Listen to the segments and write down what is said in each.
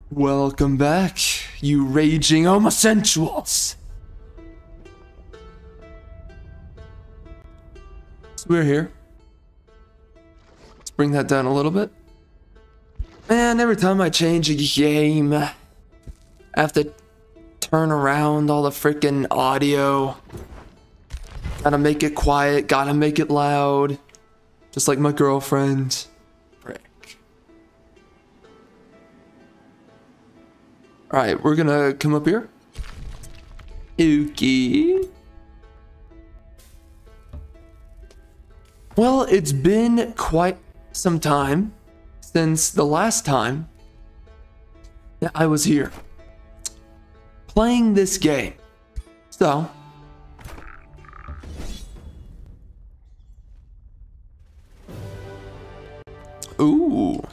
Welcome back, you raging homosexuals. So we're here. Let's bring that down a little bit. Man, every time I change a game, I have to turn around all the freaking audio. Gotta make it quiet, gotta make it loud. Just like my girlfriend. Frick. Alright, we're gonna come up here. Okay. Well, it's been quite some time since the last time that I was here playing this game. So, ooh,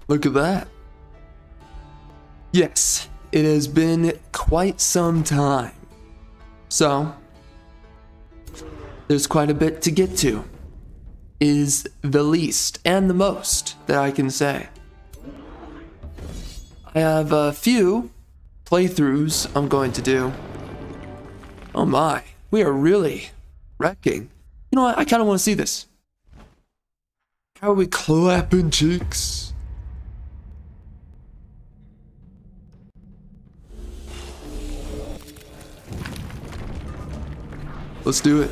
look at that. Yes, it has been quite some time. So, there's quite a bit to get to, is the least and the most that I can say. I have a few playthroughs I'm going to do. Oh my, we are really wrecking. You know what, I kind of want to see this. How are we clapping cheeks? Let's do it.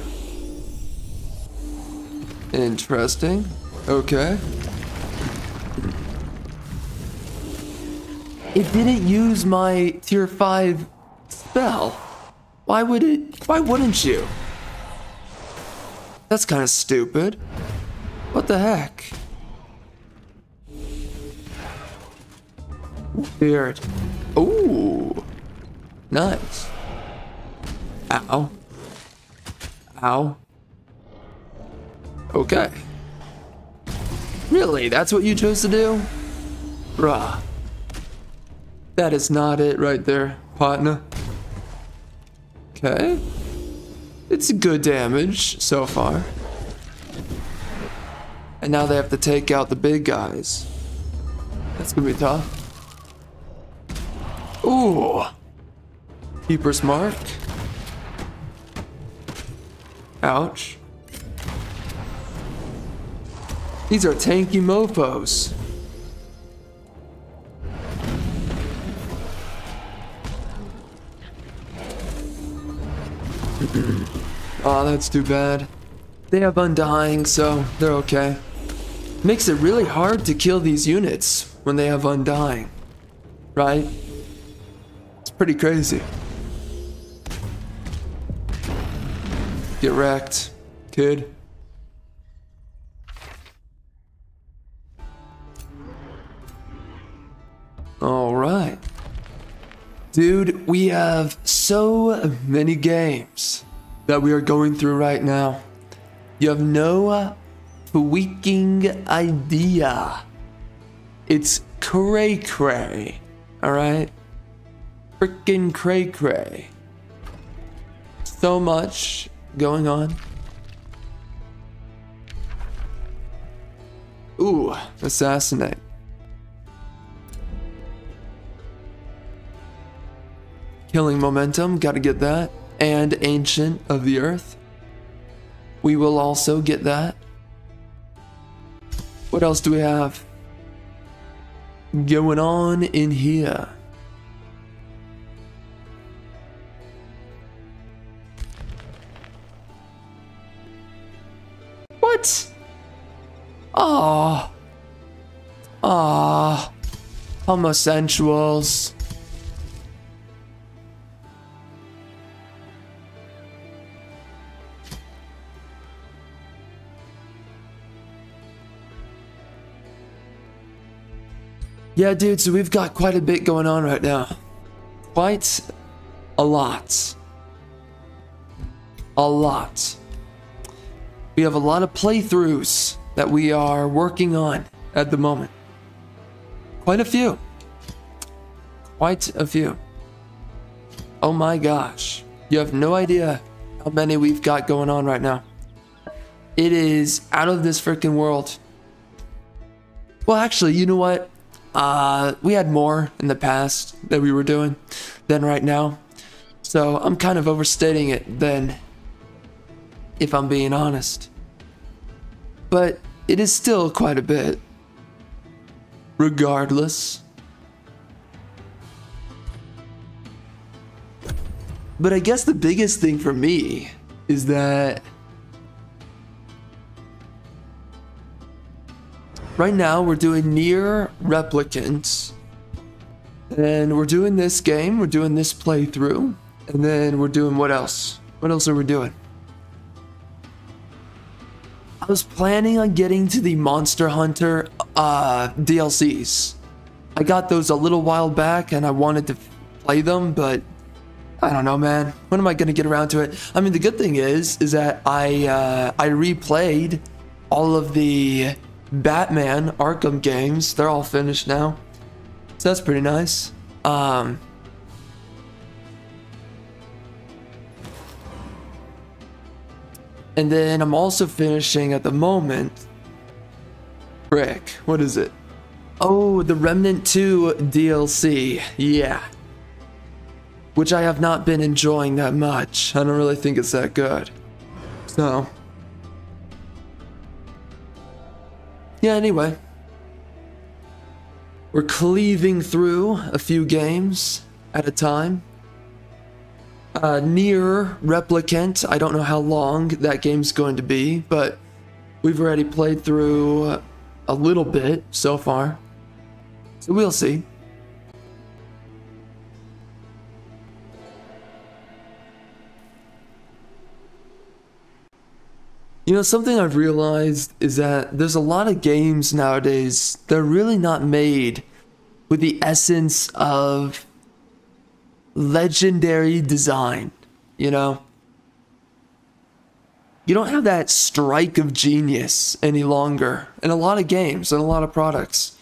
Interesting. Okay. It didn't use my tier 5 spell. Why wouldn't you? That's kind of stupid. What the heck? Weird. Ooh. Nice. Ow. Ow. Okay. Really? That's what you chose to do? Bruh. That is not it right there, partner. Okay. It's good damage so far. And now they have to take out the big guys. That's gonna be tough. Ooh. Keeper's mark. Ouch. These are tanky mofos. Oh, that's too bad. They have Undying, so they're okay. Makes it really hard to kill these units when they have Undying, right? It's pretty crazy. Get wrecked, kid. All right. Dude, we have so many games that we are going through right now. You have no freaking idea. It's cray cray, all right? Freaking cray cray. So much going on. Ooh, assassinate. Killing momentum, gotta get that. And Ancient of the Earth. We will also get that. What else do we have going on in here? What? Ah, homosexuals. Yeah, dude, so we've got quite a bit going on right now. Quite a lot. A lot. We have a lot of playthroughs that we are working on at the moment. Quite a few. Quite a few. Oh my gosh. You have no idea how many we've got going on right now. It is out of this freaking world. Well, actually, you know what? we had more in the past that we were doing than right now. So I'm kind of overstating it then, if I'm being honest. But it is still quite a bit. Regardless. But I guess the biggest thing for me is that right now we're doing Near Replicants, and we're doing this game, we're doing this playthrough, and then we're doing what else? What else are we doing? I was planning on getting to the Monster Hunter DLCs. I got those a little while back and I wanted to play them, but I don't know, man. When am I gonna get around to it? I mean, the good thing is that I replayed all of the Batman Arkham games. They're all finished now, so that's pretty nice. And then I'm also finishing at the moment. Frick, what is it? Oh, the Remnant 2 DLC. Yeah. Which I have not been enjoying that much. I don't really think it's that good. So. Yeah, anyway. We're cleaving through a few games at a time. Near Replicant, I don't know how long that game's going to be, but we've already played through a little bit so far. So we'll see. You know, something I've realized is that there's a lot of games nowadays that are really not made with the essence of legendary design, you know? You don't have that strike of genius any longer in a lot of games and a lot of products.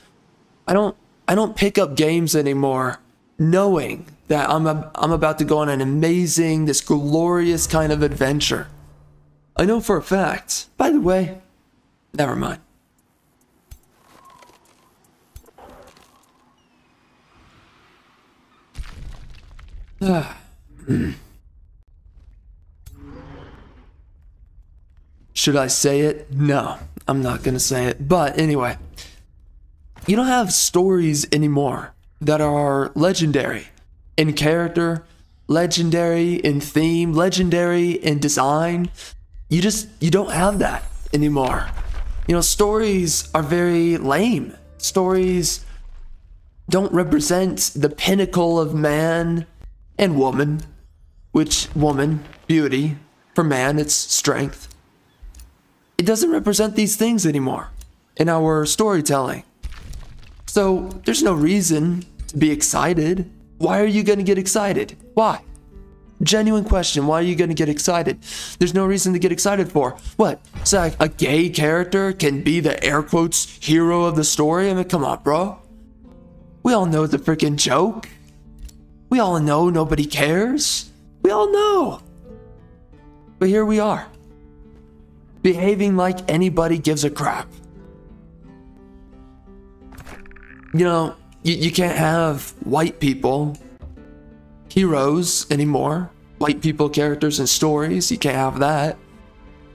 I don't pick up games anymore knowing that I'm about to go on an amazing, this glorious kind of adventure. I know for a fact. By the way, never mind. Should I say it? No, I'm not gonna say it. But anyway, you don't have stories anymore that are legendary in character, legendary in theme, legendary in design. You don't have that anymore. You know, stories are very lame. Stories don't represent the pinnacle of man and woman, which woman, beauty, for man, it's strength. It doesn't represent these things anymore in our storytelling. So there's no reason to be excited. Why are you going to get excited? Why? Genuine question. Why are you going to get excited? There's no reason to get excited for. What? So a gay character can be the air quotes hero of the story? I mean, come on, bro. We all know the freaking joke. We all know nobody cares. We all know. But here we are, behaving like anybody gives a crap. You know, you can't have white people heroes anymore. White people characters and stories. You can't have that.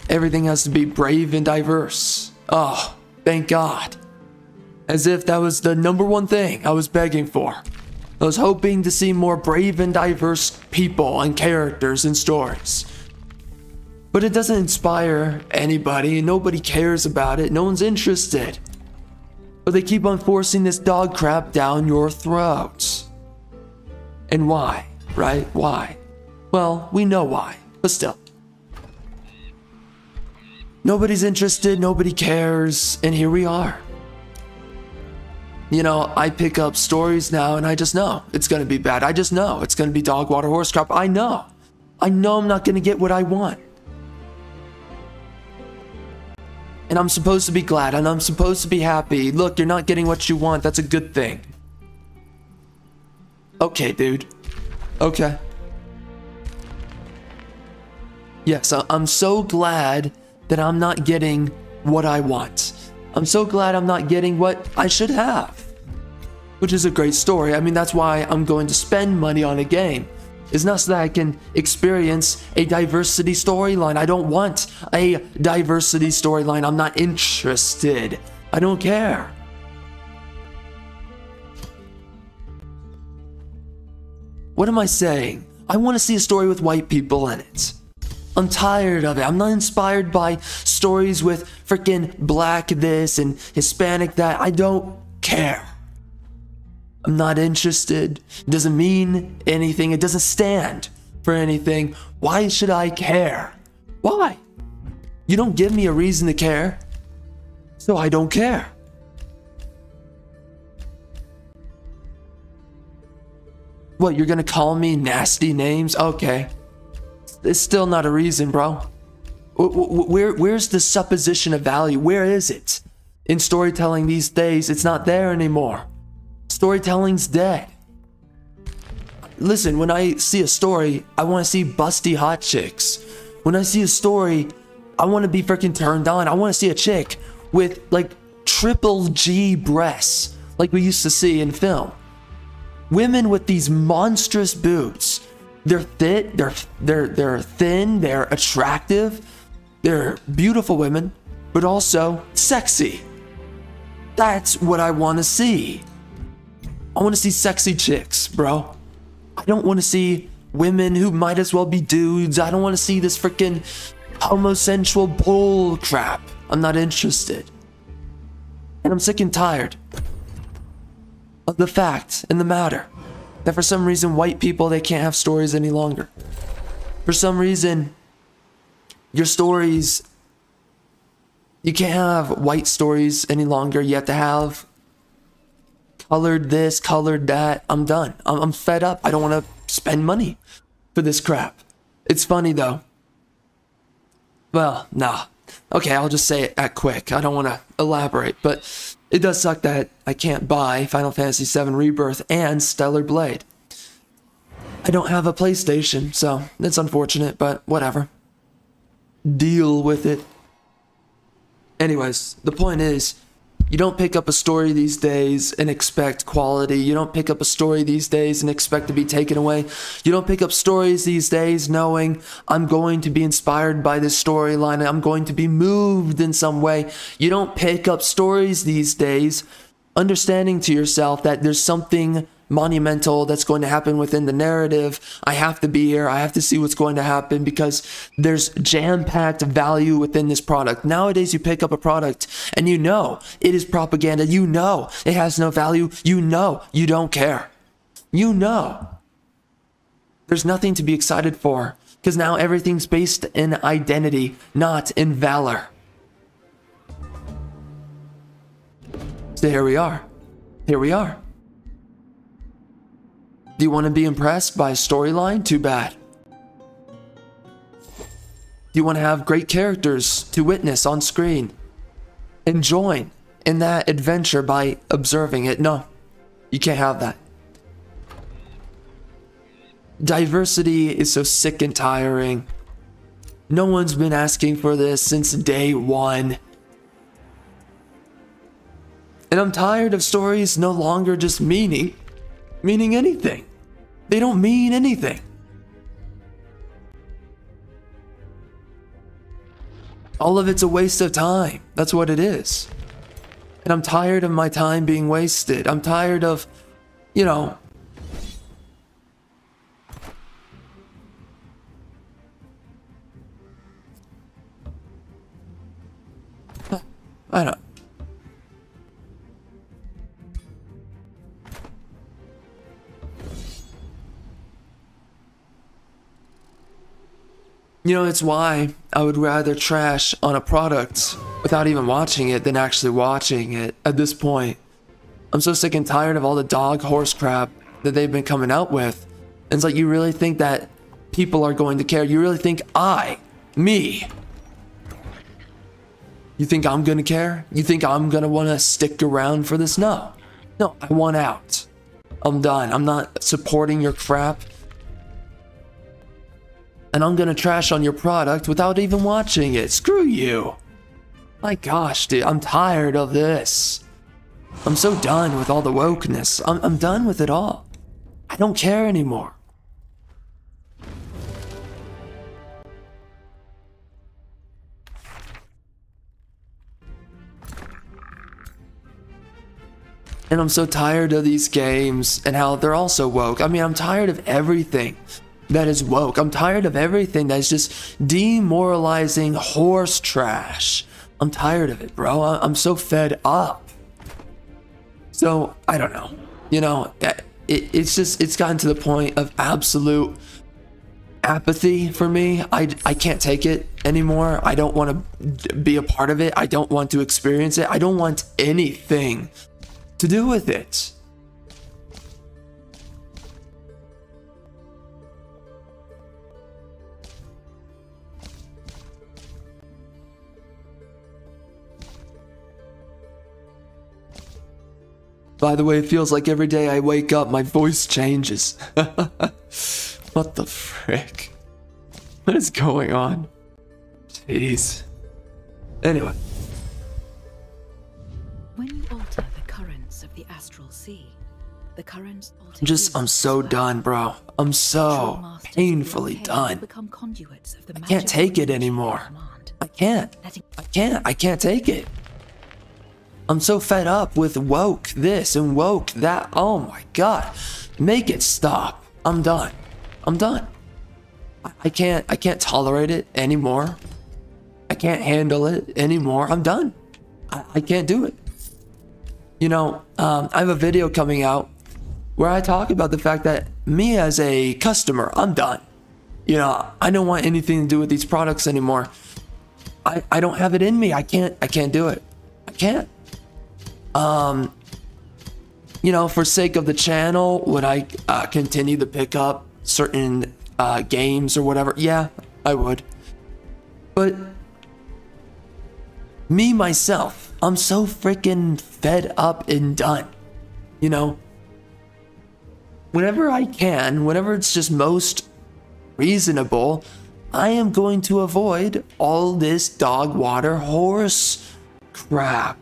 Everything has to be brave and diverse. Oh, thank God. As if that was the #1 thing I was begging for. I was hoping to see more brave and diverse people and characters and stories. But it doesn't inspire anybody and nobody cares about it. No one's interested. But they keep on forcing this dog crap down your throats. And why, right? Why? Well, we know why, but still. Nobody's interested, nobody cares, and here we are. You know, I pick up stories now and I just know it's gonna be bad. I just know it's gonna be dog water horse crap. I know I'm not gonna get what I want. And I'm supposed to be glad and I'm supposed to be happy. Look, you're not getting what you want. That's a good thing. Okay, dude. Okay. Yes, I'm so glad that I'm not getting what I want. I'm so glad I'm not getting what I should have. which is a great story. I mean, that's why I'm going to spend money on a game. It's not so that I can experience a diversity storyline. I don't want a diversity storyline. I'm not interested. I don't care. What am I saying? I want to see a story with white people in it. I'm tired of it. I'm not inspired by stories with freaking black this and Hispanic that. I don't care. I'm not interested. It doesn't mean anything. It doesn't stand for anything. Why should I care? Why? You don't give me a reason to care, so I don't care. What, you're gonna call me nasty names? Okay. It's still not a reason, bro. Where's the supposition of value? Where is it? In storytelling these days, it's not there anymore. Storytelling's dead. Listen, when I see a story, I want to see busty hot chicks. When I see a story, I want to be freaking turned on. I want to see a chick with like triple G breasts, like we used to see in film. Women with these monstrous boobs. They're thick, they're thin, they're attractive, they're beautiful women, but also sexy. That's what I want to see. I want to see sexy chicks, bro. I don't want to see women who might as well be dudes. I don't want to see this freaking homosexual bull crap. I'm not interested. And I'm sick and tired of the fact and the matter that for some reason white people, they can't have stories any longer. For some reason, your stories, you can't have white stories any longer. You have to have colored this, colored that. I'm done. I'm fed up. I don't want to spend money for this crap. It's funny though. Well, nah. Okay, I'll just say it quick. I don't want to elaborate, but it does suck that I can't buy Final Fantasy VII Rebirth and Stellar Blade. I don't have a PlayStation, so it's unfortunate, but whatever. Deal with it. Anyways, the point is, you don't pick up a story these days and expect quality. You don't pick up a story these days and expect to be taken away. You don't pick up stories these days knowing I'm going to be inspired by this storyline. I'm going to be moved in some way. You don't pick up stories these days understanding to yourself that there's something monumental that's going to happen within the narrative. I have to be here. I have to see what's going to happen because there's jam-packed value within this product. Nowadays, you pick up a product and you know it is propaganda. You know it has no value. You know you don't care. You know there's nothing to be excited for because now everything's based in identity, not in valor. So here we are. Here we are. Do you want to be impressed by a storyline? Too bad. Do you want to have great characters to witness on screen and join in that adventure by observing it? No, you can't have that. Diversity is so sick and tiring. No one's been asking for this since day one. And I'm tired of stories no longer just meaning anything. They don't mean anything. All of it's a waste of time. That's what it is. And I'm tired of my time being wasted. I'm tired of, you know, I don't. You know, it's why I would rather trash on a product without even watching it than actually watching it at this point. I'm so sick and tired of all the dog horse crap that they've been coming out with. And it's like, you really think that people are going to care? You really think me? You think I'm gonna care? You think I'm gonna wanna stick around for this? No. No, I want out. I'm done. I'm not supporting your crap. And I'm gonna trash on your product without even watching it. Screw you. My gosh, dude, I'm tired of this. I'm so done with all the wokeness. I'm done with it all. I don't care anymore. And I'm so tired of these games and how they're all so woke. I mean, I'm tired of everything that is woke. I'm tired of everything that's just demoralizing horse trash. I'm tired of it, bro. I'm so fed up. So, I don't know. You know, it's gotten to the point of absolute apathy for me. I can't take it anymore. I don't want to be a part of it. I don't want to experience it. I don't want anything to do with it. By the way, it feels like every day I wake up, my voice changes. What the frick? What is going on? Jeez. Anyway. When you alter the currents of the astral sea, the currents alter I'm so done, bro. I'm so painfully done. I can't take it anymore. I can't take it. I'm so fed up with woke this and woke that. Oh my god. Make it stop. I'm done. I'm done. I can't tolerate it anymore. I can't handle it anymore. I'm done. I can't do it. You know, I have a video coming out where I talk about the fact that me as a customer, I'm done. You know, I don't want anything to do with these products anymore. I don't have it in me. I can't do it. I can't. You know, for sake of the channel, would I continue to pick up certain games or whatever? Yeah, I would. But me, myself, I'm so freaking fed up and done. You know? Whenever I can, whenever it's just most reasonable, I am going to avoid all this dog water horse crap.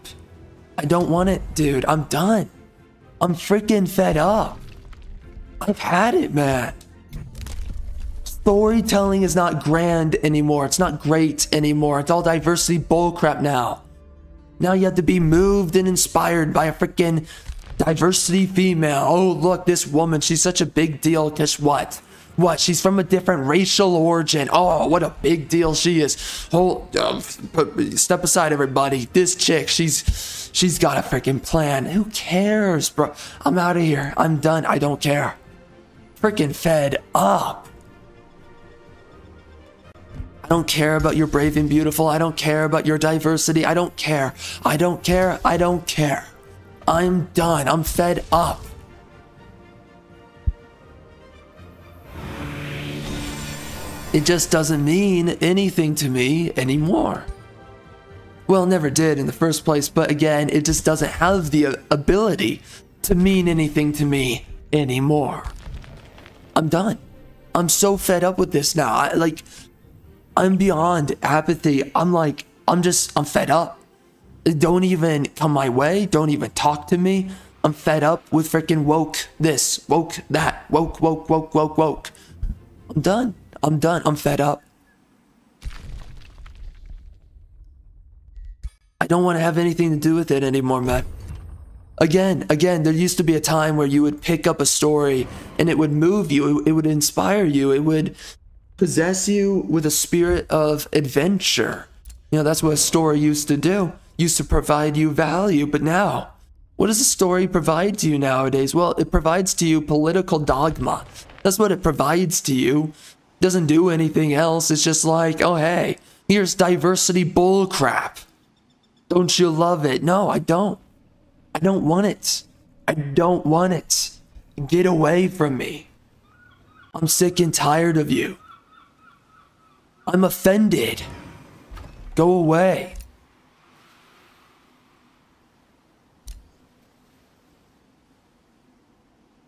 I don't want it, dude. I'm done. I'm freaking fed up. I've had it, man. Storytelling is not grand anymore. It's not great anymore. It's all diversity bullcrap now. Now you have to be moved and inspired by a freaking diversity female. Oh, look, this woman, she's such a big deal. Guess what? What? She's from a different racial origin. Oh, what a big deal she is. Step aside, everybody. This chick, she's got a freaking plan. Who cares, bro? I'm out of here. I'm done. I don't care. Freaking fed up. I don't care about your brave and beautiful. I don't care about your diversity. I don't care. I don't care. I don't care. I'm done. I'm fed up. It just doesn't mean anything to me anymore. Well, it never did in the first place, but again, it just doesn't have the ability to mean anything to me anymore. I'm done. I'm so fed up with this now. I'm beyond apathy. I'm fed up. Don't even come my way. Don't even talk to me. I'm fed up with freaking woke this, woke that, woke. I'm done. I'm done. I'm fed up. I don't want to have anything to do with it anymore, man. Again, there used to be a time where you would pick up a story and it would move you. It would inspire you. It would possess you with a spirit of adventure. You know, that's what a story used to do. Used to provide you value. But now, what does a story provide to you nowadays? Well, it provides to you political dogma. That's what it provides to you. It doesn't do anything else. It's just like, oh, hey, here's diversity bullcrap. Don't you love it? No, I don't. I don't want it. I don't want it. Get away from me. I'm sick and tired of you. I'm offended. Go away.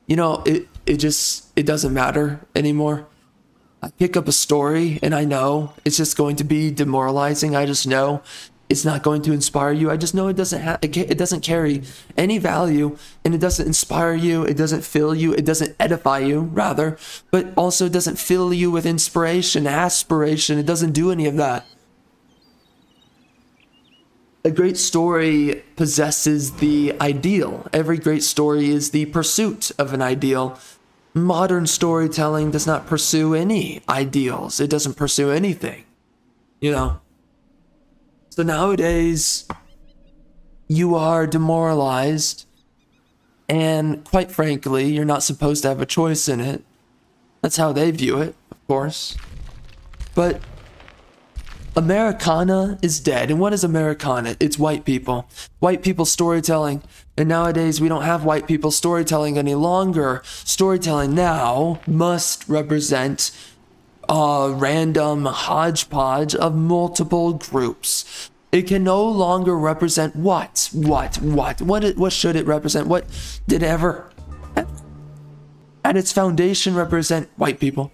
You know, it doesn't matter anymore. I pick up a story and I know it's just going to be demoralizing. I just know it's not going to inspire you. I just know it doesn't carry any value, and it doesn't inspire you. It doesn't fill you. It doesn't edify you, rather, but also doesn't fill you with inspiration, aspiration. It doesn't do any of that. A great story possesses the ideal. Every great story is the pursuit of an ideal. Modern storytelling does not pursue any ideals. It doesn't pursue anything, you know. So nowadays, you are demoralized, and quite frankly, you're not supposed to have a choice in it. That's how they view it, of course. But Americana is dead. And what is Americana? It's white people. White people storytelling. And nowadays, we don't have white people storytelling any longer. Storytelling now must represent a random hodgepodge of multiple groups. It can no longer represent what should it represent? What did it ever, at its foundation, represent? White people.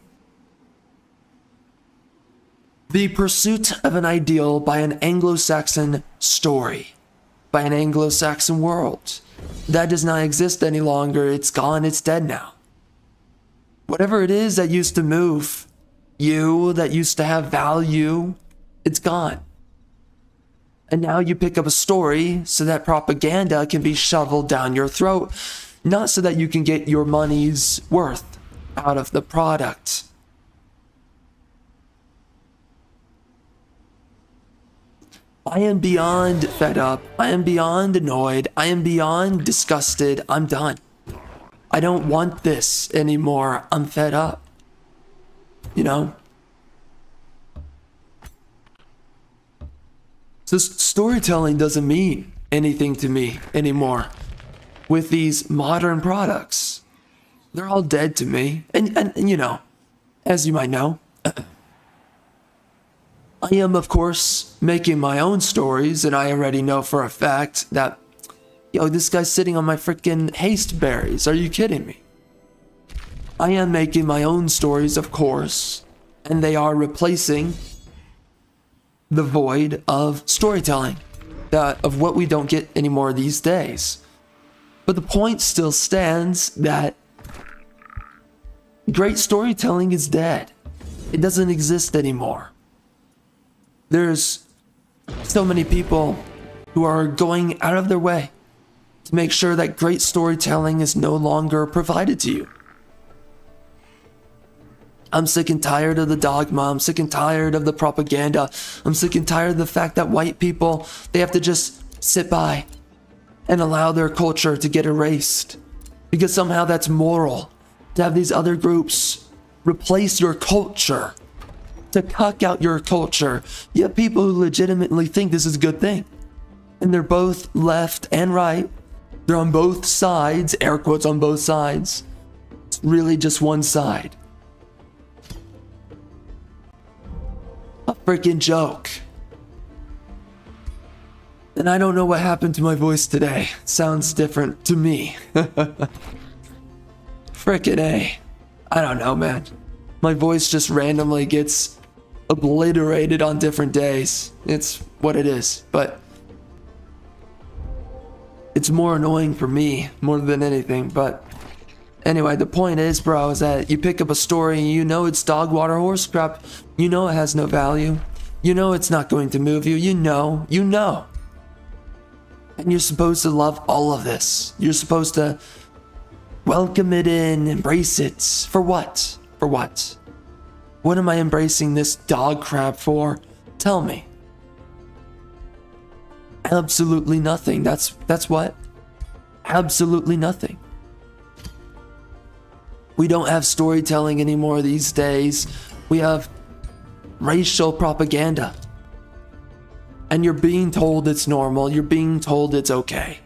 The pursuit of an ideal by an Anglo-Saxon story, by an Anglo-Saxon world. That does not exist any longer. It's gone. It's dead now. Whatever it is that used to move you, that used to have value, it's gone. And now you pick up a story so that propaganda can be shoveled down your throat, not so that you can get your money's worth out of the product. I am beyond fed up. I am beyond annoyed. I am beyond disgusted. I'm done. I don't want this anymore. I'm fed up. You know? So storytelling doesn't mean anything to me anymore with these modern products. They're all dead to me. And you know, as you might know, I am, of course, making my own stories, and I already know for a fact that, yo, this guy's sitting on my freaking haste berries. Are you kidding me? I am making my own stories, of course, and they are replacing the void of storytelling, of what we don't get anymore these days. But the point still stands that great storytelling is dead. It doesn't exist anymore. There's so many people who are going out of their way to make sure that great storytelling is no longer provided to you. I'm sick and tired of the dogma. I'm sick and tired of the propaganda. I'm sick and tired of the fact that white people, they have to just sit by and allow their culture to get erased. Because somehow that's moral, to have these other groups replace your culture, to cuck out your culture. You have people who legitimately think this is a good thing. And they're both left and right. They're on both sides, air quotes on both sides. It's really just one side. A freaking joke. And I don't know what happened to my voice today. It sounds different to me. Frickin' A. I don't know, man. My voice just randomly gets obliterated on different days. It's what it is, but it's more annoying for me more than anything. But anyway, the point is, bro, is that you pick up a story and you know it's dog water horse crap. You know it has no value. You know it's not going to move you. You know. And you're supposed to love all of this. You're supposed to welcome it in, embrace it. For what? For what? What am I embracing this dog crap for? Tell me. Absolutely nothing. That's what? Absolutely nothing. We don't have storytelling anymore these days. We have racial propaganda. And you're being told it's normal. You're being told it's okay.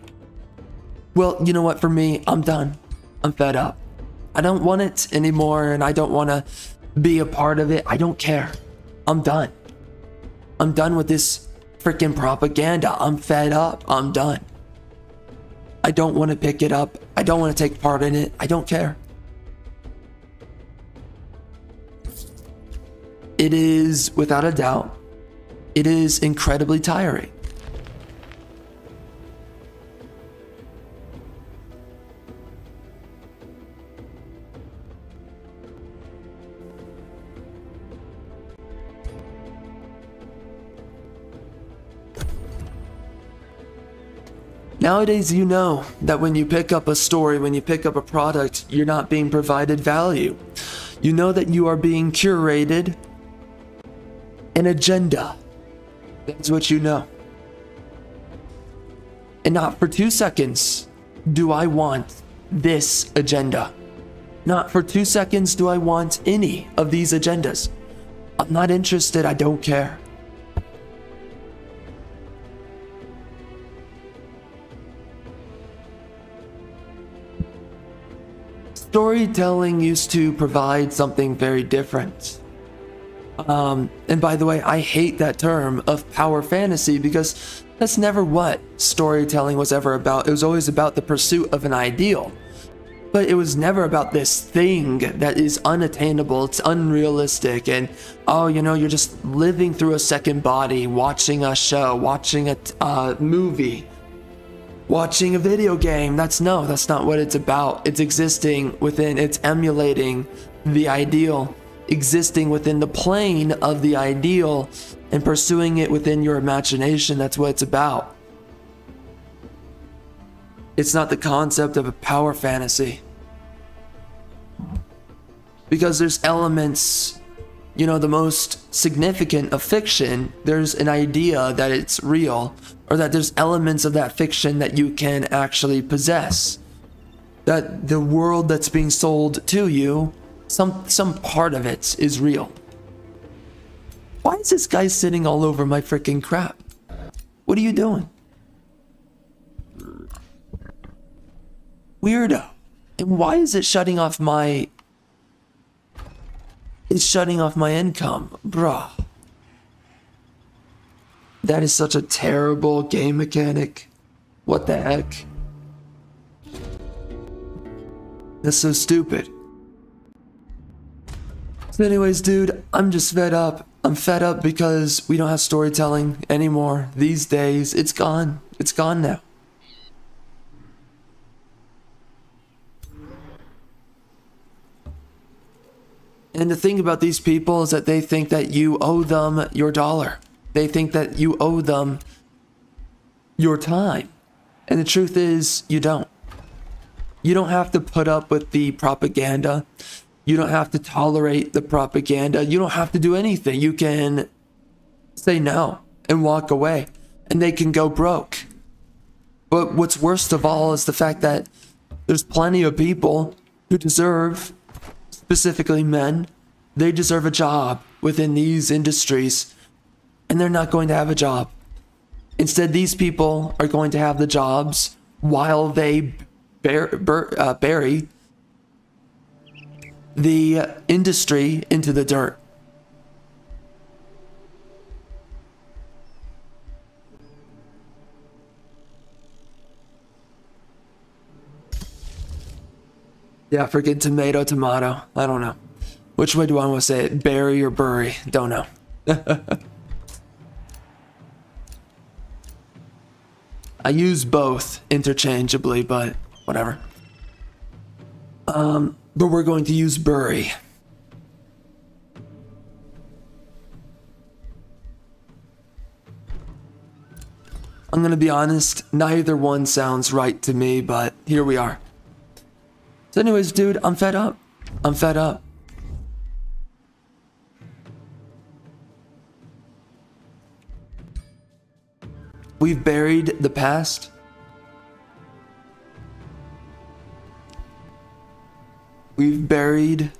Well, you know what? For me, I'm done. I'm fed up. I don't want it anymore, and I don't want to be a part of it. I don't care. I'm done. I'm done with this freaking propaganda. I'm fed up. I'm done. I don't want to pick it up. I don't want to take part in it. I don't care. It is, without a doubt, it is incredibly tiring. Nowadays, you know that when you pick up a story, when you pick up a product, you're not being provided value. You know that you are being curated an agenda. That's what you know. And not for 2 seconds do I want this agenda. Not for 2 seconds do I want any of these agendas. I'm not interested, I don't care. Storytelling used to provide something very different. And by the way, I hate that term of power fantasy because that's never what storytelling was ever about. It was always about the pursuit of an ideal. But it was never about this thing that is unattainable, it's unrealistic, and oh, you know, you're just living through a second body, watching a show, watching a movie, watching a video game. That's not what it's about. It's existing within, it's emulating the ideal, existing within the plane of the ideal and pursuing it within your imagination. That's what it's about. It's not the concept of a power fantasy. Because there's elements, you know, the most significant of fiction, there's an idea that it's real, or that there's elements of that fiction that you can actually possess. That the world that's being sold to you, some part of it is real. Why is this guy sitting all over my freaking crap? What are you doing? Weirdo. And why is it shutting off my... It's shutting off my income, bruh. That is such a terrible game mechanic. What the heck? That's so stupid. So anyways, dude, I'm just fed up. I'm fed up because we don't have storytelling anymore these days. It's gone. It's gone now. And the thing about these people is that they think that you owe them your dollar. They think that you owe them your time. And the truth is, you don't. You don't have to put up with the propaganda. You don't have to tolerate the propaganda. You don't have to do anything. You can say no and walk away. And they can go broke. But what's worst of all is the fact that there's plenty of people who deserve, specifically men, they deserve a job within these industries, and they're not going to have a job. Instead, these people are going to have the jobs while they bury the industry into the dirt. Yeah, freaking tomato. I don't know. Which way do I want to say it? Bury or bury? Don't know. I use both interchangeably, but whatever. But we're going to use bury. I'm gonna be honest, neither one sounds right to me, but here we are. So anyways, dude, I'm fed up. I'm fed up. We've buried the past. We've buried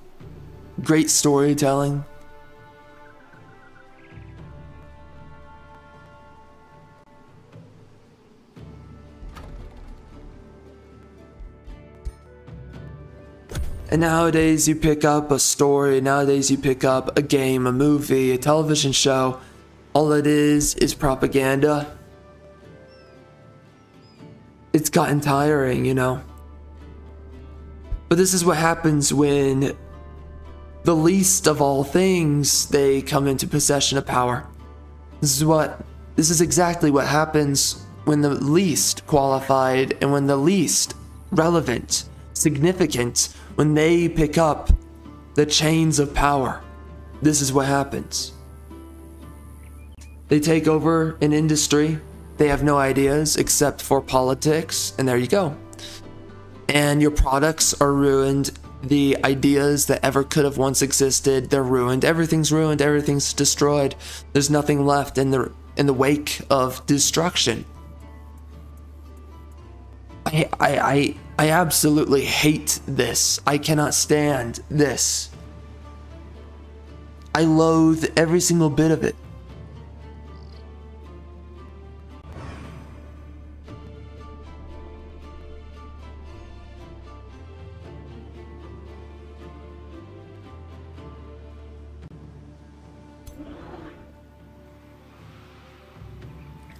great storytelling. And nowadays you pick up a story, nowadays you pick up a game, a movie, a television show. All it is propaganda. It's gotten tiring, you know. But this is what happens when the least of all things, they come into possession of power. This is exactly what happens when the least qualified and when the least relevant, significant, when they pick up the chains of power. This is what happens. They take over an industry, They have no ideas except for politics, and there you go. And your products are ruined. The ideas that ever could have once existed, they're ruined. Everything's ruined. Everything's destroyed. There's nothing left in the wake of destruction. I absolutely hate this. I cannot stand this. I loathe every single bit of it.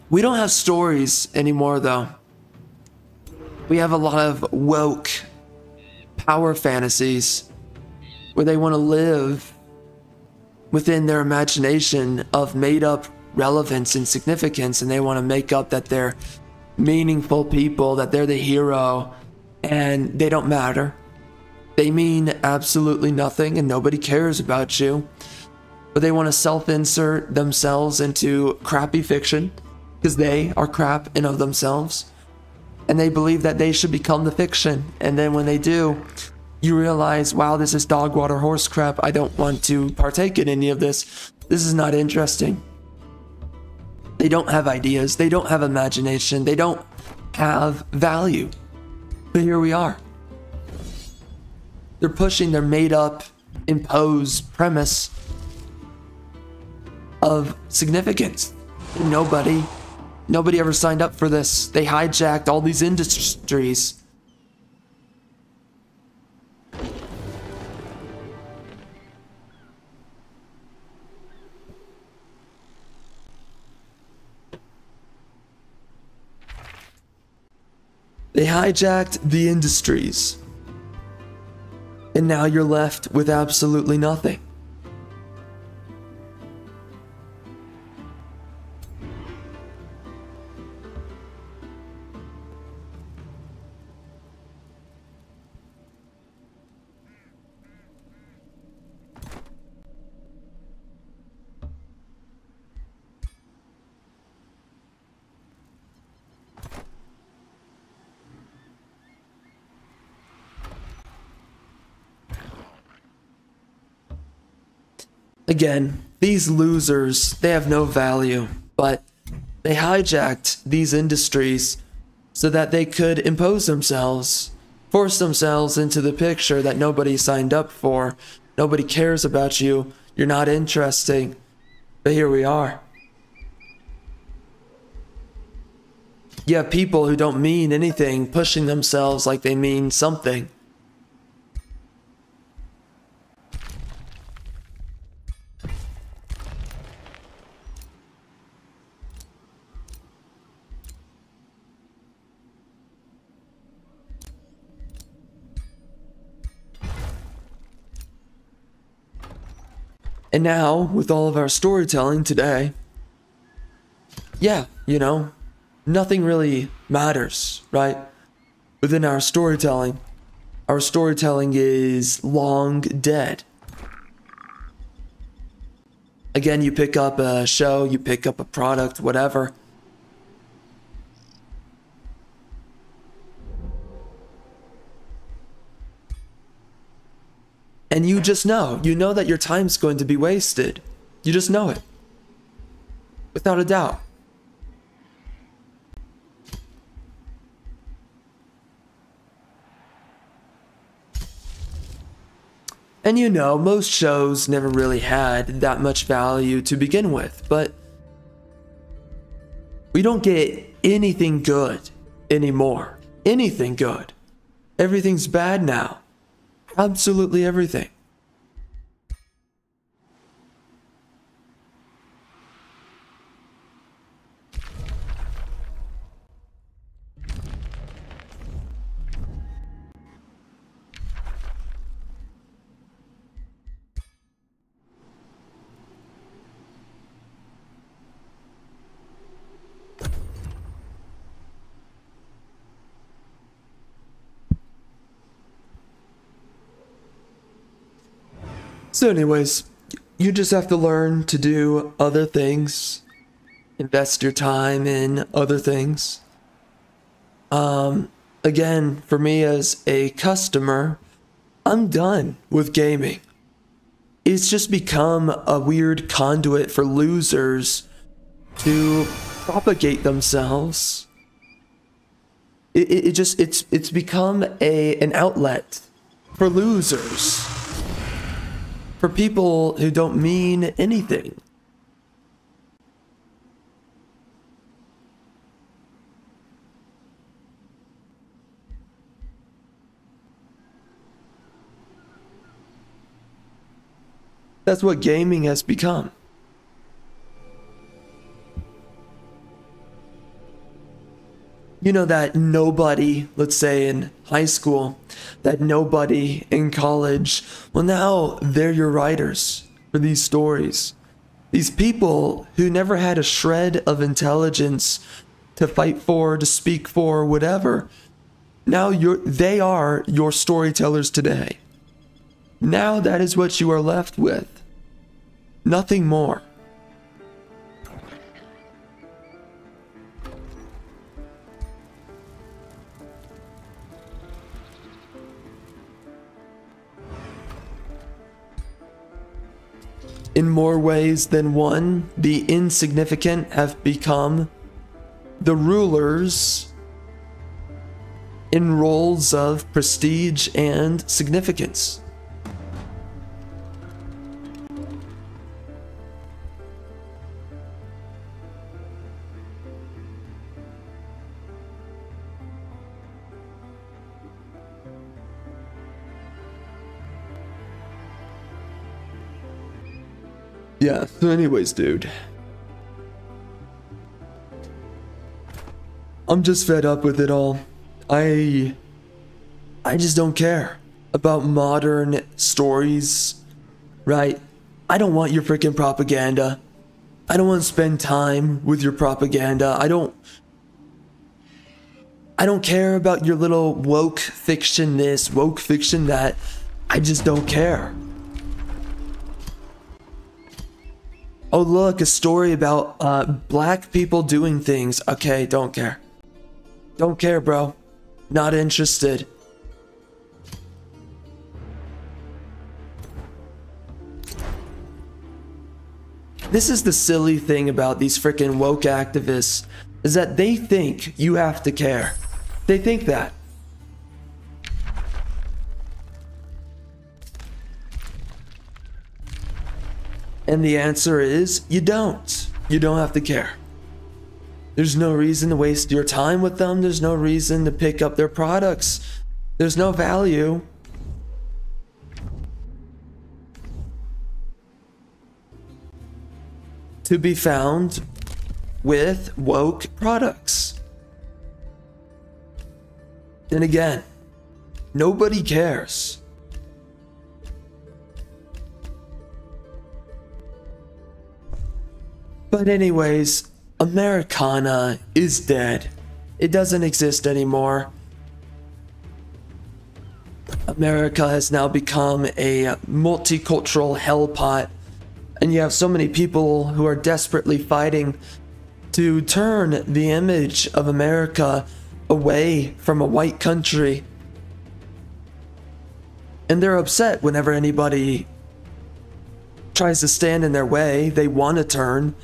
We don't have stories anymore, though. We have a lot of woke power fantasies where they want to live within their imagination of made-up relevance and significance, and they want to make up that they're meaningful people, that they're the hero, and they don't matter. They mean absolutely nothing, and nobody cares about you. But they want to self-insert themselves into crappy fiction, because they are crap in of themselves, and they believe that they should become the fiction. And then when they do, you realize, wow, this is dog water horse crap. I don't want to partake in any of this. This is not interesting. They don't have ideas. They don't have imagination. They don't have value. But here we are. They're pushing their made-up, imposed premise of significance. Nobody ever signed up for this. They hijacked all these industries. They hijacked the industries. And now you're left with absolutely nothing. Again, these losers, they have no value, but they hijacked these industries so that they could impose themselves, force themselves into the picture that nobody signed up for. Nobody cares about you. You're not interesting. But here we are. You have people who don't mean anything pushing themselves like they mean something. And now, with all of our storytelling today, yeah, you know, nothing really matters, right? Within our storytelling is long dead. Again, you pick up a show, you pick up a product, whatever. And you just know. You know that your time's going to be wasted. You just know it. Without a doubt. And you know, most shows never really had that much value to begin with, but we don't get anything good anymore. Anything good. Everything's bad now. Absolutely everything. So anyways, you just have to learn to do other things invest your time in other things. Again, for me as a customer, I'm done with gaming. It's just become a weird conduit for losers to propagate themselves. It's become an outlet for losers, for people who don't mean anything. That's what gaming has become. You know that nobody, let's say in high school, that nobody in college, well now they're your writers for these stories. These people who never had a shred of intelligence to fight for, to speak for, whatever. Now they are your storytellers today. Now that is what you are left with. Nothing more. In more ways than one, the insignificant have become the rulers in roles of prestige and significance. Yeah, so anyways, dude. I'm just fed up with it all. I just don't care about modern stories, right? I don't want your freaking propaganda. I don't want to spend time with your propaganda. I don't care about your little woke fiction this, woke fiction that. I just don't care. Oh look, a story about black people doing things. Okay, don't care. Don't care, bro. Not interested. This is the silly thing about these freaking woke activists, is that they think you have to care. They think that. And the answer is, you don't. You don't have to care. There's no reason to waste your time with them. There's no reason to pick up their products. There's no value. To be found with woke products. And again, nobody cares. But anyways, Americana is dead. It doesn't exist anymore. America has now become a multicultural hell pot, and you have so many people who are desperately fighting to turn the image of America away from a white country. And they're upset whenever anybody tries to stand in their way. They want to turn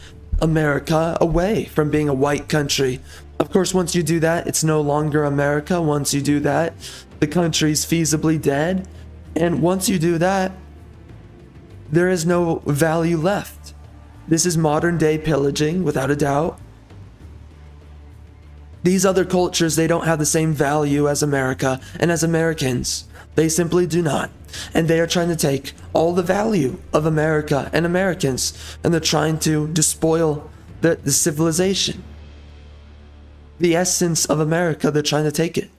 America away from being a white country. Of course, once you do that, it's no longer America. Once you do that, the country's feasibly dead. And once you do that, there is no value left. This is modern day pillaging, without a doubt. These other cultures, they don't have the same value as America and as Americans. They simply do not. And they are trying to take all the value of America and Americans, and they're trying to despoil the civilization. The essence of America, they're trying to take it.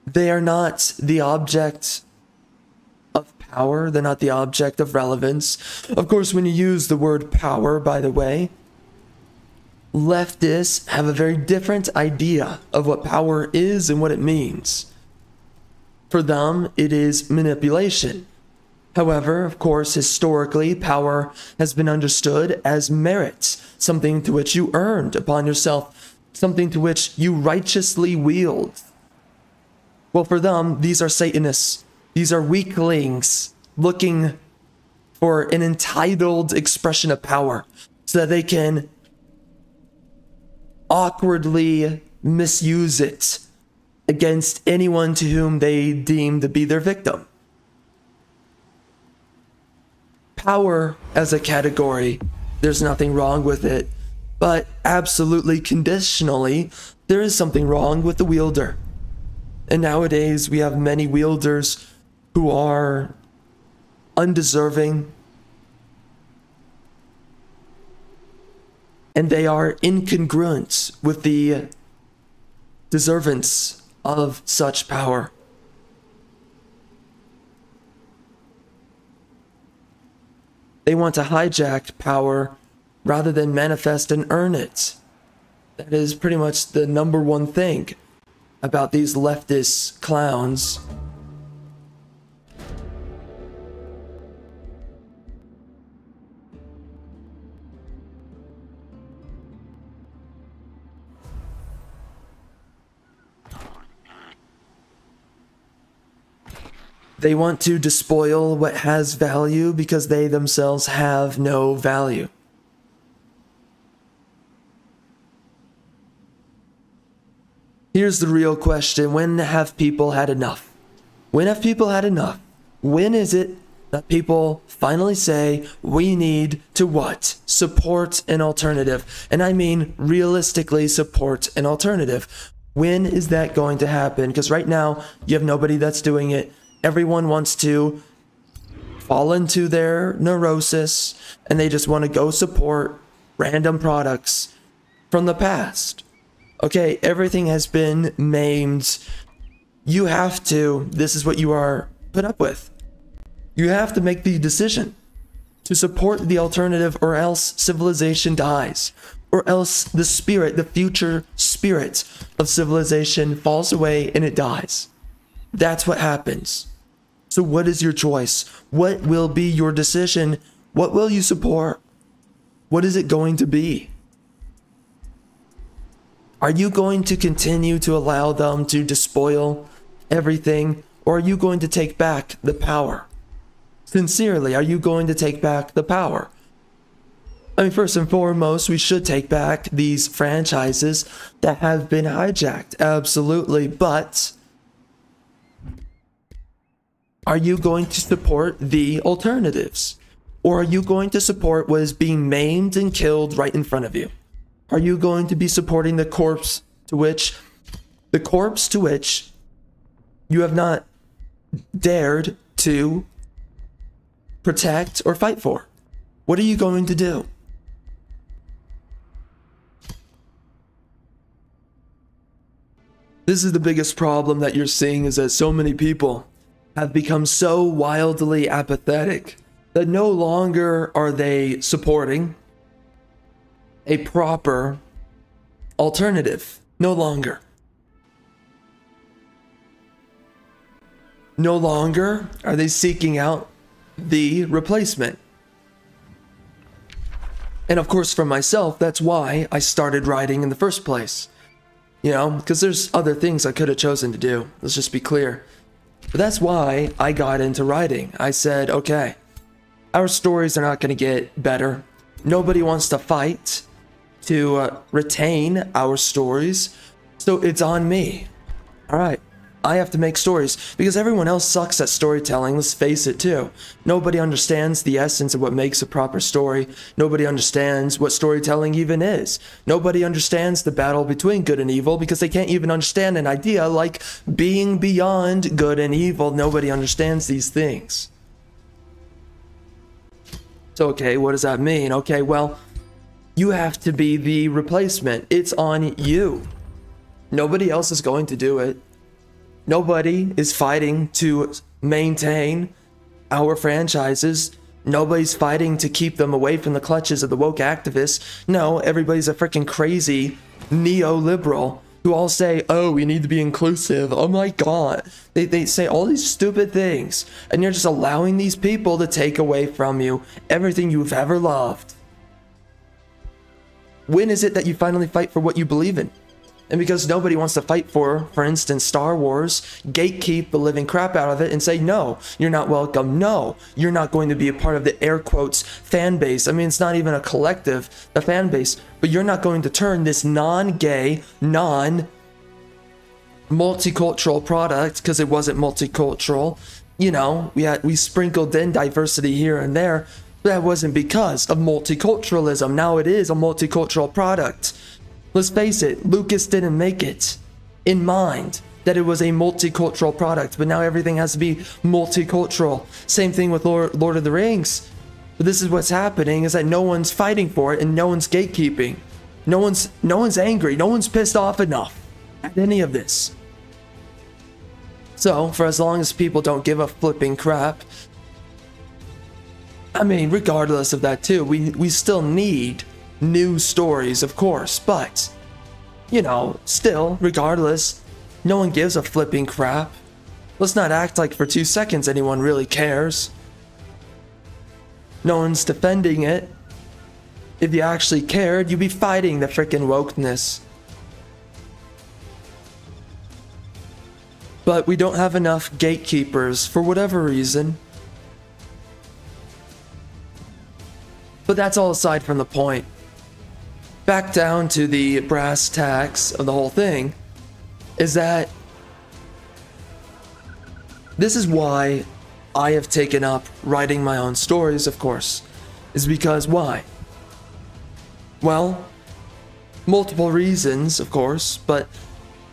They are not the object of power. They're not the object of relevance. Of course, when you use the word power, by the way, leftists have a very different idea of what power is and what it means. For them, it is manipulation. However, of course, historically, power has been understood as merit, something to which you earned upon yourself, something to which you righteously wield. Well, for them, these are Satanists. These are weaklings looking for an entitled expression of power so that they can awkwardly misuse it against anyone to whom they deem to be their victim. Power as a category, there's nothing wrong with it, but absolutely conditionally, there is something wrong with the wielder. And nowadays, we have many wielders who are undeserving, and they are incongruent with the deservance of such power. They want to hijack power rather than manifest and earn it. That is pretty much the number one thing about these leftist clowns. They want to despoil what has value because they themselves have no value. Here's the real question. When have people had enough? When have people had enough? When is it that people finally say, we need to what? Support an alternative. And I mean realistically support an alternative. When is that going to happen? Because right now, you have nobody that's doing it. Everyone wants to fall into their neurosis and they just want to go support random products from the past. Okay, everything has been maimed. You have to, this is what you are put up with. You have to make the decision to support the alternative or else civilization dies. Or else the spirit, the future spirit of civilization falls away and it dies. That's what happens. So what is your choice? What will be your decision? What will you support? What is it going to be? Are you going to continue to allow them to despoil everything? Or are you going to take back the power? Sincerely, are you going to take back the power? I mean, first and foremost, we should take back these franchises that have been hijacked. Absolutely. But are you going to support the alternatives? Or are you going to support what is being maimed and killed right in front of you? Are you going to be supporting the corpse to which you have not dared to protect or fight for? What are you going to do? This is the biggest problem that you're seeing, is that so many people have become so wildly apathetic that no longer are they supporting a proper alternative. No longer. No longer are they seeking out the replacement. And of course, for myself, that's why I started writing in the first place. You know, because there's other things I could have chosen to do. Let's just be clear. But that's why I got into writing. I said, okay, our stories are not going to get better. Nobody wants to fight to retain our stories. So it's on me. All right. I have to make stories because everyone else sucks at storytelling. Let's face it too. Nobody understands the essence of what makes a proper story. Nobody understands what storytelling even is. Nobody understands the battle between good and evil because they can't even understand an idea like being beyond good and evil. Nobody understands these things. So, okay, what does that mean? Okay, well, you have to be the replacement. It's on you. Nobody else is going to do it. Nobody is fighting to maintain our franchises. Nobody's fighting to keep them away from the clutches of the woke activists. No, everybody's a freaking crazy neoliberal who all say, oh, we need to be inclusive. Oh my God. They say all these stupid things, and you're just allowing these people to take away from you everything you've ever loved. When is it that you finally fight for what you believe in? And because nobody wants to fight for instance, Star Wars, gatekeep the living crap out of it and say, no, you're not welcome. No, you're not going to be a part of the air quotes fan base. I mean, it's not even a collective, a fan base, but you're not going to turn this non-gay, non-multicultural product, because it wasn't multicultural. You know, we sprinkled in diversity here and there, but that wasn't because of multiculturalism. Now it is a multicultural product. Let's face it, Lucas didn't make it in mind that it was a multicultural product, but now everything has to be multicultural. Same thing with Lord of the Rings. But this is what's happening, is that no one's fighting for it and no one's gatekeeping. No one's angry, no one's pissed off enough at any of this. So, for as long as people don't give a flipping crap, I mean, regardless of that too, we still need new stories, of course, but, you know, still, regardless, no one gives a flipping crap. Let's not act like for 2 seconds anyone really cares. No one's defending it. If you actually cared, you'd be fighting the frickin' wokeness. But we don't have enough gatekeepers for whatever reason. But that's all aside from the point. Back down to the brass tacks of the whole thing, is that this is why I have taken up writing my own stories, of course, is because why? Well, multiple reasons, of course, but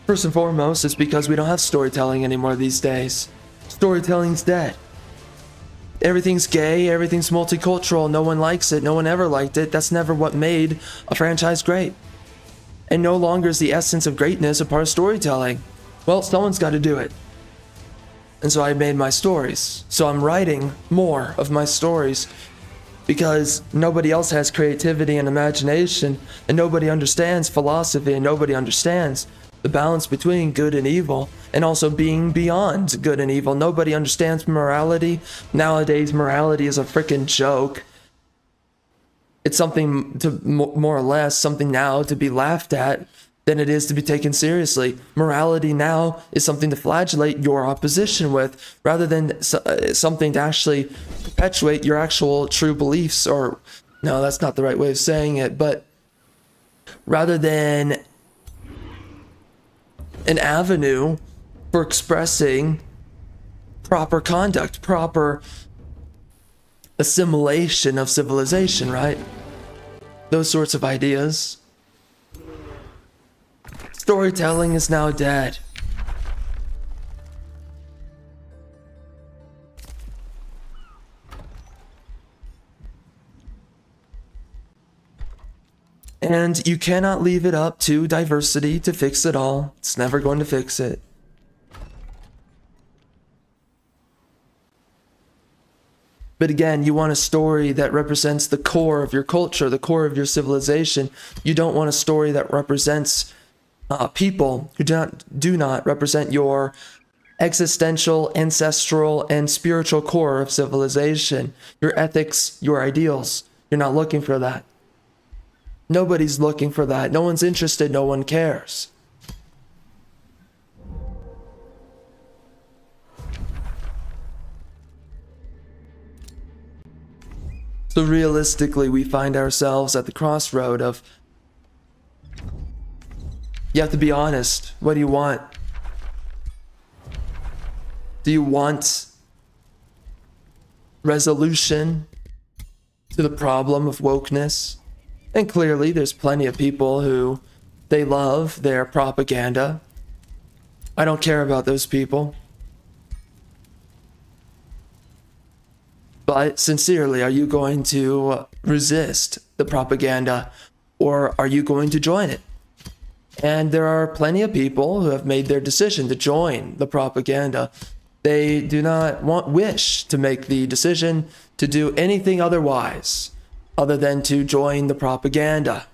first and foremost, it's because we don't have storytelling anymore these days. Storytelling's dead. Everything's gay, everything's multicultural, no one likes it, no one ever liked it. That's never what made a franchise great. And no longer is the essence of greatness a part of storytelling. Well, someone's got to do it. And so I made my stories. So I'm writing more of my stories because nobody else has creativity and imagination, and nobody understands philosophy, and nobody understands the balance between good and evil, and also being beyond good and evil. Nobody understands morality. Nowadays, morality is a freaking joke. It's something to, more or less, something now to be laughed at than it is to be taken seriously. Morality now is something to flagellate your opposition with, rather than something to actually perpetuate your actual true beliefs, or, no, that's not the right way of saying it, but rather than an avenue for expressing proper conduct, proper assimilation of civilization, right? Those sorts of ideas. Storytelling is now dead. And you cannot leave it up to diversity to fix it all. It's never going to fix it. But again, you want a story that represents the core of your culture, the core of your civilization. You don't want a story that represents people who do not represent your existential, ancestral, and spiritual core of civilization, your ethics, your ideals. You're not looking for that. Nobody's looking for that. No one's interested. No one cares. So realistically, we find ourselves at the crossroad of, you have to be honest. What do you want? Do you want resolution to the problem of wokeness? And clearly, there's plenty of people who, they love their propaganda. I don't care about those people. But sincerely, are you going to resist the propaganda, or are you going to join it? And there are plenty of people who have made their decision to join the propaganda. They do not wish to make the decision to do anything otherwise, other than to join the propaganda.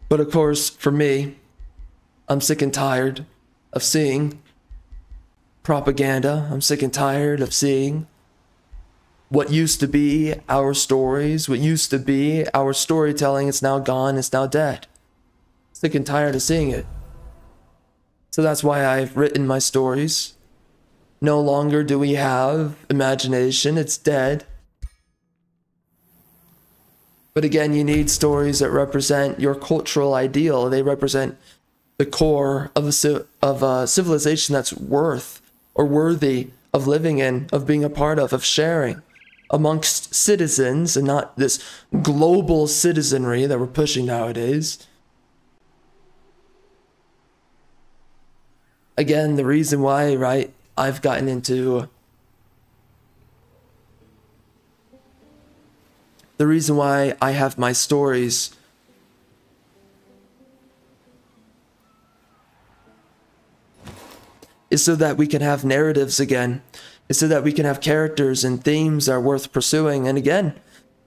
But of course, for me, I'm sick and tired of seeing propaganda. I'm sick and tired of seeing what used to be our stories, what used to be our storytelling. It's now gone, it's now dead. Sick and tired of seeing it. So that's why I've written my stories. No longer do we have imagination, it's dead. But again, you need stories that represent your cultural ideal. They represent the core of a civilization that's worth or worthy of living in, of being a part of sharing amongst citizens, and not this global citizenry that we're pushing nowadays. Again, the reason why, right, I've gotten into... The reason why I have my stories is so that we can have narratives again. Is so that we can have characters and themes that are worth pursuing. And again,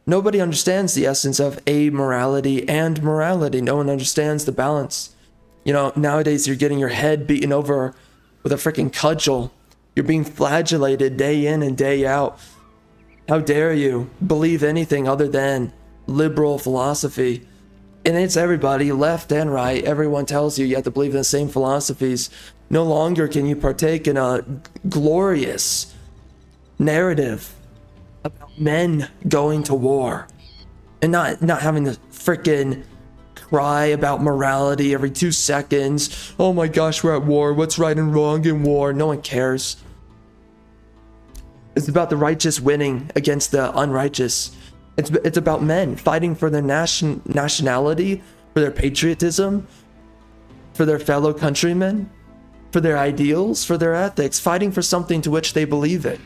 nobody understands the essence of amorality and morality. No one understands the balance. You know, nowadays you're getting your head beaten over with a freaking cudgel. You're being flagellated day in and day out. How dare you believe anything other than liberal philosophy? And it's everybody, left and right. Everyone tells you have to believe in the same philosophies. No longer can you partake in a glorious narrative about men going to war and not having to freaking cry about morality every 2 seconds. Oh my gosh, we're at war. What's right and wrong in war? No one cares. It's about the righteous winning against the unrighteous. It's about men fighting for their nationality, for their patriotism, for their fellow countrymen, for their ideals, for their ethics, fighting for something to which they believe in.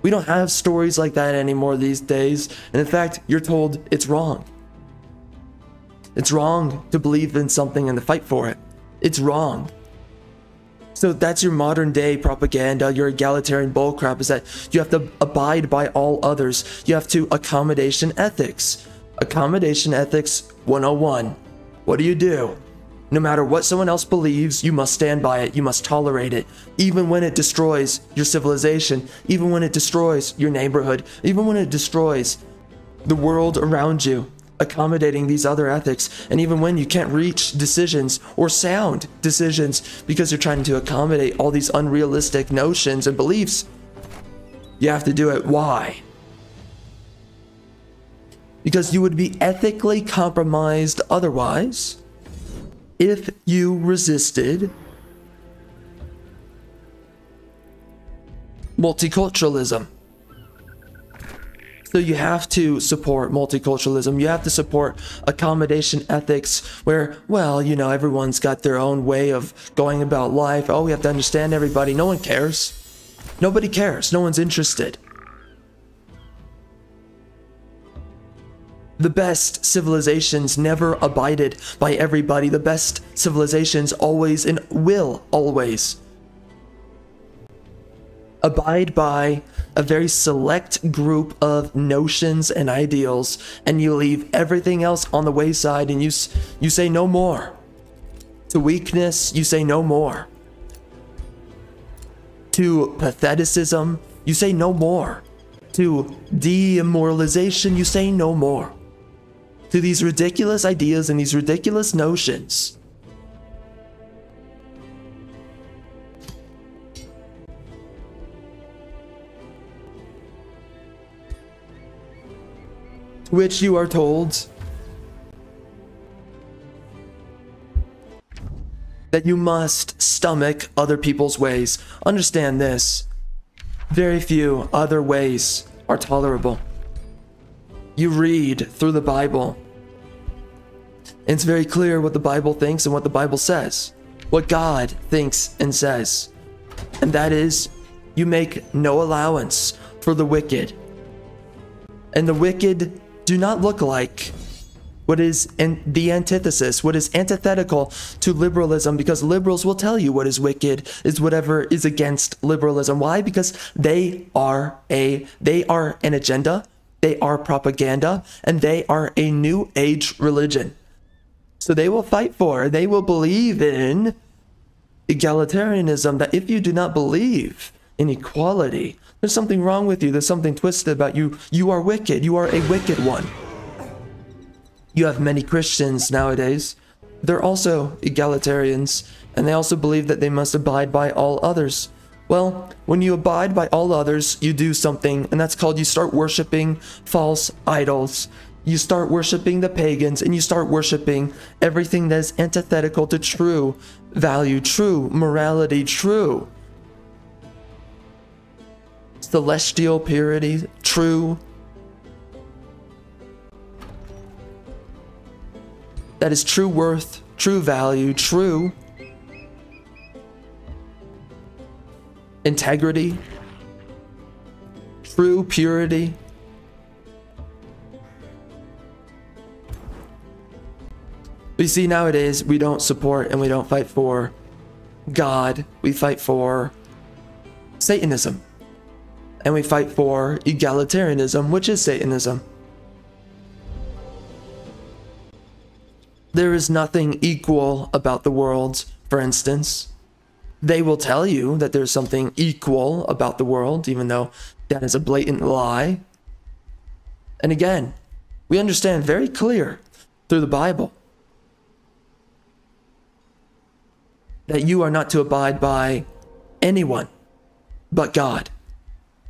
We don't have stories like that anymore these days. And in fact, you're told it's wrong. It's wrong to believe in something and to fight for it. It's wrong. So that's your modern day propaganda, your egalitarian bullcrap, is that you have to abide by all others. You have to accommodation ethics. Accommodation ethics 101. What do? No matter what someone else believes, you must stand by it. You must tolerate it. Even when it destroys your civilization, even when it destroys your neighborhood, even when it destroys the world around you. Accommodating these other ethics, and even when you can't reach decisions or sound decisions because you're trying to accommodate all these unrealistic notions and beliefs, you have to do it. Why? Because you would be ethically compromised otherwise if you resisted multiculturalism. So you have to support multiculturalism. You have to support accommodation ethics where, well, you know, everyone's got their own way of going about life. Oh, we have to understand everybody. No one cares. Nobody cares. No one's interested. The best civilizations never abided by everybody. The best civilizations always and will always abide by a very select group of notions and ideals, and you leave everything else on the wayside, and you say no more. To weakness, you say no more. To patheticism, you say no more. To demoralization, you say no more. To these ridiculous ideas and these ridiculous notions, which you are told that you must stomach other people's ways. Understand this. Very few other ways are tolerable. You read through the Bible, and it's very clear what the Bible thinks and what the Bible says. What God thinks and says. And that is, you make no allowance for the wicked. And the wicked do not look like what is the antithesis, what is antithetical to liberalism, because liberals will tell you what is wicked is whatever is against liberalism. Why? Because they are an agenda, they are propaganda, and they are a new age religion. So they will fight for, they will believe in egalitarianism, that if you do not believe in equality, there's something wrong with you, there's something twisted about you, you are wicked, you are a wicked one. You have many Christians nowadays, they're also egalitarians, and they also believe that they must abide by all others. Well, when you abide by all others, you do something, and that's called you start worshiping false idols. You start worshiping the pagans, and you start worshiping everything that is antithetical to true value, true morality, true celestial purity, true. That is true worth, true value, true integrity, true purity. We see nowadays we don't support and we don't fight for God. We fight for Satanism. And we fight for egalitarianism, which is Satanism. There is nothing equal about the world, for instance. They will tell you that there's something equal about the world, even though that is a blatant lie. And again, we understand very clear through the Bible that you are not to abide by anyone but God.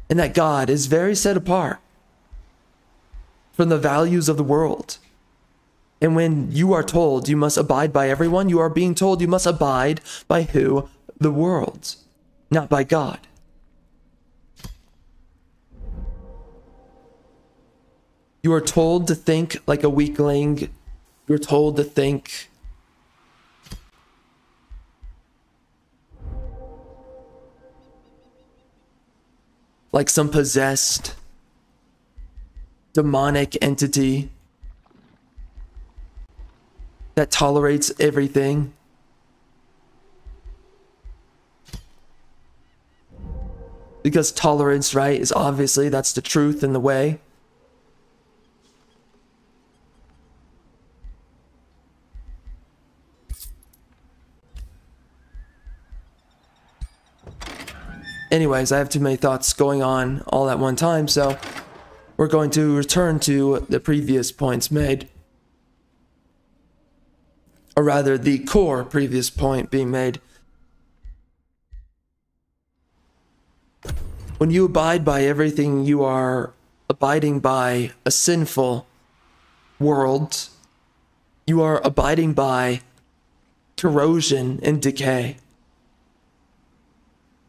And that God is very set apart from the values of the world. And when you are told you must abide by everyone, you are being told you must abide by who? The world, not by God. You are told to think like a weakling. You're told to think like some possessed demonic entity that tolerates everything. Because tolerance, right, is obviously, that's the truth and the way. Anyways, I have too many thoughts going on all at one time, so we're going to return to the previous points made. Or rather, the core previous point being made. When you abide by everything, you are abiding by a sinful world. You are abiding by corrosion and decay.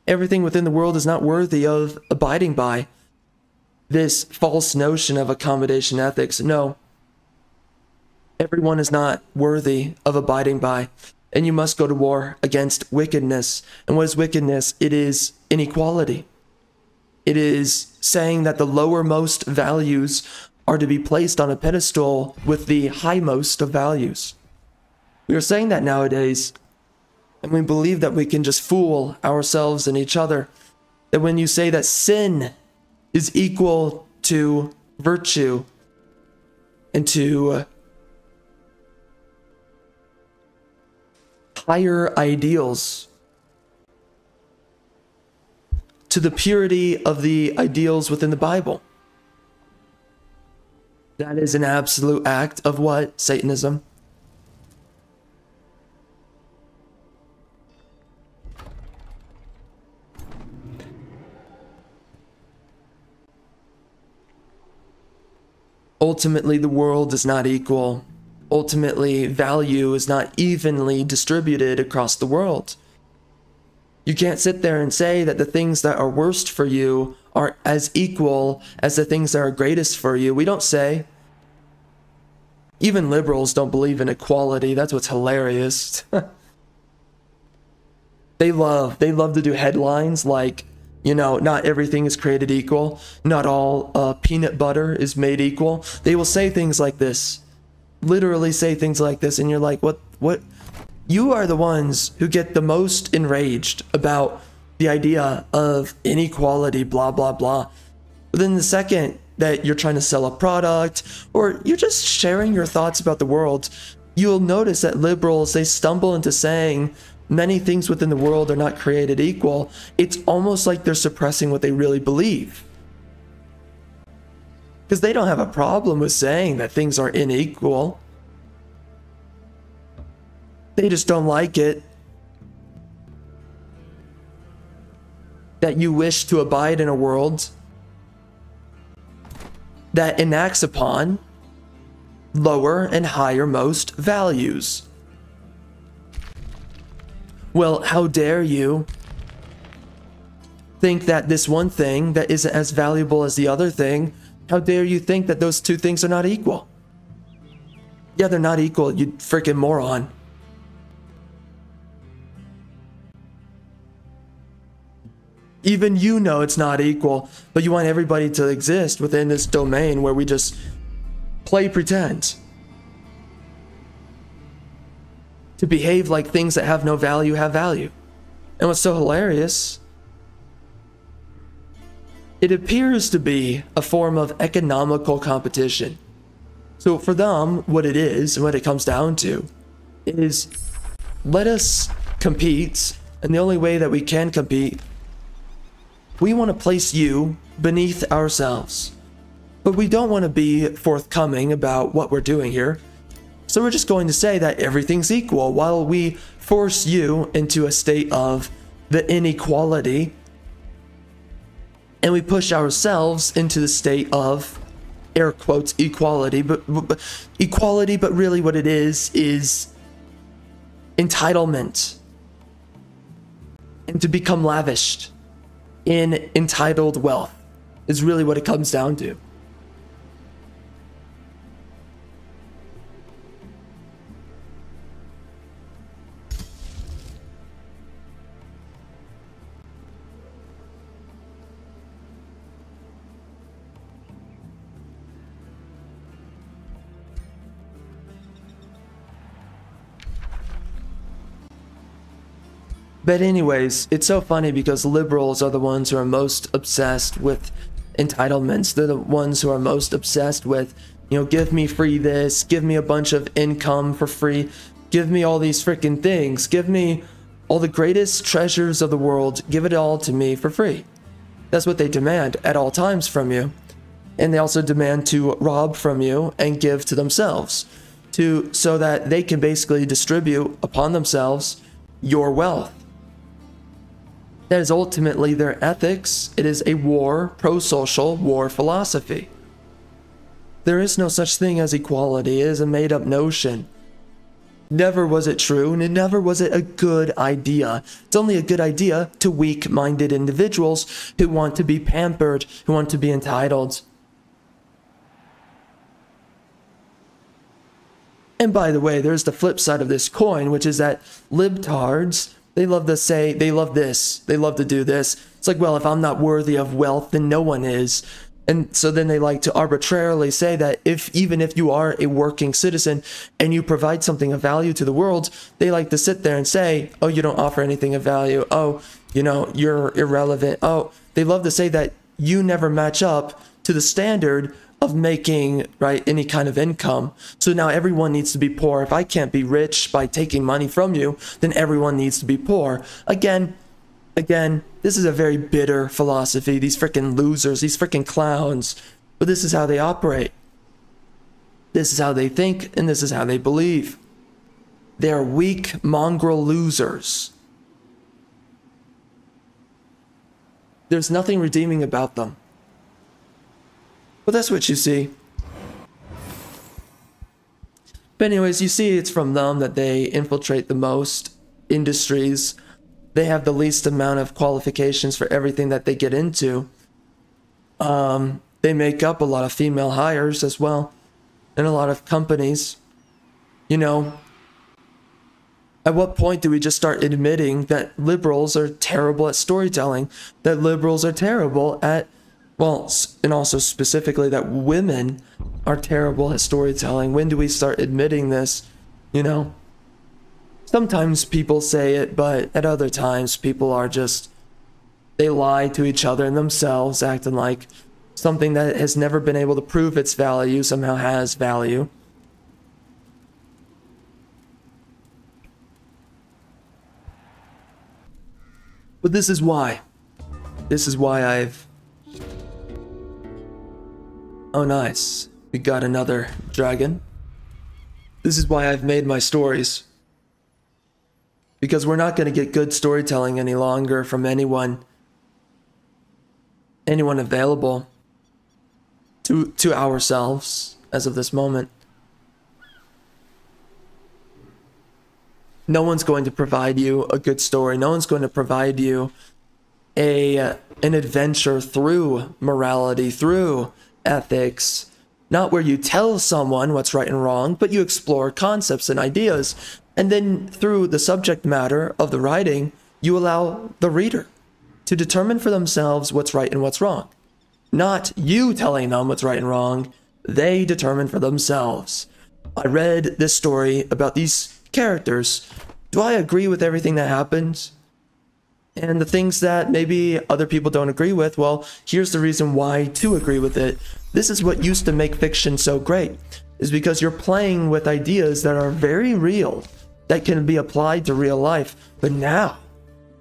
Everything within the world is not worthy of abiding by this false notion of accommodation ethics. No. Everyone is not worthy of abiding by. And you must go to war against wickedness. And what is wickedness? It is inequality. It is saying that the lowermost values are to be placed on a pedestal with the highmost of values. We are saying that nowadays, and we believe that we can just fool ourselves and each other. That when you say that sin is equal to virtue and to higher ideals, to the purity of the ideals within the Bible. That is an absolute act of what? Satanism. Ultimately, the world is not equal. Ultimately, value is not evenly distributed across the world. You can't sit there and say that the things that are worst for you are as equal as the things that are greatest for you. We don't say. Even liberals don't believe in equality. That's what's hilarious. They love to do headlines like, you know, not everything is created equal. Not all peanut butter is made equal. They will say things like this. Literally say things like this, and you're like, what? You are the ones who get the most enraged about the idea of inequality, blah, blah, blah. But then the second that you're trying to sell a product, or you're just sharing your thoughts about the world, you'll notice that liberals, they stumble into saying many things within the world are not created equal. It's almost like they're suppressing what they really believe. Because they don't have a problem with saying that things are unequal. They just don't like it that you wish to abide in a world that enacts upon lower and highermost values. Well, how dare you think that this one thing that isn't as valuable as the other thing, how dare you think that those two things are not equal? Yeah, they're not equal, you freaking moron. Even you know it's not equal, but you want everybody to exist within this domain where we just play pretend. To behave like things that have no value have value. And what's so hilarious, it appears to be a form of economical competition. So for them, what it is, and what it comes down to, is let us compete, and the only way that we can compete, we want to place you beneath ourselves. But we don't want to be forthcoming about what we're doing here. So we're just going to say that everything's equal while we force you into a state of the inequality. And we push ourselves into the state of, air quotes, equality. But really what it is entitlement. And to become lavished in entitled wealth is really what it comes down to. But anyways, it's so funny because liberals are the ones who are most obsessed with entitlements. They're the ones who are most obsessed with, you know, give me free this, give me a bunch of income for free, give me all these freaking things, give me all the greatest treasures of the world, give it all to me for free. That's what they demand at all times from you. And they also demand to rob from you and give to themselves, so that they can basically distribute upon themselves your wealth. That is ultimately their ethics. It is a war, pro-social war philosophy. There is no such thing as equality. It is a made-up notion. Never was it true, and never was it a good idea. It's only a good idea to weak-minded individuals who want to be pampered, who want to be entitled. And by the way, there's the flip side of this coin, which is that libtards, they love to say, they love this, they love to do this. It's like, well, if I'm not worthy of wealth, then no one is. And so then they like to arbitrarily say that even if you are a working citizen and you provide something of value to the world, they like to sit there and say, oh, you don't offer anything of value. Oh, you know, you're irrelevant. Oh, they love to say that you never match up to the standard of making, right, any kind of income. So now everyone needs to be poor. If I can't be rich by taking money from you, then everyone needs to be poor. Again, this is a very bitter philosophy. These freaking losers, these freaking clowns. But this is how they operate. This is how they think, and this is how they believe. They're weak, mongrel losers. There's nothing redeeming about them. But that's what you see. But anyways, you see it's from them that they infiltrate the most industries. They have the least amount of qualifications for everything that they get into. They make up a lot of female hires as well. And a lot of companies. You know, at what point do we just start admitting that liberals are terrible at storytelling? That liberals are terrible at, well, and also specifically that women are terrible at storytelling? When do we start admitting this? You know? Sometimes people say it, but at other times people are just, they lie to each other and themselves, acting like something that has never been able to prove its value somehow has value. But this is why. This is why I've... Oh, nice. We got another dragon. This is why I've made my stories. Because we're not going to get good storytelling any longer from anyone available to ourselves as of this moment. No one's going to provide you a good story. No one's going to provide you an adventure through morality, through ethics. Not where you tell someone what's right and wrong, but you explore concepts and ideas. And then through the subject matter of the writing, you allow the reader to determine for themselves what's right and what's wrong. Not you telling them what's right and wrong. They determine for themselves. I read this story about these characters. Do I agree with everything that happens? And the things that maybe other people don't agree with, well, here's the reason why to agree with it. This is what used to make fiction so great, is because you're playing with ideas that are very real, that can be applied to real life. But now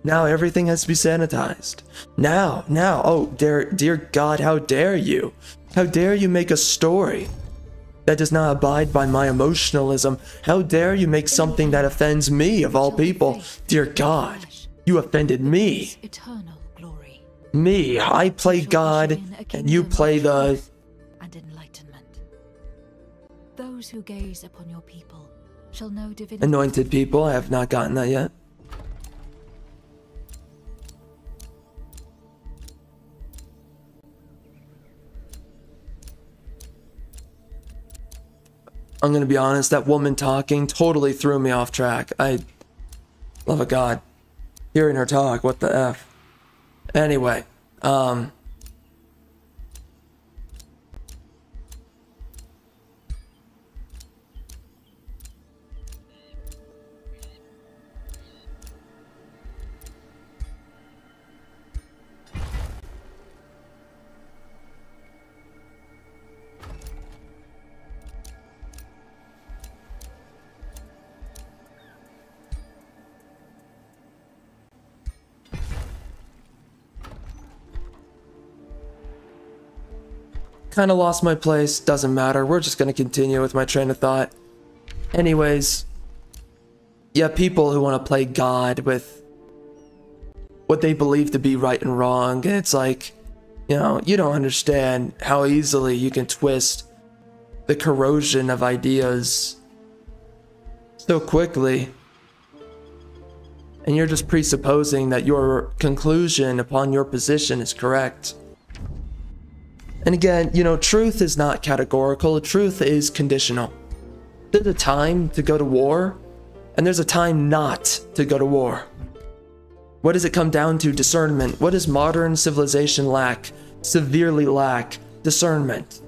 everything has to be sanitized. Now, oh, dear God, how dare you? How dare you make a story that does not abide by my emotionalism? How dare you make something that offends me, of all people? Dear God, you offended me. Eternal glory. Me, I play God, and you play the... and enlightenment. Those who gaze upon your people shall know divinity. Anointed people. I have not gotten that yet. I'm gonna be honest, that woman talking totally threw me off track. I love of God. Hearing her talk, what the F? Anyway, kind of lost my place. Doesn't matter. We're just going to continue with my train of thought. Anyways, yeah, people who want to play God with what they believe to be right and wrong. And it's like, you know, you don't understand how easily you can twist the corrosion of ideas so quickly. And you're just presupposing that your conclusion upon your position is correct. And again, you know, truth is not categorical. Truth is conditional. There's a time to go to war, and there's a time not to go to war. What does it come down to? Discernment. What does modern civilization lack? Severely lack discernment.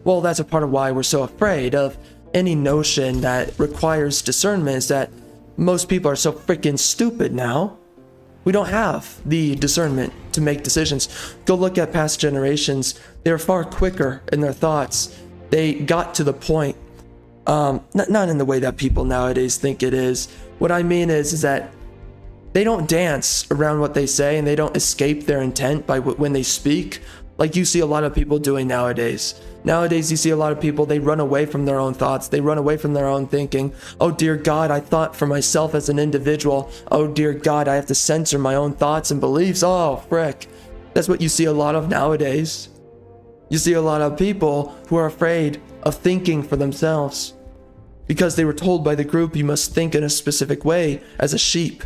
Well, that's a part of why we're so afraid of any notion that requires discernment, is that most people are so freaking stupid now. We don't have the discernment to make decisions. Go look at past generations. They were far quicker in their thoughts. They got to the point. Not in the way that people nowadays think it is. What I mean is that they don't dance around what they say, and they don't escape their intent by when they speak, like you see a lot of people doing nowadays. Nowadays, you see a lot of people, they run away from their own thoughts. They run away from their own thinking. Oh, dear God, I thought for myself as an individual. Oh, dear God, I have to censor my own thoughts and beliefs. Oh, frick. That's what you see a lot of nowadays. You see a lot of people who are afraid of thinking for themselves because they were told by the group you must think in a specific way as a sheep.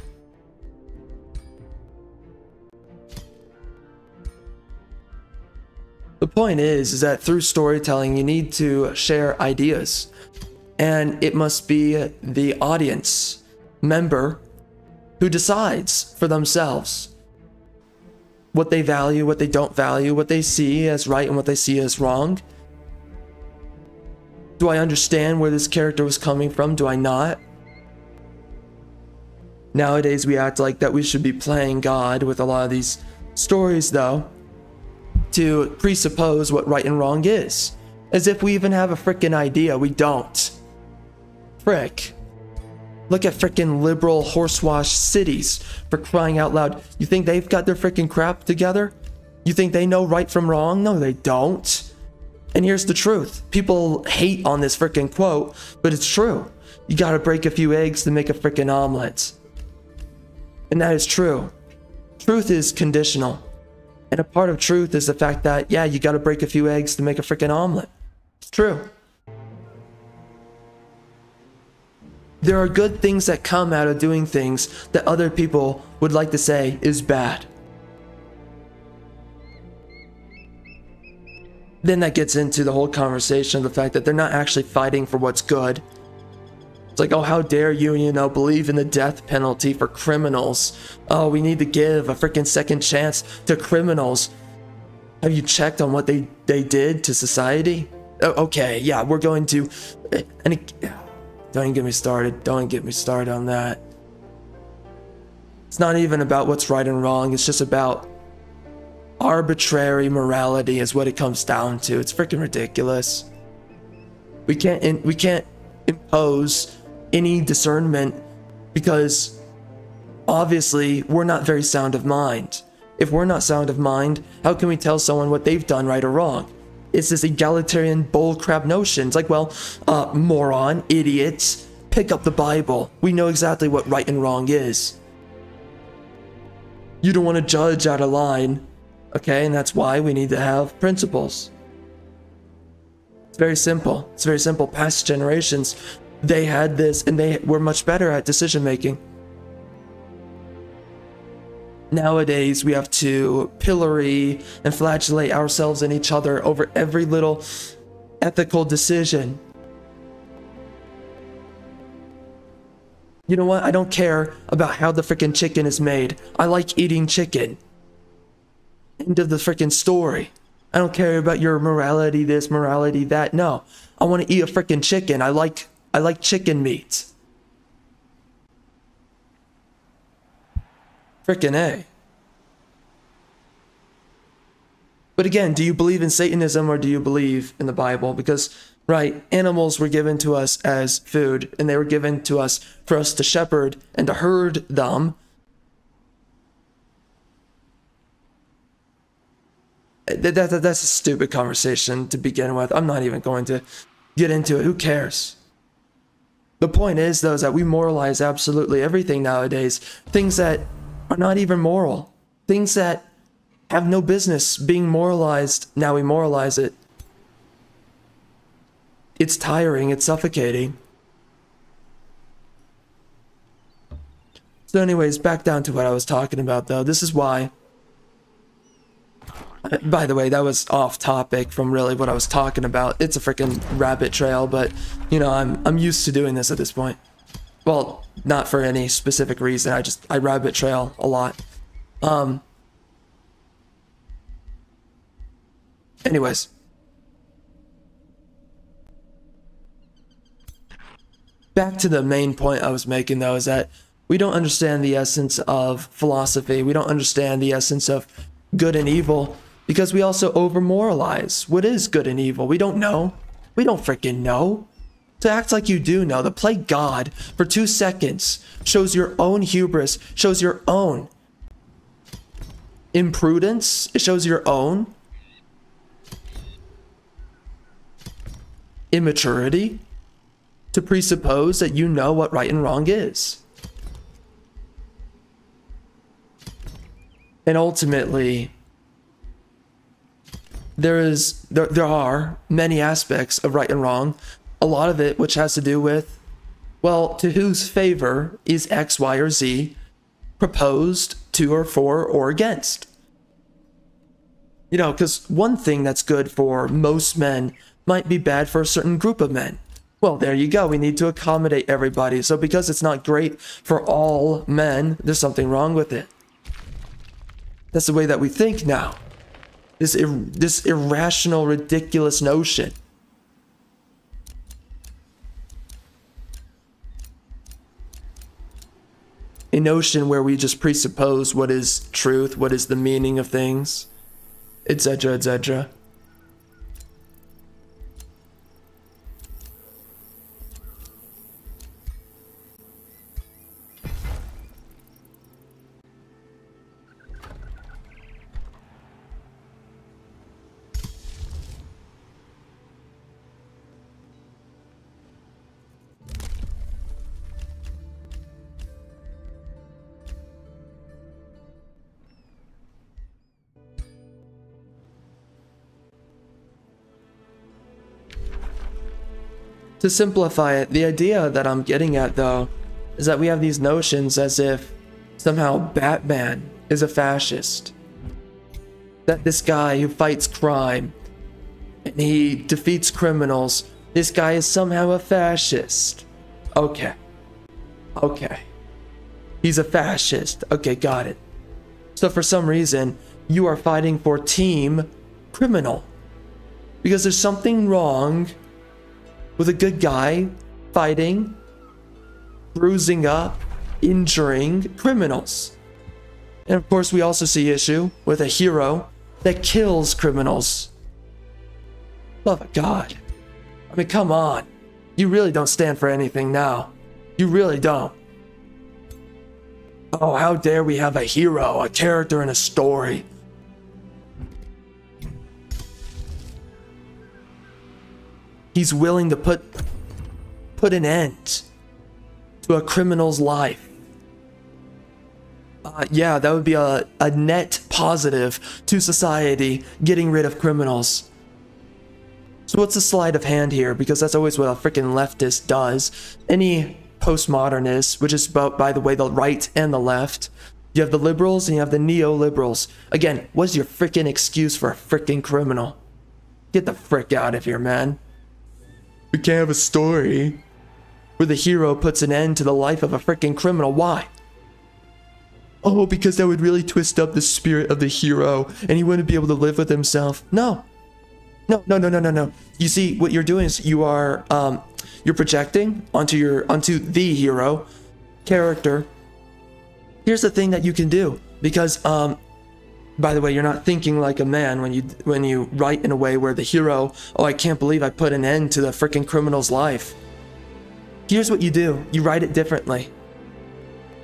The point is that through storytelling, you need to share ideas, and it must be the audience member who decides for themselves what they value, what they don't value, what they see as right and what they see as wrong. Do I understand where this character was coming from? Do I not? Nowadays, we act like that we should be playing God with a lot of these stories, though, to presuppose what right and wrong is. As if we even have a frickin' idea. We don't. Frick. Look at freaking liberal horsewash cities, for crying out loud. You think they've got their freaking crap together? You think they know right from wrong? No, they don't. And here's the truth. People hate on this freaking quote, but it's true. You gotta break a few eggs to make a freaking omelet. And that is true. Truth is conditional. And a part of truth is the fact that, yeah, you gotta break a few eggs to make a freaking omelet. It's true. There are good things that come out of doing things that other people would like to say is bad. Then that gets into the whole conversation of the fact that they're not actually fighting for what's good. It's like, oh, how dare you, believe in the death penalty for criminals. Oh, we need to give a freaking second chance to criminals. Have you checked on what they did to society? Oh, okay, yeah, we're going to... Don't get me started. Don't get me started on that. It's not even about what's right and wrong. It's just about arbitrary morality is what it comes down to. It's freaking ridiculous. We can't impose any discernment because obviously we're not very sound of mind. If we're not sound of mind, how can we tell someone what they've done right or wrong? It's this egalitarian bullcrap notion. It's like, well, moron, idiots, pick up the Bible. We know exactly what right and wrong is. You don't want to judge out of line, okay? And that's why we need to have principles. It's very simple. It's very simple. Past generations, they had this and they were much better at decision making. Nowadays, we have to pillory and flagellate ourselves and each other over every little ethical decision. You know what? I don't care about how the freaking chicken is made. I like eating chicken. End of the freaking story. I don't care about your morality this, morality that. No, I want to eat a freaking chicken. I like chicken meat. Frickin' A. But again, do you believe in Satanism or do you believe in the Bible? Because, right, animals were given to us as food, and they were given to us for us to shepherd and to herd them. That's a stupid conversation to begin with. I'm not even going to get into it. Who cares? The point is, though, is that we moralize absolutely everything nowadays. Things that are not even moral. Things that have no business being moralized. Now we moralize it. It's tiring. It's suffocating. So anyways, back down to what I was talking about, though. This is why... By the way, that was off topic from really what I was talking about. It's a freaking rabbit trail, but, I'm used to doing this at this point. Well, not for any specific reason. I rabbit trail a lot. Anyways. Back to the main point I was making, though, is that we don't understand the essence of philosophy. We don't understand the essence of good and evil because we also over-moralize. What is good and evil? We don't know. We don't freaking know. To act like you do know, to play God for 2 seconds shows your own hubris, shows your own imprudence, it shows your own immaturity to presuppose that you know what right and wrong is. And ultimately, there are many aspects of right and wrong. A lot of it which has to do with, well, to whose favor is X, Y, or Z proposed, to or for or against. Because one thing that's good for most men might be bad for a certain group of men. Well, there you go. We need to accommodate everybody. So because it's not great for all men, there's something wrong with it. That's the way that we think now. This irrational, ridiculous notion. A notion where we just presuppose what is truth, what is the meaning of things, etc., etc. To simplify it, the idea that I'm getting at though is that we have these notions as if somehow Batman is a fascist. That this guy who fights crime and he defeats criminals, this guy is somehow a fascist. Okay. Okay. He's a fascist. Okay, got it. So for some reason, you are fighting for Team Criminal. Because there's something wrong with a good guy fighting, bruising up, injuring criminals. And of course, we also see issue with a hero that kills criminals. Love of God. I mean, come on. You really don't stand for anything now. You really don't. Oh, how dare we have a hero, a character in a story. He's willing to put an end to a criminal's life. Yeah, that would be a net positive to society, getting rid of criminals. So what's the sleight of hand here? Because that's always what a freaking leftist does. Any postmodernist, which is about, by the way, the right and the left. You have the liberals and you have the neoliberals. Again, what's your freaking excuse for a freaking criminal? Get the frick out of here, man. We can't have a story where the hero puts an end to the life of a freaking criminal. Why? Oh, because that would really twist up the spirit of the hero and he wouldn't be able to live with himself. No. No, no, no, no, no, no. You see, what you're doing is you are you're projecting onto the hero character. Here's the thing that you can do, because by the way, you're not thinking like a man when you write in a way where the hero, oh, I can't believe I put an end to the freaking criminal's life. Here's what you do. You write it differently.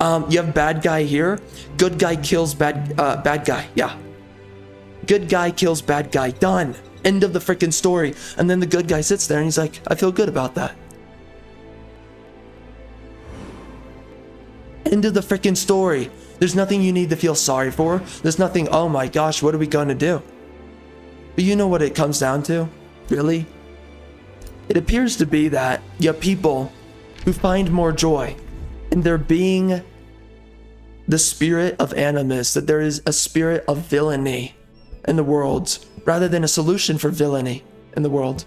You have bad guy here. Good guy kills bad guy. Yeah. Good guy kills bad guy. Done. End of the freaking story. And then the good guy sits there and he's like, I feel good about that. End of the freaking story. There's nothing you need to feel sorry for. There's nothing, oh my gosh, what are we going to do? But you know what it comes down to? Really? It appears to be that you have people who find more joy in there being the spirit of animus, that there is a spirit of villainy in the world, rather than a solution for villainy in the world.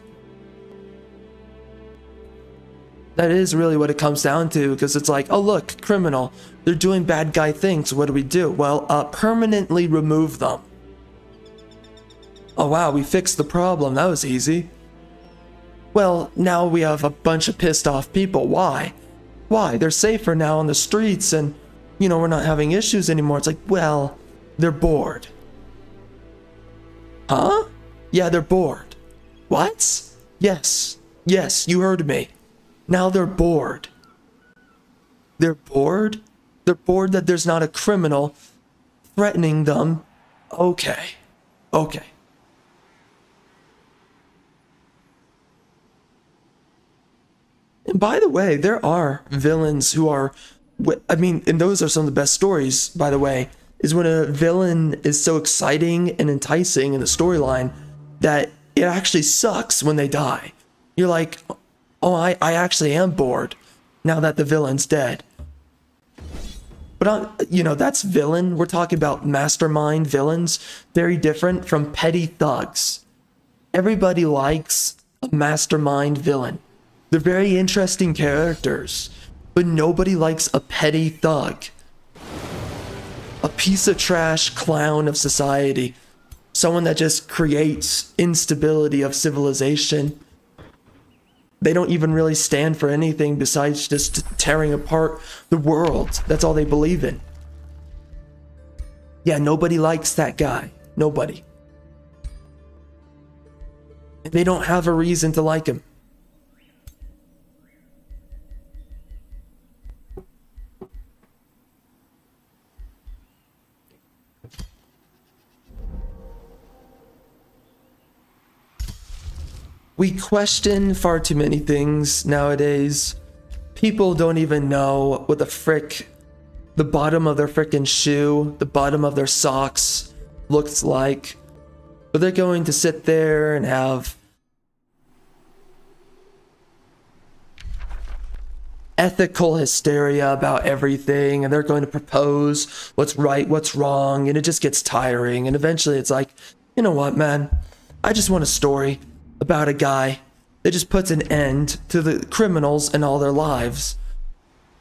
That is really what it comes down to, because it's like, oh look, criminal, they're doing bad guy things, what do we do? Well, permanently remove them. Oh wow, we fixed the problem, that was easy. Well, now we have a bunch of pissed off people. Why? Why? They're safer now on the streets and, you know, we're not having issues anymore. It's like, well, they're bored. Huh? Yeah, they're bored. What? Yes. Yes, you heard me. Now they're bored. They're bored? They're bored that there's not a criminal threatening them. Okay. Okay. And by the way, there are villains who are, I mean, and those are some of the best stories, by the way, is when a villain is so exciting and enticing in the storyline that it actually sucks when they die. You're like, oh, I actually am bored now that the villain's dead. But, you know, that's villain. We're talking about mastermind villains. Very different from petty thugs. Everybody likes a mastermind villain. They're very interesting characters, but nobody likes a petty thug. A piece of trash clown of society. Someone that just creates instability of civilization. They don't even really stand for anything besides just tearing apart the world. That's all they believe in. Yeah, nobody likes that guy. Nobody. And they don't have a reason to like him. We question far too many things nowadays. People don't even know what the frick the bottom of their frickin' shoe, the bottom of their socks looks like. But they're going to sit there and have ethical hysteria about everything, and they're going to propose what's right, what's wrong, and it just gets tiring. And eventually it's like, you know what, man? I just want a story about a guy that just puts an end to the criminals and all their lives.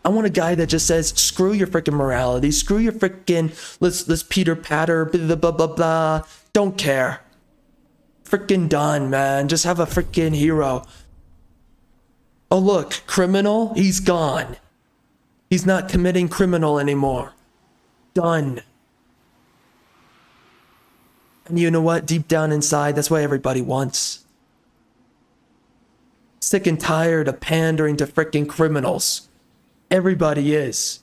I want a guy that just says, screw your freaking morality, screw your freaking let's Peter Patter, blah, blah, blah, blah. Don't care. Freaking done, man. Just have a freaking hero. Oh, look, criminal, he's gone. He's not committing criminal anymore. Done. And you know what? Deep down inside, that's what everybody wants. Sick and tired of pandering to freaking criminals. Everybody is.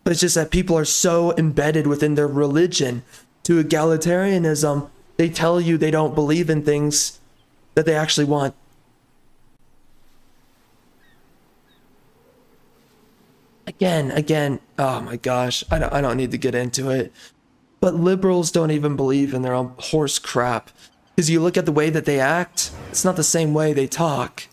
But it's just that people are so embedded within their religion to egalitarianism, they tell you they don't believe in things that they actually want. Again, oh my gosh, I don't need to get into it. But liberals don't even believe in their own horse crap. Because you look at the way that they act, it's not the same way they talk.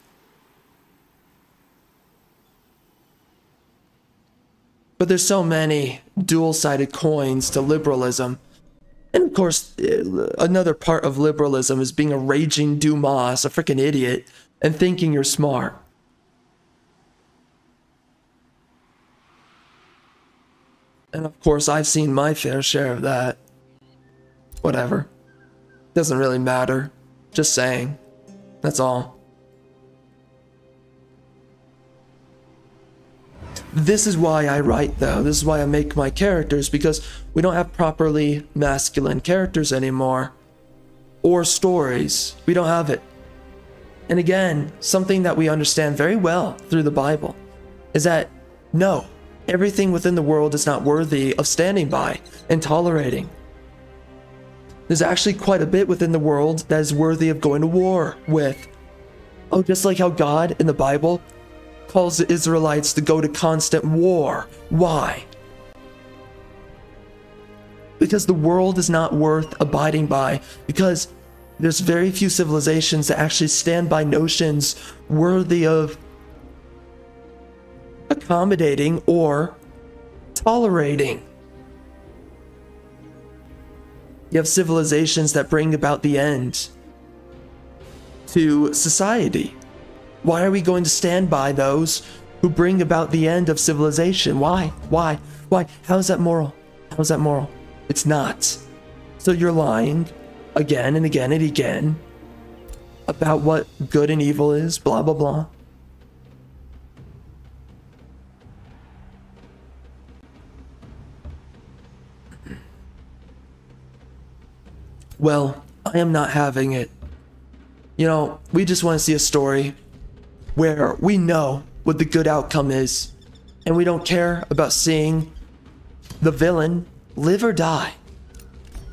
But there's so many dual-sided coins to liberalism. And of course, another part of liberalism is being a raging Dumas, a freaking idiot, and thinking you're smart. And of course, I've seen my fair share of that. Whatever. Doesn't really matter. Just saying. That's all. This is why I write, though. This is why I make my characters, because we don't have properly masculine characters anymore. Or stories. We don't have it. And again, something that we understand very well through the Bible is that, no, everything within the world is not worthy of standing by and tolerating. There's actually quite a bit within the world that is worthy of going to war with. Oh, just like how God in the Bible calls the Israelites to go to constant war. Why? Because the world is not worth abiding by. Because there's very few civilizations that actually stand by notions worthy of accommodating or tolerating. You have civilizations that bring about the end to society. Why are we going to stand by those who bring about the end of civilization? Why? Why? How is that moral? How is that moral? It's not. So you're lying again and again and again about what good and evil is, blah, blah, blah. Well, I am not having it. You know, we just want to see a story where we know what the good outcome is, and we don't care about seeing the villain live or die.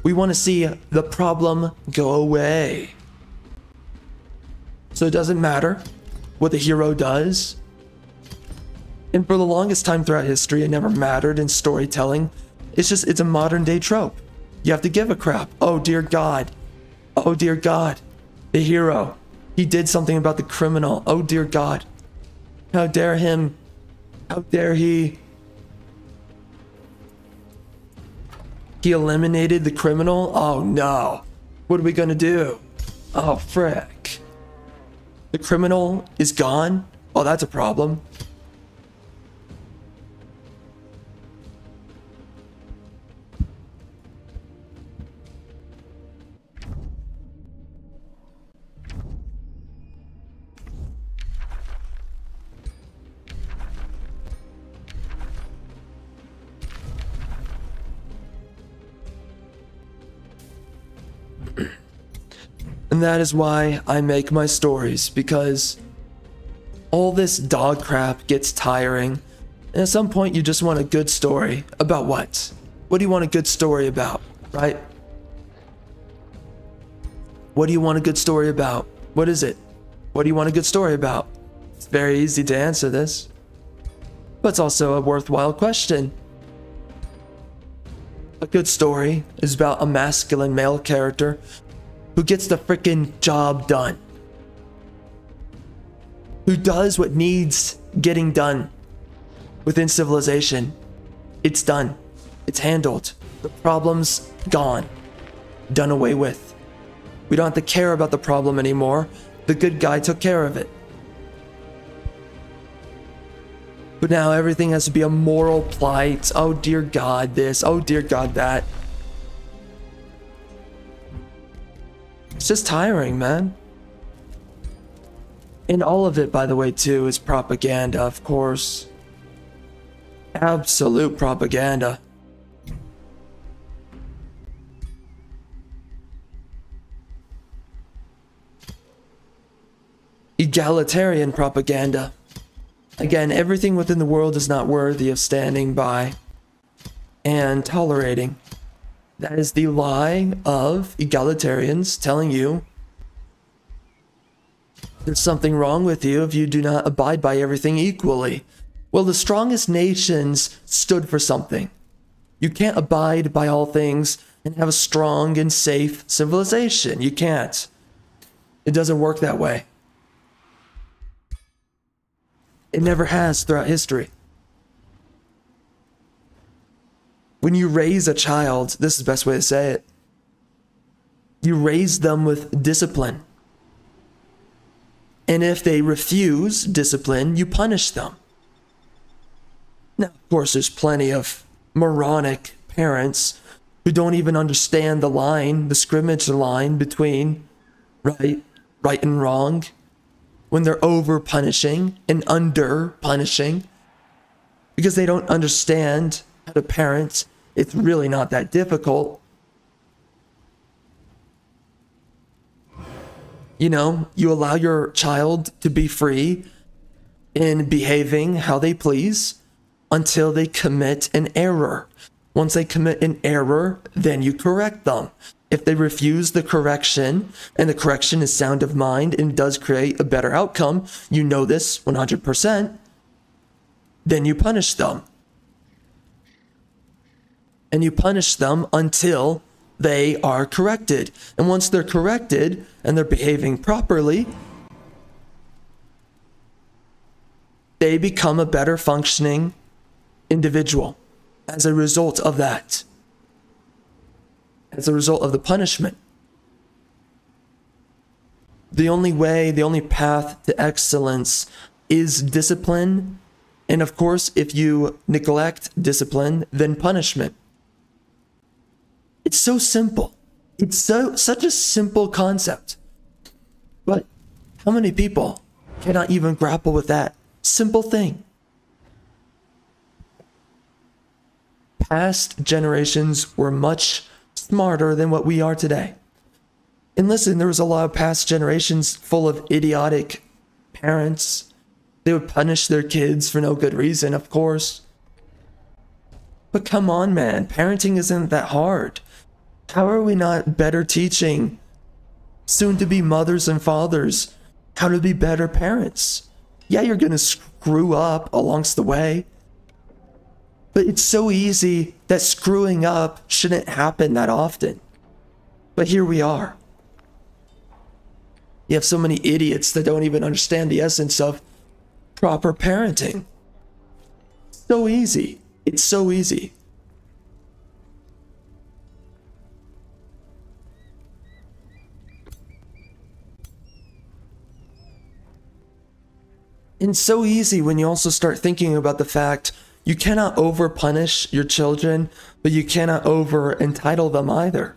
We want to see the problem go away. So it doesn't matter what the hero does. And for the longest time throughout history, it never mattered in storytelling. It's a modern day trope. You have to give a crap. Oh dear God. Oh dear God. The hero. He did something about the criminal. Oh dear God. How dare him. How dare he. He eliminated the criminal? Oh no. What are we gonna do? Oh frick. The criminal is gone? Oh, that's a problem. And that is why I make my stories, because all this dog crap gets tiring. And at some point you just want a good story. About what? What do you want a good story about, right? What do you want a good story about? What is it? What do you want a good story about? It's very easy to answer this. But it's also a worthwhile question. A good story is about a masculine male character who gets the freaking job done. who does what needs getting done within civilization. It's done. It's handled. The problem's gone. Done away with. We don't have to care about the problem anymore. The good guy took care of it. But now everything has to be a moral plight. Oh dear God, this. Oh dear God, that. It's just tiring, man. And all of it, by the way, too, is propaganda, of course. Absolute propaganda. Egalitarian propaganda. Again, everything within the world is not worthy of standing by and tolerating. That is the lie of egalitarians telling you there's something wrong with you if you do not abide by everything equally. Well, the strongest nations stood for something. You can't abide by all things and have a strong and safe civilization. You can't. It doesn't work that way. It never has throughout history. When you raise a child, this is the best way to say it, you raise them with discipline. And if they refuse discipline, you punish them. Now, of course, there's plenty of moronic parents who don't even understand the line, the scrimmage line between right and wrong, when they're over punishing and under punishing, because they don't understand how to parent. It's really not that difficult. You know, you allow your child to be free in behaving how they please until they commit an error. Once they commit an error, then you correct them. If they refuse the correction, and the correction is sound of mind and does create a better outcome, you know this 100%, then you punish them. And you punish them until they are corrected. And once they're corrected and they're behaving properly, they become a better functioning individual as a result of that. As a result of the punishment. The only way, the only path to excellence is discipline. And of course, if you neglect discipline, then punishment. It's so simple. It's such a simple concept. But how many people cannot even grapple with that simple thing? Past generations were much smarter than what we are today. And listen, there was a lot of past generations full of idiotic parents. They would punish their kids for no good reason, of course. But come on, man, parenting isn't that hard. How are we not better teaching soon-to-be mothers and fathers how to be better parents? Yeah, you're gonna screw up alongst the way. But it's so easy that screwing up shouldn't happen that often. But here we are. You have so many idiots that don't even understand the essence of proper parenting. So easy. It's so easy. And so easy when you also start thinking about the fact you cannot over punish your children, but you cannot over entitle them either.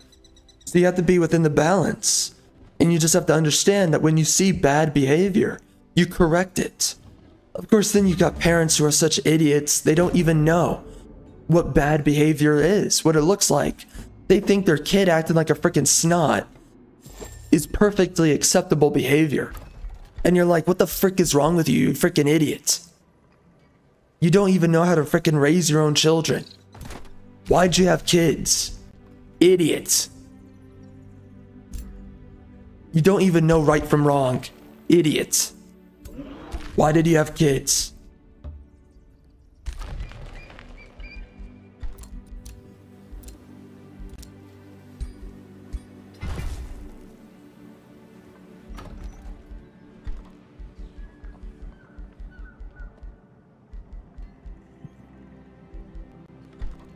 So you have to be within the balance. And you just have to understand that when you see bad behavior, you correct it. Of course, then you've got parents who are such idiots, they don't even know what bad behavior is, what it looks like. They think their kid acting like a freaking snot is perfectly acceptable behavior. And you're like, what the frick is wrong with you, you freaking idiot? You don't even know how to freaking raise your own children. Why'd you have kids? Idiot. You don't even know right from wrong. Idiot. Why did you have kids?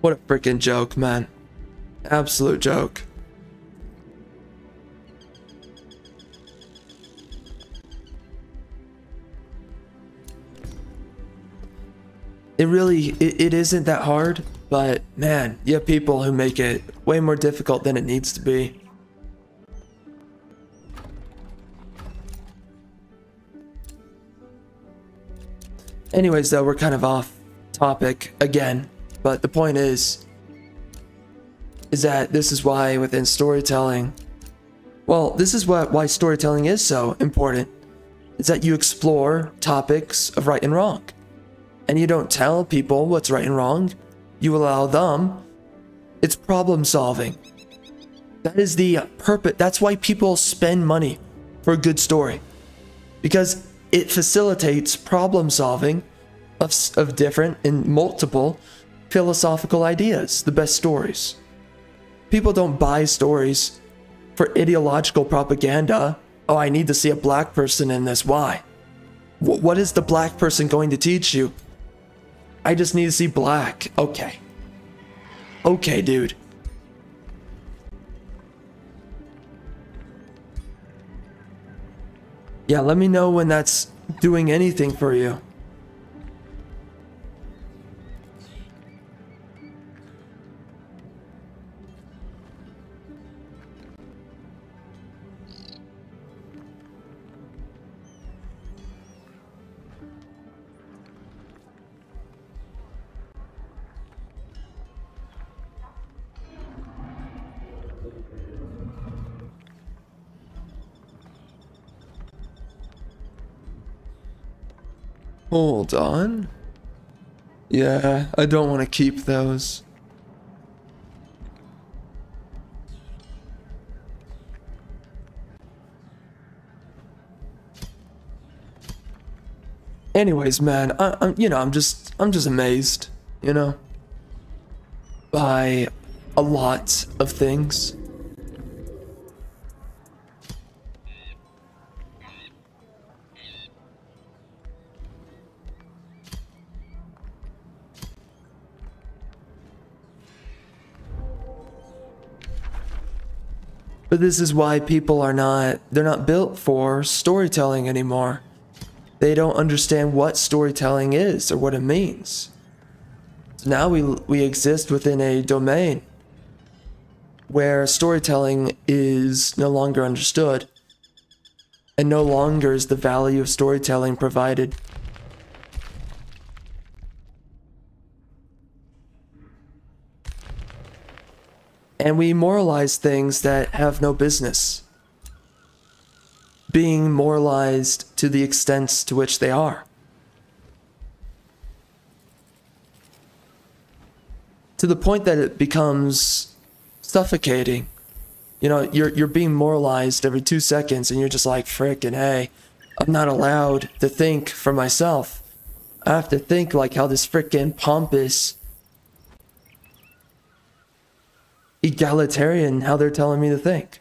What a freaking joke, man. Absolute joke. It isn't that hard, but man, you have people who make it way more difficult than it needs to be. Anyways, though, we're kind of off topic again, but the point is that this is why within storytelling, well, this is why storytelling is so important. It's that you explore topics of right and wrong. And you don't tell people what's right and wrong. You allow them. It's problem solving. That is the purpose. That's why people spend money for a good story. Because it facilitates problem solving of different and multiple philosophical ideas, the best stories. People don't buy stories for ideological propaganda. Oh, I need to see a black person in this. Why? What is the black person going to teach you? I just need to see black. Okay. Okay, dude. Yeah, let me know when that's doing anything for you. Hold on. Yeah, I don't want to keep those. Anyways, man, I'm just amazed, by a lot of things. But this is why people they're not built for storytelling anymore. They don't understand what storytelling is or what it means. So now we exist within a domain where storytelling is no longer understood, and no longer is the value of storytelling provided. And we moralize things that have no business being moralized to the extent to which they are. To the point that it becomes suffocating. You're being moralized every 2 seconds and you're just like, frickin' hey, I'm not allowed to think for myself. I have to think like how this frickin' pompous egalitarian, how they're telling me to think.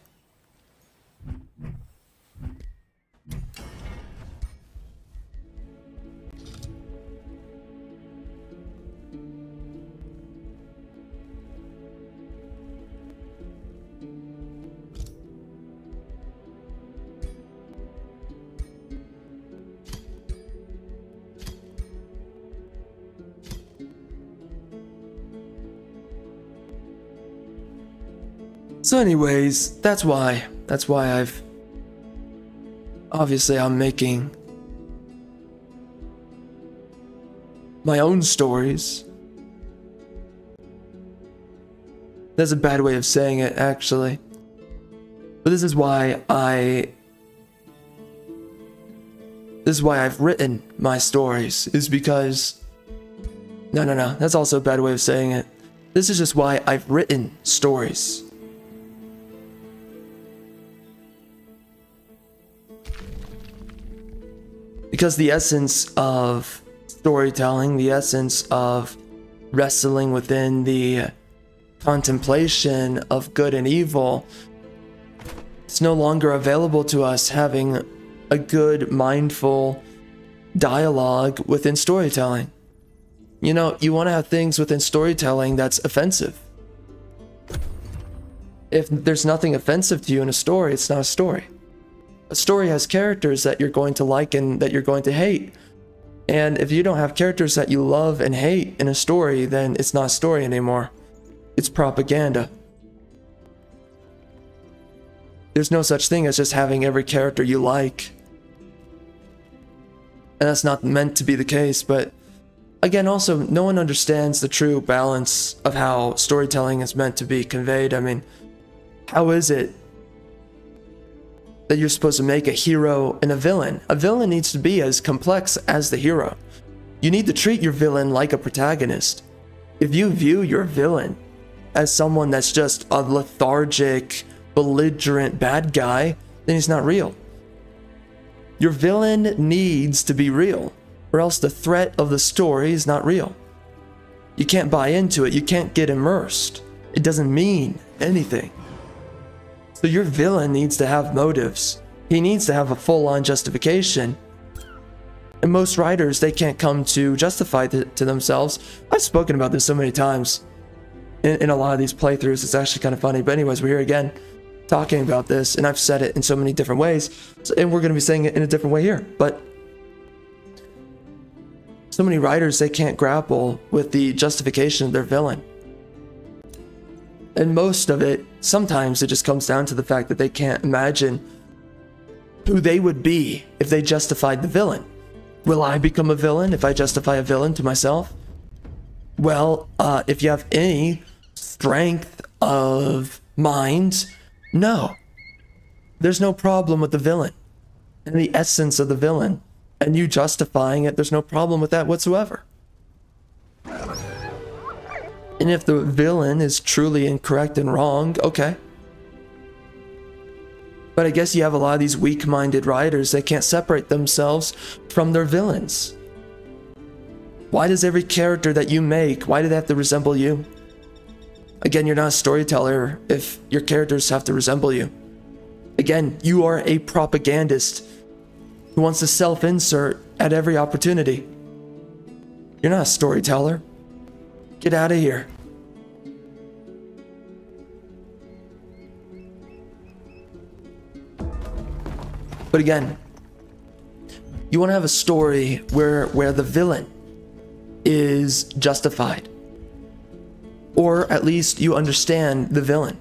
So anyways, that's why I'm making my own stories. That's a bad way of saying it, actually. But this is why I've written my stories, is because no, that's also a bad way of saying it. This is just why I've written stories. Because the essence of storytelling, the essence of wrestling within the contemplation of good and evil, it's no longer available to us having a good, mindful dialogue within storytelling. You know, you want to have things within storytelling that's offensive. If there's nothing offensive to you in a story, it's not a story. A story has characters that you're going to like and that you're going to hate. And if you don't have characters that you love and hate in a story, then it's not a story anymore. It's propaganda. There's no such thing as just having every character you like. And that's not meant to be the case, but again, also, no one understands the true balance of how storytelling is meant to be conveyed. I mean, how is it that you're supposed to make a hero and a villain? A villain needs to be as complex as the hero. You need to treat your villain like a protagonist. If you view your villain as someone that's just a lethargic, belligerent bad guy, then he's not real. Your villain needs to be real, or else the threat of the story is not real. You can't buy into it. You can't get immersed. It doesn't mean anything. So your villain needs to have motives. He needs to have a full-on justification. And most writers, they can't come to justify to themselves. I've spoken about this so many times in a lot of these playthroughs. It's actually kind of funny. But anyways, we're here again talking about this, and I've said it in so many different ways, and we're going to be saying it in a different way here. But so many writers, they can't grapple with the justification of their villain. And most of it, sometimes it just comes down to the fact that they can't imagine who they would be if they justified the villain. Will I become a villain if I justify a villain to myself? Well, if you have any strength of mind, no. There's no problem with the villain and the essence of the villain, and you justifying it, there's no problem with that whatsoever. And if the villain is truly incorrect and wrong, okay. But I guess you have a lot of these weak-minded writers that can't separate themselves from their villains. Why does every character that you make, why do they have to resemble you? Again, you're not a storyteller if your characters have to resemble you. Again, you are a propagandist who wants to self-insert at every opportunity. You're not a storyteller. Get out of here. But again, you want to have a story where the villain is justified. Or at least you understand the villain.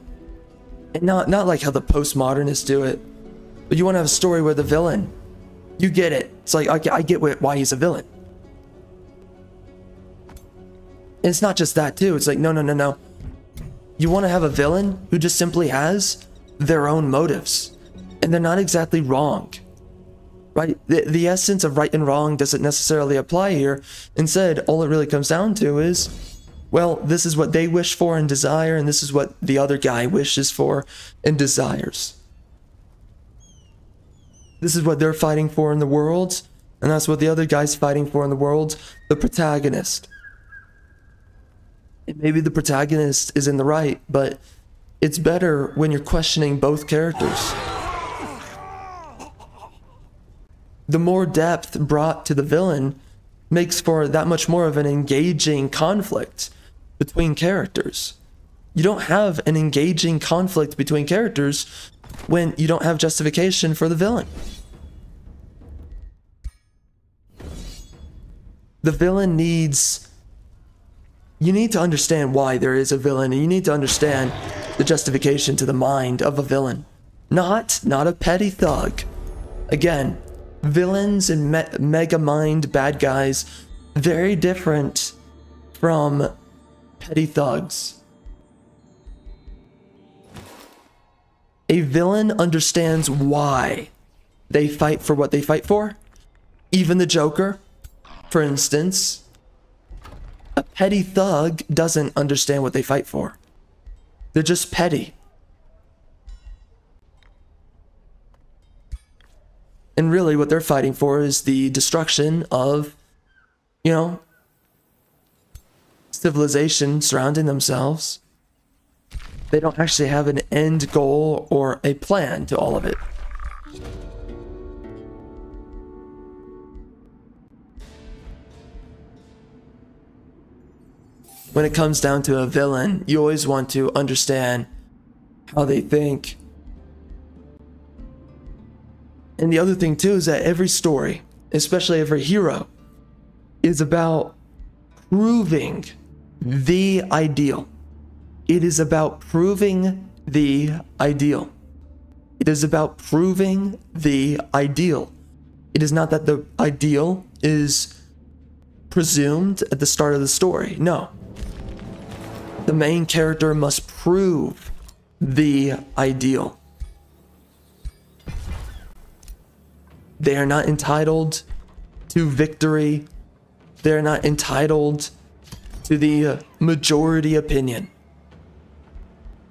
And not like how the postmodernists do it. But you want to have a story where the villain, you get it. It's like, I get why he's a villain. And it's not just that too. It's like, no. You want to have a villain who just simply has their own motives. And they're not exactly wrong. Right? The essence of right and wrong doesn't necessarily apply here. Instead, all it really comes down to is, well, this is what they wish for and desire, and this is what the other guy wishes for and desires. This is what they're fighting for in the world, and that's what the other guy's fighting for in the world, the protagonist. And maybe the protagonist is in the right, but it's better when you're questioning both characters. The more depth brought to the villain makes for that much more of an engaging conflict between characters. You don't have an engaging conflict between characters when you don't have justification for the villain. The villain needs... You need to understand why there is a villain, and you need to understand the justification to the mind of a villain. Not a petty thug. Again, villains and mega mind bad guys, very different from petty thugs. A villain understands why they fight for what they fight for. Even the Joker, for instance. A petty thug doesn't understand what they fight for. They're just petty. And really what they're fighting for is the destruction of, you know, civilization surrounding themselves. They don't actually have an end goal or a plan to all of it. when it comes down to a villain, you always want to understand how they think. And the other thing too is that every story, especially every hero, is about proving the ideal. It is about proving the ideal. It is about proving the ideal. It is not that the ideal is presumed at the start of the story. No. The main character must prove the ideal. They are not entitled to victory. They are not entitled to the majority opinion.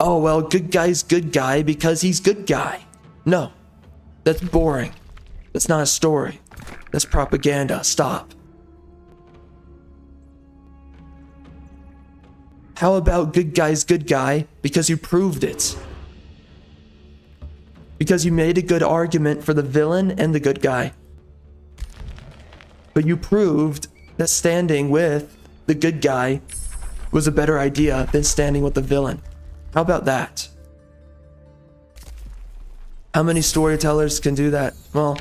Oh, well, good guy's good guy because he's good guy. No, that's boring. That's not a story. That's propaganda. Stop. How about good guy's good guy because you proved it? Because you made a good argument for the villain and the good guy. But you proved that standing with the good guy was a better idea than standing with the villain. How about that? How many storytellers can do that? Well,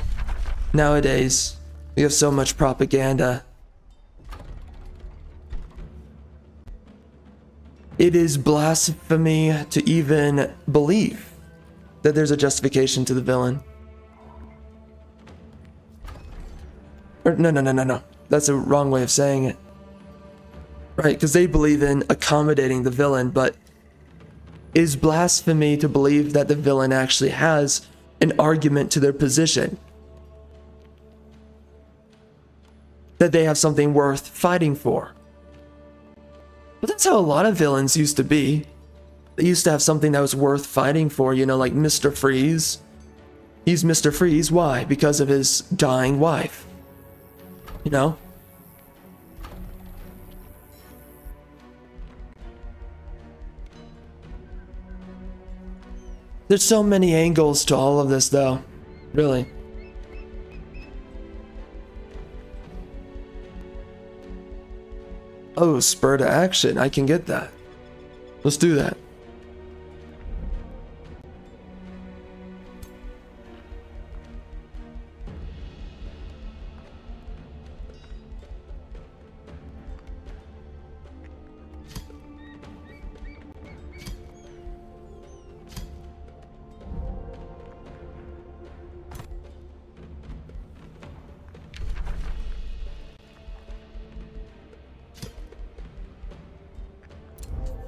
nowadays, we have so much propaganda. It is blasphemy to even believe that there's a justification to the villain. Or, no. That's a wrong way of saying it. Right, because they believe in accommodating the villain, but it is blasphemy to believe that the villain actually has an argument to their position. That they have something worth fighting for. But that's how a lot of villains used to be. They used to have something that was worth fighting for, you know, like Mr. Freeze. He's Mr. Freeze, why? Because of his dying wife. You know? There's so many angles to all of this, though. Really. Oh, spur to action. I can get that. Let's do that.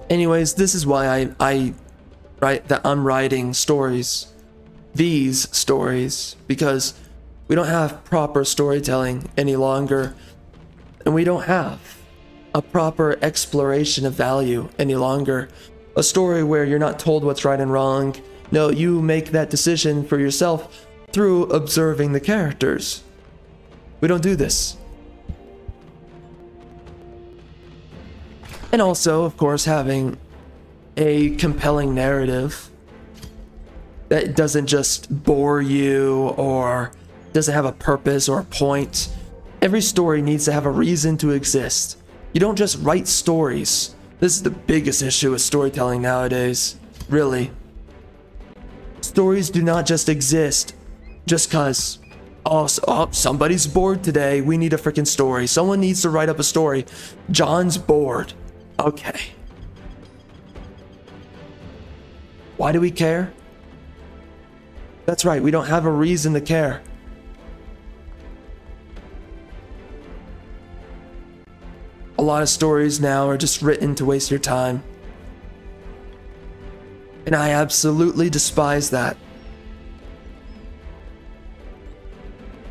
Anyways, this is why I'm writing stories. These stories. Because we don't have proper storytelling any longer. And we don't have a proper exploration of value any longer. A story where you're not told what's right and wrong. No, you make that decision for yourself through observing the characters. We don't do this. And also, of course, having a compelling narrative that doesn't just bore you or doesn't have a purpose or a point. Every story needs to have a reason to exist. You don't just write stories. This is the biggest issue with storytelling nowadays. Really. Stories do not just exist just cause, oh, somebody's bored today. We need a freaking story. Someone needs to write up a story. John's bored. Okay. Why do we care? That's right, we don't have a reason to care. A lot of stories now are just written to waste your time. And I absolutely despise that.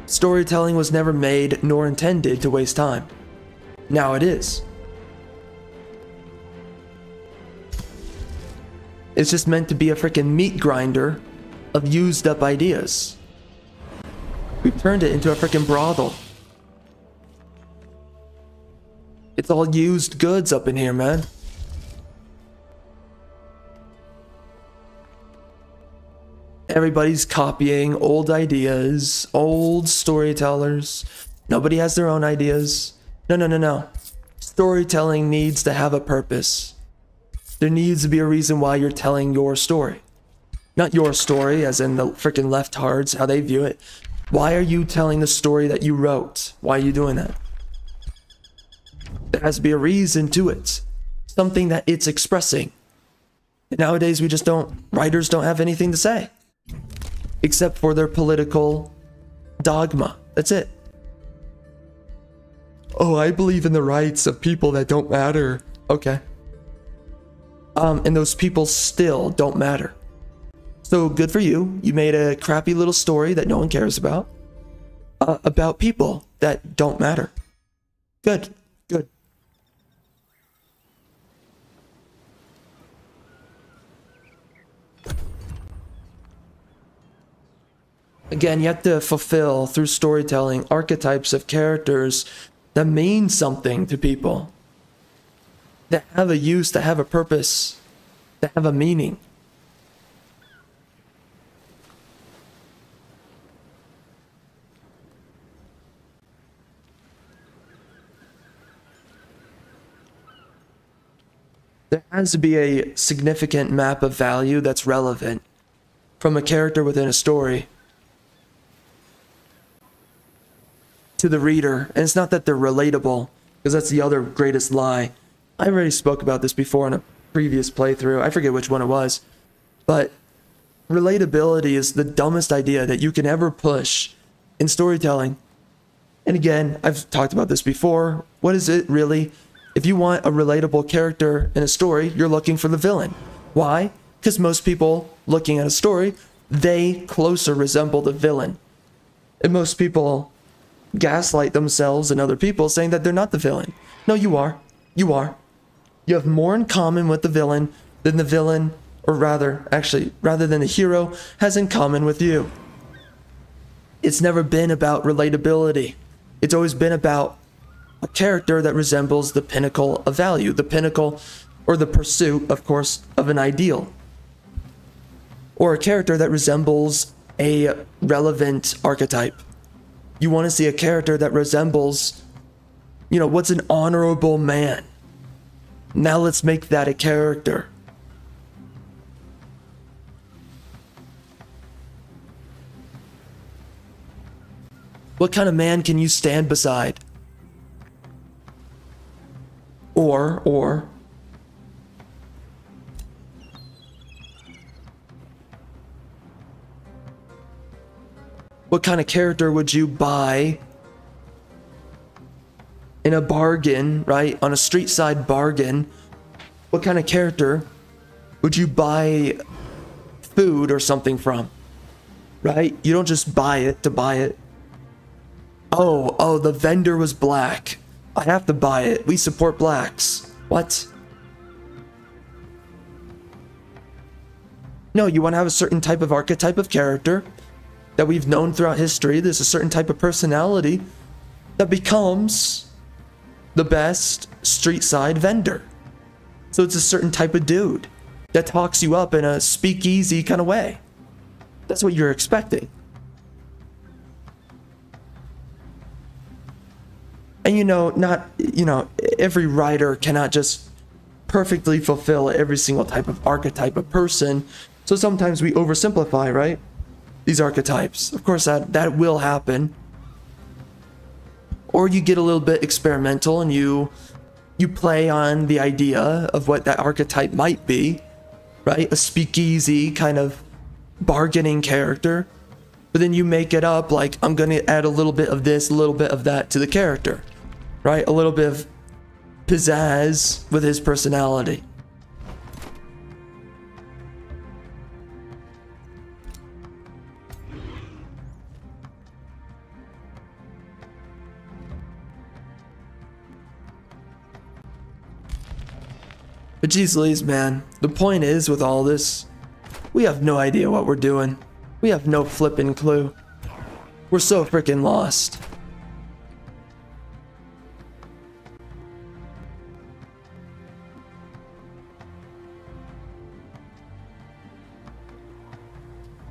Storytelling was never made nor intended to waste time. Now it is. It's just meant to be a freaking meat grinder of used up ideas. We've turned it into a freaking brothel. It's all used goods up in here, man. Everybody's copying old ideas, old storytellers. Nobody has their own ideas. No. storytelling needs to have a purpose. There needs to be a reason why you're telling your story. Not your story, as in the freaking leftards, how they view it. Why are you telling the story that you wrote? Why are you doing that? There has to be a reason to it. Something that it's expressing. And nowadays, writers don't have anything to say. Except for their political dogma. That's it. Oh, I believe in the rights of people that don't matter. Okay. And those people still don't matter. So good for you. You made a crappy little story that no one cares about people that don't matter. Good. Good. Again, you have to fulfill through storytelling archetypes of characters that mean something to people. That have a use, that have a purpose, that have a meaning. There has to be a significant map of value that's relevant from a character within a story to the reader. And it's not that they're relatable, because that's the other greatest lie. I already spoke about this before in a previous playthrough. I forget which one it was. But relatability is the dumbest idea that you can ever push in storytelling. And again, I've talked about this before. What is it really? If you want a relatable character in a story, you're looking for the villain. Why? Because most people looking at a story, they closer resemble the villain. And most people gaslight themselves and other people saying that they're not the villain. No, you are. You are. You have more in common with the villain than the villain, or rather than the hero, has in common with you. It's never been about relatability. It's always been about a character that resembles the pinnacle of value, the pinnacle, or the pursuit, of course, of an ideal. Or a character that resembles a relevant archetype. You want to see a character that resembles, what's an honorable man? Now let's make that a character. What kind of man can you stand beside? Or what kind of character would you buy in a bargain, right? On a street side bargain, what kind of character would you buy food or something from? Right? You don't just buy it to buy it. Oh, the vendor was black. I have to buy it. We support blacks. What? No, you want to have a certain type of archetype of character that we've known throughout history. There's a certain type of personality that becomes the best street side vendor. So it's a certain type of dude that talks you up in a speakeasy kind of way. That's what you're expecting. And not every writer cannot just perfectly fulfill every single type of archetype of person. So sometimes we oversimplify, right? These archetypes. Of course, that will happen. Or you get a little bit experimental and you play on the idea of what that archetype might be, right? A speakeasy kind of bargaining character. But then you make it up like, I'm going to add a little bit of this, a little bit of that to the character, right? A little bit of pizzazz with his personality. But geez Louise, man, the point is with all this, we have no idea what we're doing. We have no flippin' clue. We're so freaking lost.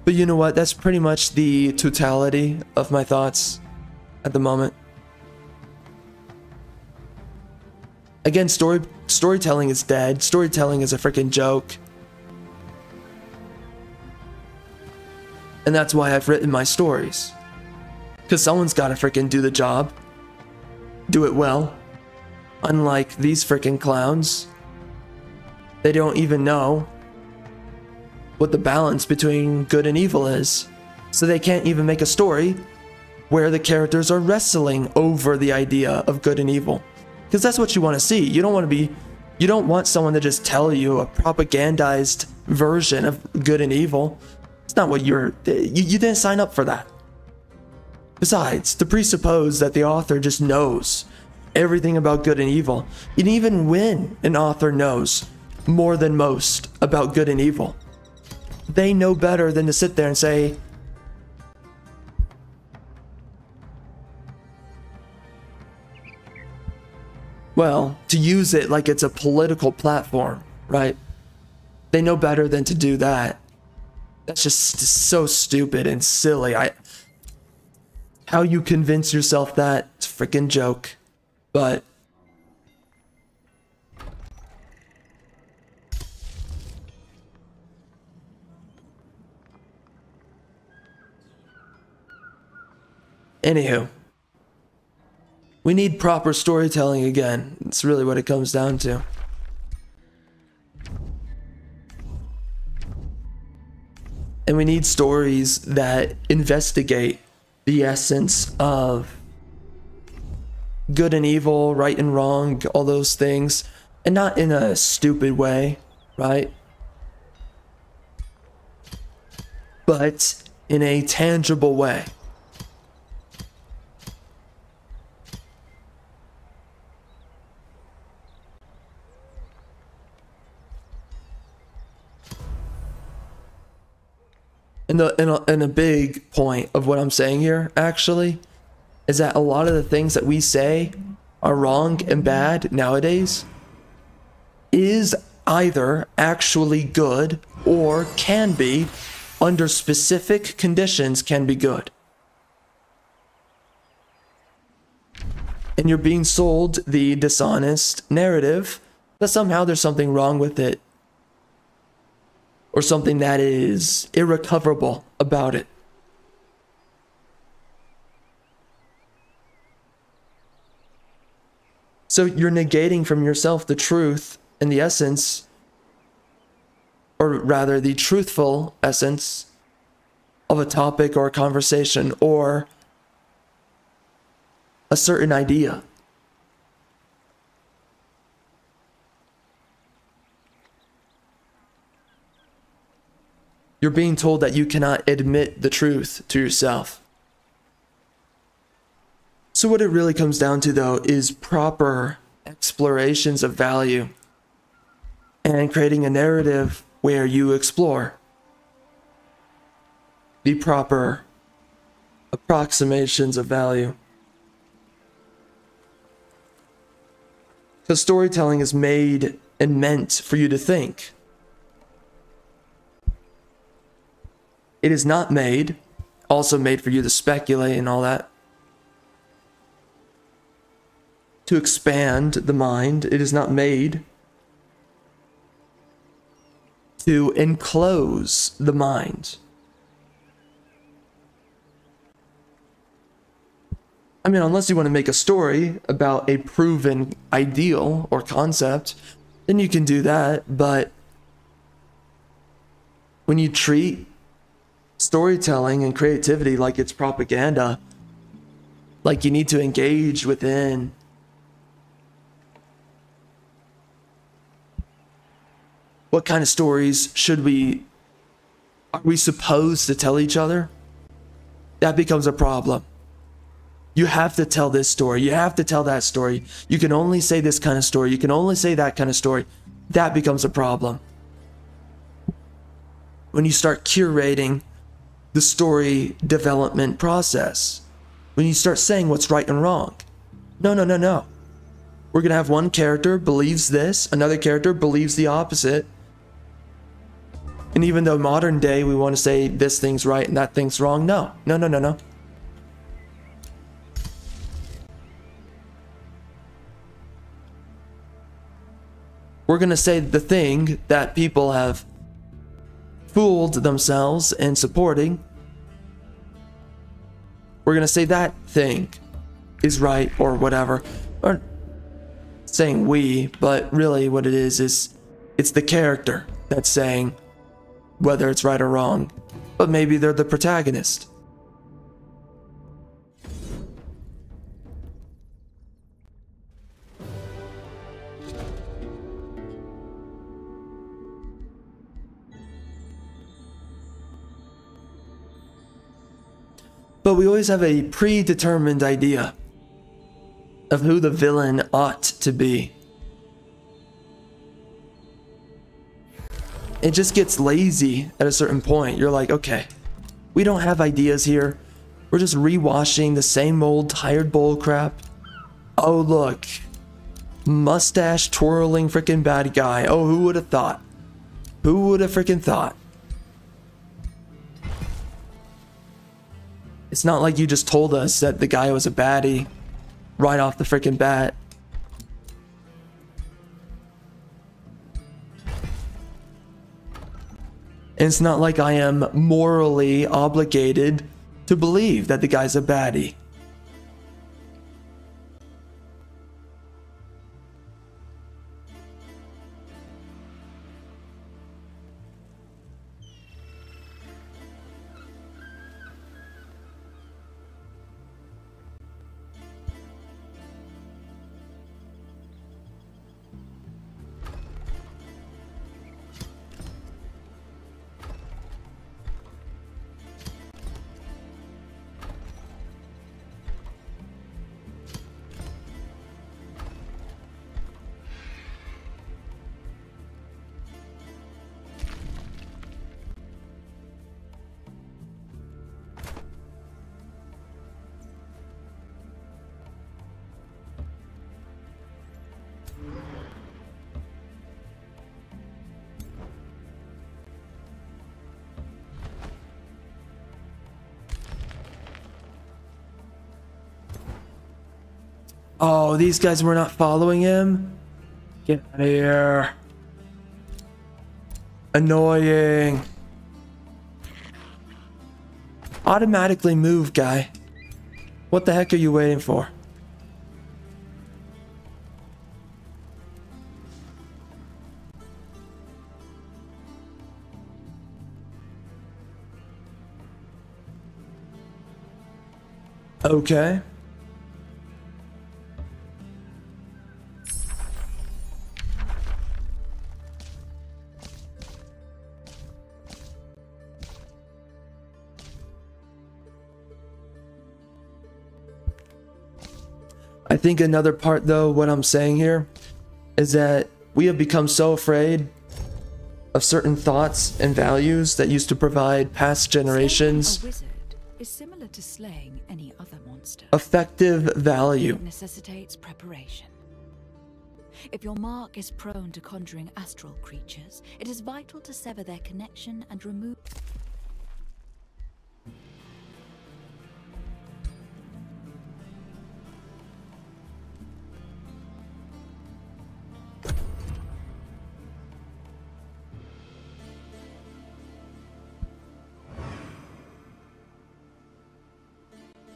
But you know what? That's pretty much the totality of my thoughts at the moment. Again, storytelling is dead. Storytelling is a freaking joke. And that's why I've written my stories. Because someone's got to freaking do the job. Do it well. Unlike these freaking clowns. They don't even know what the balance between good and evil is. So they can't even make a story where the characters are wrestling over the idea of good and evil. Because that's what you want to see. You don't want someone to just tell you a propagandized version of good and evil. It's not what you didn't sign up for that. Besides, to presuppose that the author just knows everything about good and evil, and even when an author knows more than most about good and evil, they know better than to sit there and say, well, to use it like it's a political platform, right? They know better than to do that. That's just so stupid and silly. How you convince yourself that, it's a freaking joke. But anywho, we need proper storytelling again. It's really what it comes down to. And we need stories that investigate the essence of good and evil, right and wrong, all those things, and not in a stupid way, right? But in a tangible way. And a big point of what I'm saying here, actually, is that a lot of the things that we say are wrong and bad nowadays is either actually good or can be, under specific conditions, can be good. And you're being sold the dishonest narrative that somehow there's something wrong with it, or something that is irrecoverable about it. So you're negating from yourself the truth and the essence, or rather the truthful essence of a topic or a conversation or a certain idea. You're being told that you cannot admit the truth to yourself. So what it really comes down to, though, is proper explorations of value and creating a narrative where you explore the proper approximations of value. Because storytelling is made and meant for you to think. It is not also made for you to speculate and all that. To expand the mind. It is not made to enclose the mind. I mean, unless you want to make a story about a proven ideal or concept, then you can do that. But when you treat storytelling and creativity like it's propaganda, like you need to engage within what kind of stories are we supposed to tell each other, that becomes a problem. You have to tell this story, you have to tell that story, you can only say this kind of story, you can only say that kind of story. That becomes a problem. When you start curating the story development process, when you start saying what's right and wrong. No. We're gonna have one character believes this, another character believes the opposite. And even though modern day we want to say this thing's right and that thing's wrong, no. we're gonna say the thing that people have fooled themselves in supporting. We're gonna say that thing is right or whatever. Or saying we, but really what it is it's the character that's saying whether it's right or wrong. But maybe they're the protagonist. But we always have a predetermined idea of who the villain ought to be. It just gets lazy at a certain point. You're like, okay, we don't have ideas here. We're just rewashing the same old tired bull crap. Oh, look. Mustache twirling freaking bad guy. Oh, who would have thought? Who would have freaking thought? It's not like you just told us that the guy was a baddie right off the freaking bat. And it's not like I am morally obligated to believe that the guy's a baddie. Oh, these guys were not following him? Get out of here. Annoying. Automatically move, guy. What the heck are you waiting for? Okay. I think another part, though, what I'm saying here is that we have become so afraid of certain thoughts and values that used to provide past generations Slaying a wizard is similar to slaying any other monster. effective value. It necessitates preparation. If your mark is prone to conjuring astral creatures, it is vital to sever their connection and remove.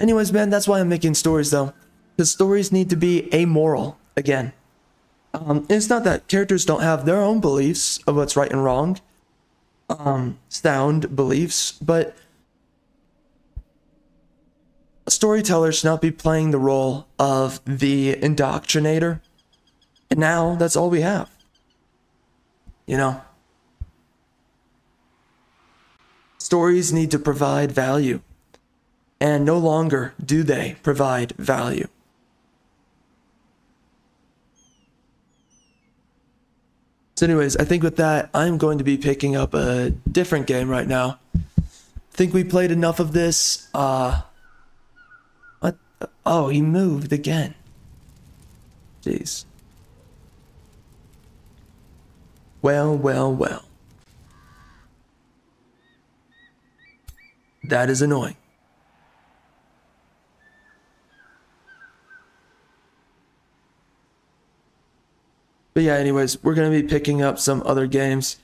Anyways, man, that's why I'm making stories, though. Because stories need to be amoral, again. It's not that characters don't have their own beliefs of what's right and wrong. Sound beliefs, but a storyteller should not be playing the role of the indoctrinator. And now, that's all we have. You know? Stories need to provide value. And no longer do they provide value. So anyways, I think with that, I'm going to be picking up a different game right now. I think we played enough of this. What? Oh, he moved again. Jeez. Well, well, well. That is annoying. But yeah, anyways, we're going to be picking up some other games.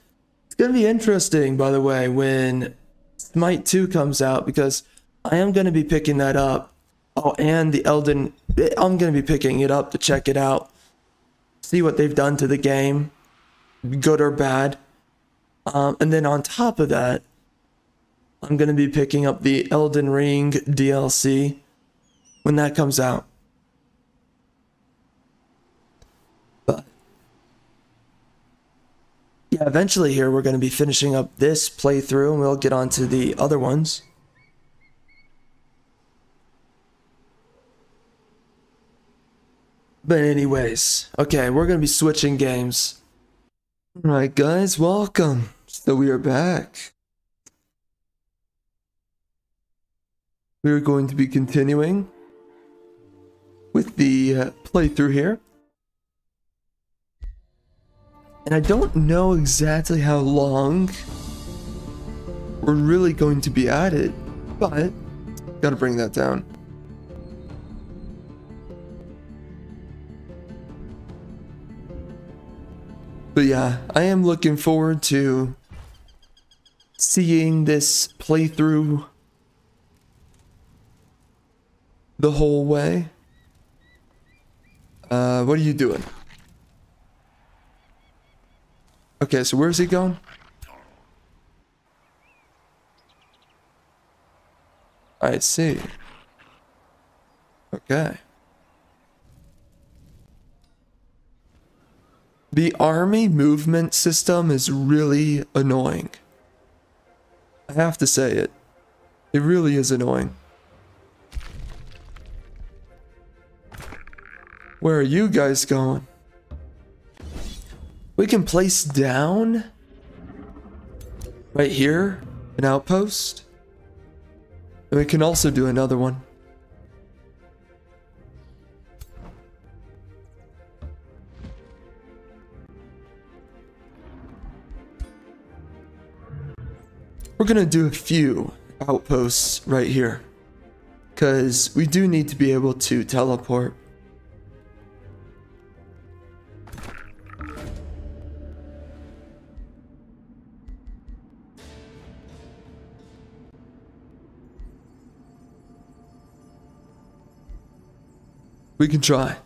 It's going to be interesting, by the way, when Smite 2 comes out, because I am going to be picking that up. Oh, and the Elden, I'm going to be picking it up to check it out. See what they've done to the game, good or bad. And then on top of that, I'm going to be picking up the Elden Ring DLC when that comes out. But yeah, eventually here we're going to be finishing up this playthrough and we'll get on to the other ones. But anyways, okay, we're going to be switching games. Alright guys, welcome. So we are back. We are going to be continuing with the playthrough here. And I don't know exactly how long we're really going to be at it, but gotta bring that down. But yeah, I am looking forward to seeing this playthrough the whole way. What are you doing? Okay, so where's he going? I see. Okay. The army movement system is really annoying. I have to say it. It really is annoying. Where are you guys going? We can place down right here an outpost. And we can also do another one. We're gonna do a few outposts right here, because we do need to be able to teleport. We can try.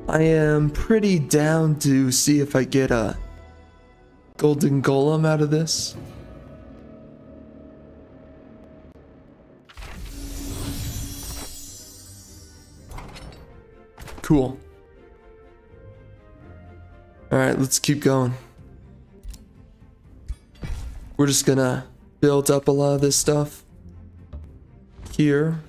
I am pretty down to see if I get a golden golem out of this. Cool. Alright, let's keep going. We're just gonna build up a lot of this stuff here.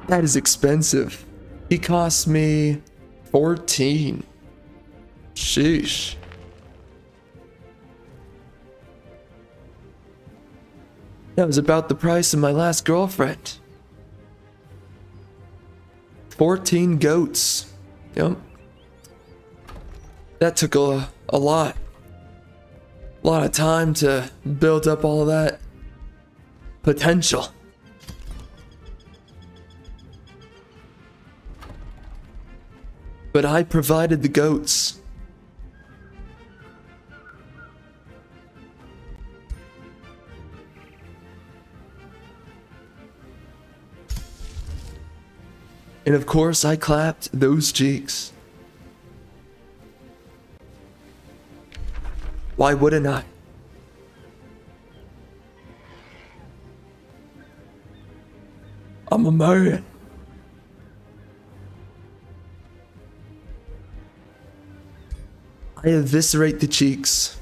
That is expensive. He cost me 14. Sheesh. That was about the price of my last girlfriend. 14 goats. Yep. That took a lot. A lot of time to build up all of that potential. But I provided the goats. And of course, I clapped those cheeks. Why wouldn't I? I'm a man. I eviscerate the cheeks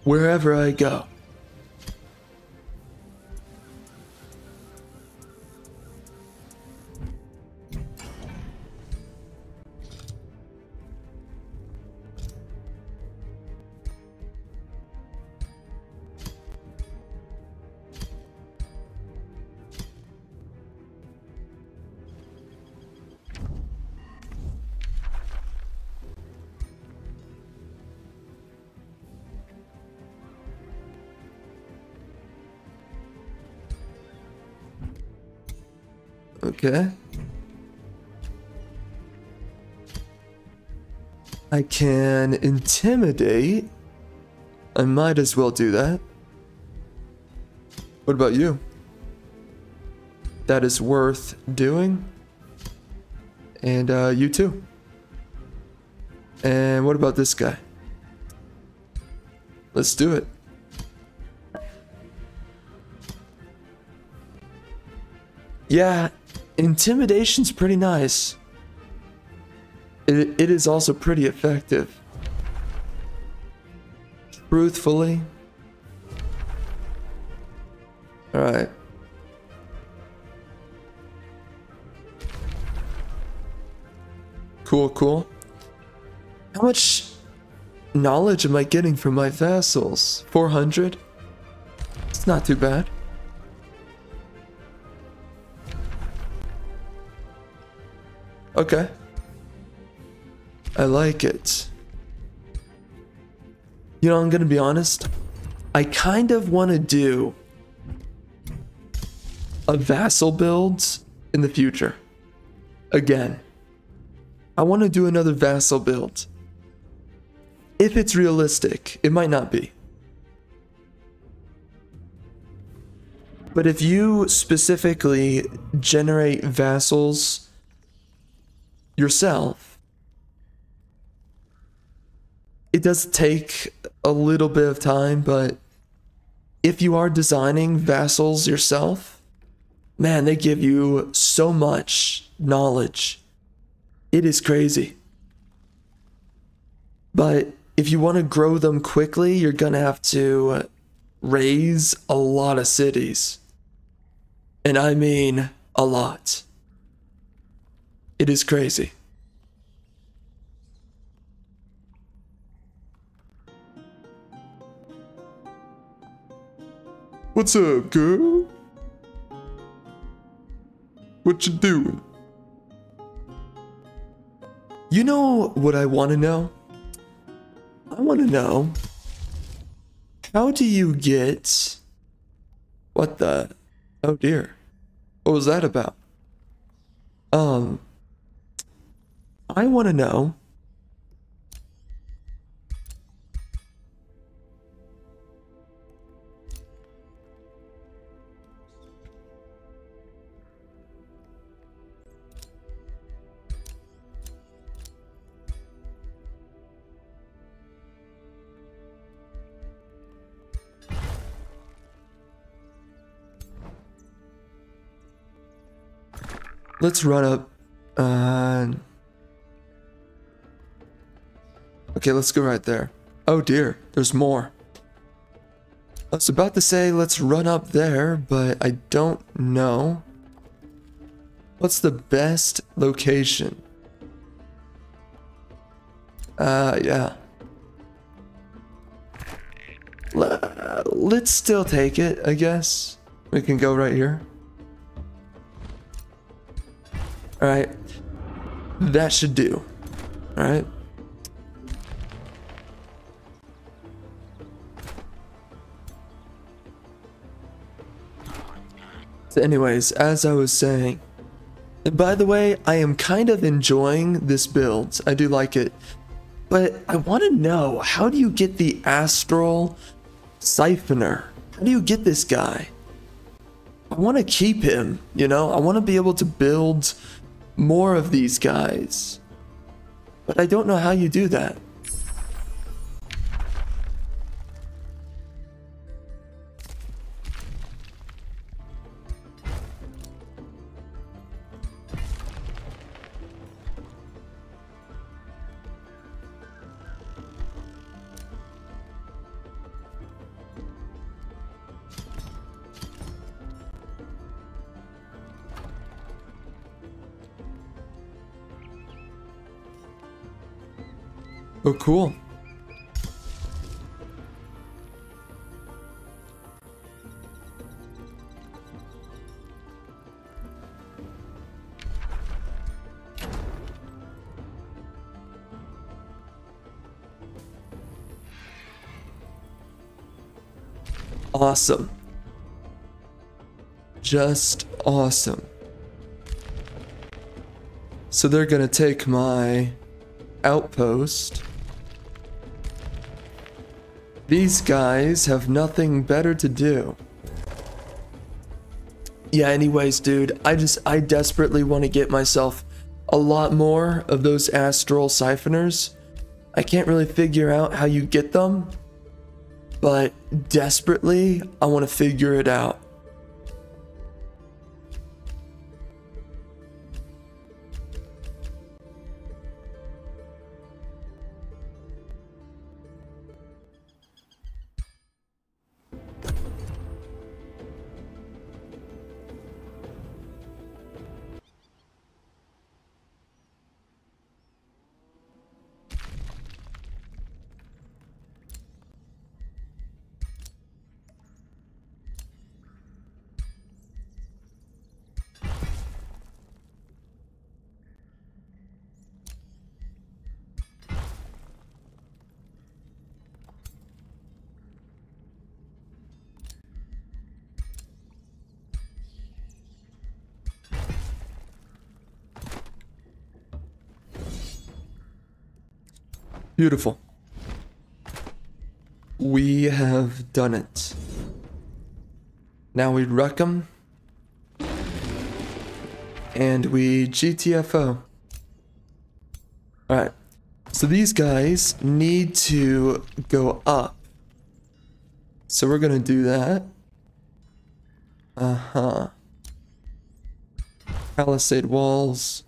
wherever I go. Okay. I can intimidate. I might as well do that. What about you? That is worth doing. And you too. And what about this guy? Let's do it. Yeah, intimidation's pretty nice. It is also pretty effective. Truthfully. Alright. Cool, cool. How much knowledge am I getting from my vassals? 400? It's not too bad. Okay. I like it. You know, I'm gonna be honest. I kind of want to do a vassal build in the future. Again. I want to do another vassal build. If it's realistic, it might not be. But if you specifically generate vassals yourself, it does take a little bit of time, but if you are designing vassals yourself, man, they give you so much knowledge. It is crazy. But if you want to grow them quickly, you're gonna have to raise a lot of cities. And I mean a lot. It is crazy. What's up, girl? What you doing? You know what I want to know? I want to know, how do you get... What the... Oh dear. What was that about? I want to know... Let's run up. Okay, let's go right there. Oh dear, there's more. I was about to say let's run up there, but I don't know. What's the best location? Yeah. Let's still take it, I guess. We can go right here. Alright. That should do. Alright. So anyways, as I was saying, and by the way, I am kind of enjoying this build. I do like it. But I want to know, how do you get the Astral Siphoner? How do you get this guy? I want to keep him, you know? I want to be able to build more of these guys. But I don't know how you do that. Oh, cool. Awesome. Just awesome. So they're gonna take my outpost. These guys have nothing better to do. Yeah, anyways, dude, I desperately want to get myself a lot more of those astral siphoners. I can't really figure out how you get them, but desperately, I want to figure it out. Beautiful. We have done it. Now we wreck them. And we GTFO. Alright. So these guys need to go up. So we're gonna do that. Uh-huh. Palisade walls.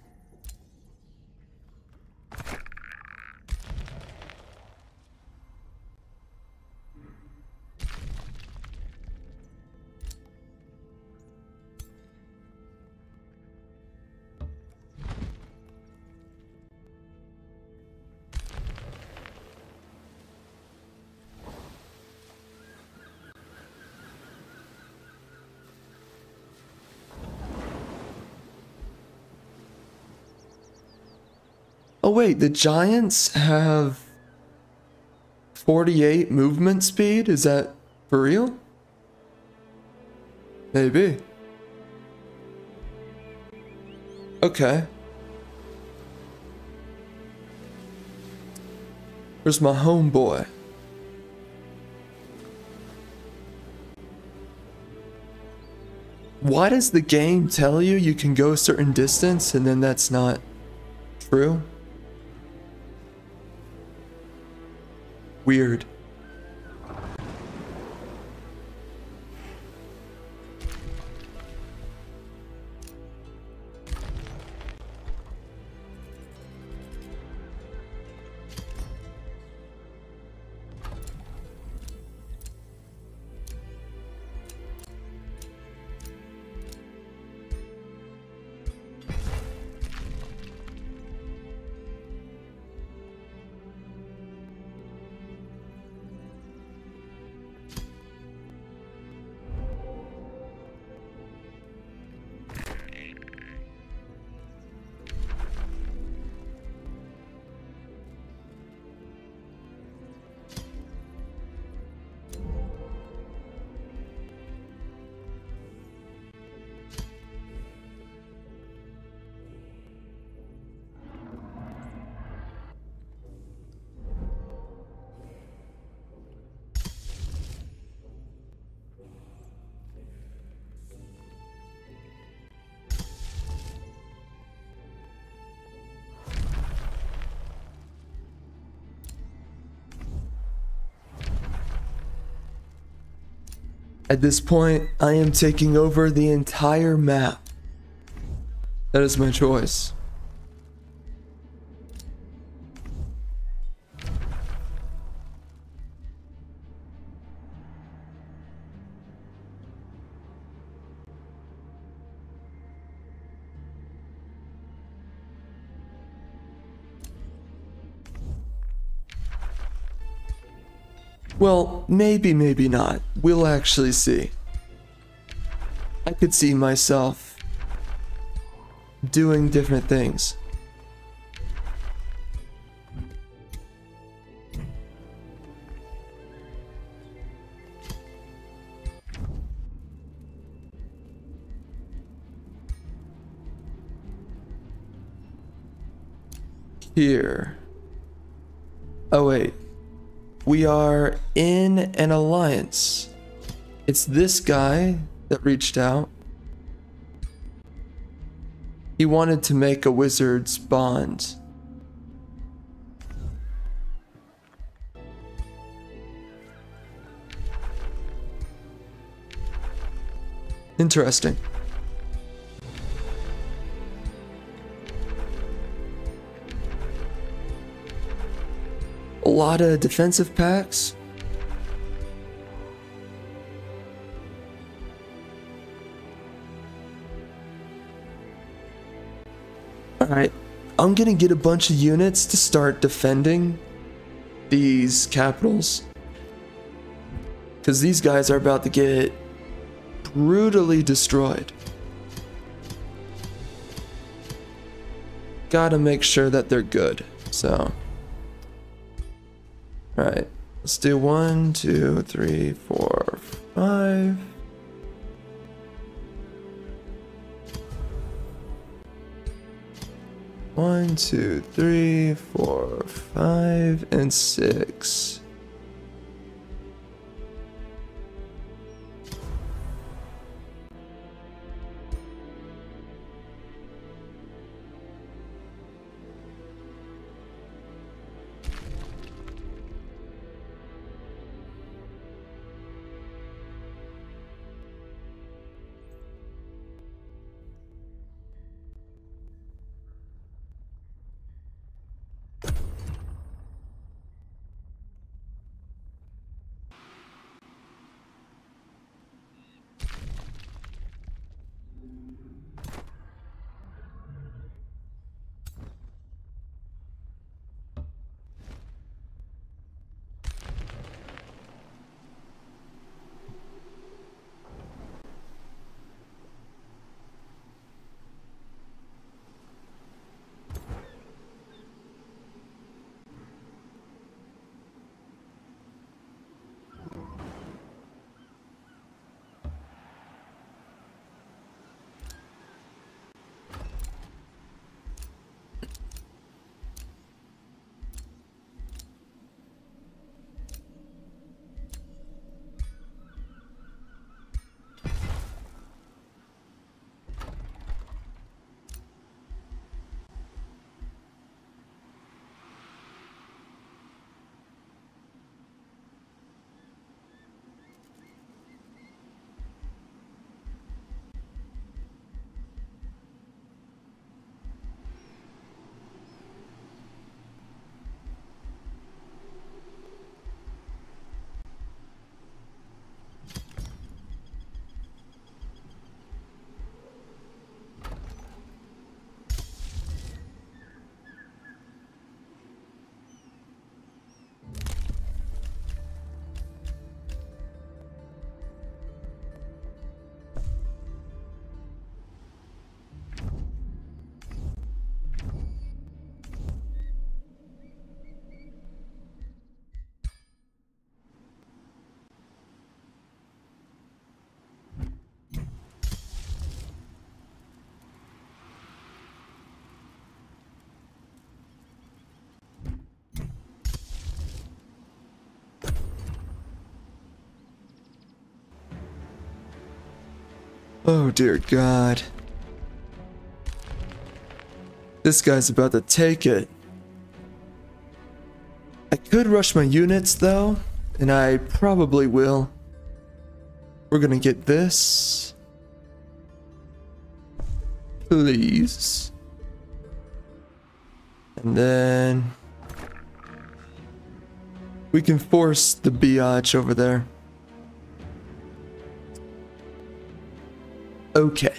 Oh wait, the giants have 48 movement speed? Is that for real? Maybe. Okay. Where's my homeboy? Why does the game tell you you can go a certain distance and then that's not true? Weird. At this point, I am taking over the entire map. That is my choice. Well, maybe, maybe not. We'll actually see. I could see myself doing different things. Here. Oh wait. We are in an alliance. It's this guy that reached out. He wanted to make a wizard's bond. Interesting. A lot of defensive packs. Alright, I'm gonna get a bunch of units to start defending these capitals. Because these guys are about to get brutally destroyed. Gotta make sure that they're good, so. Alright, let's do 1, 2, 3, 4, 5. One, two, three, 4, 5, and 6. Oh dear God. This guy's about to take it. I could rush my units though, and I probably will. We're gonna get this. Please. And then we can force the biatch over there. Okay.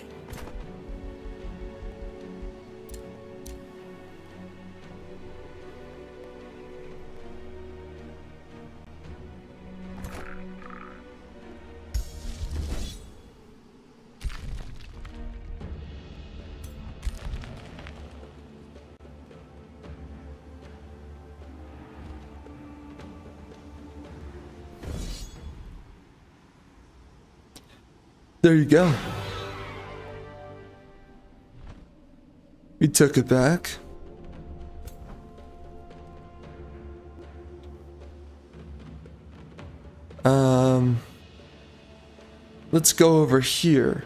There you go. We took it back. let's go over here.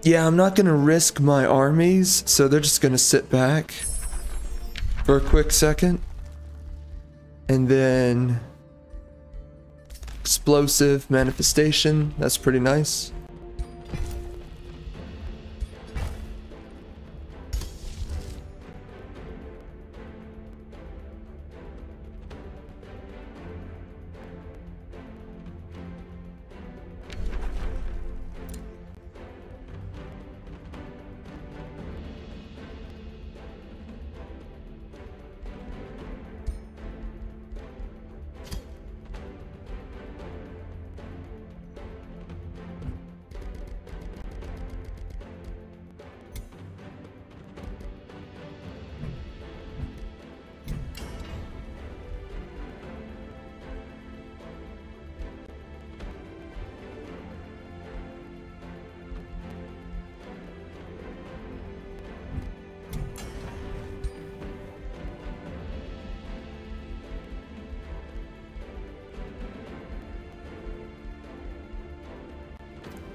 Yeah, I'm not gonna risk my armies, so they're just gonna sit back for a quick second. And then explosive manifestation, that's pretty nice.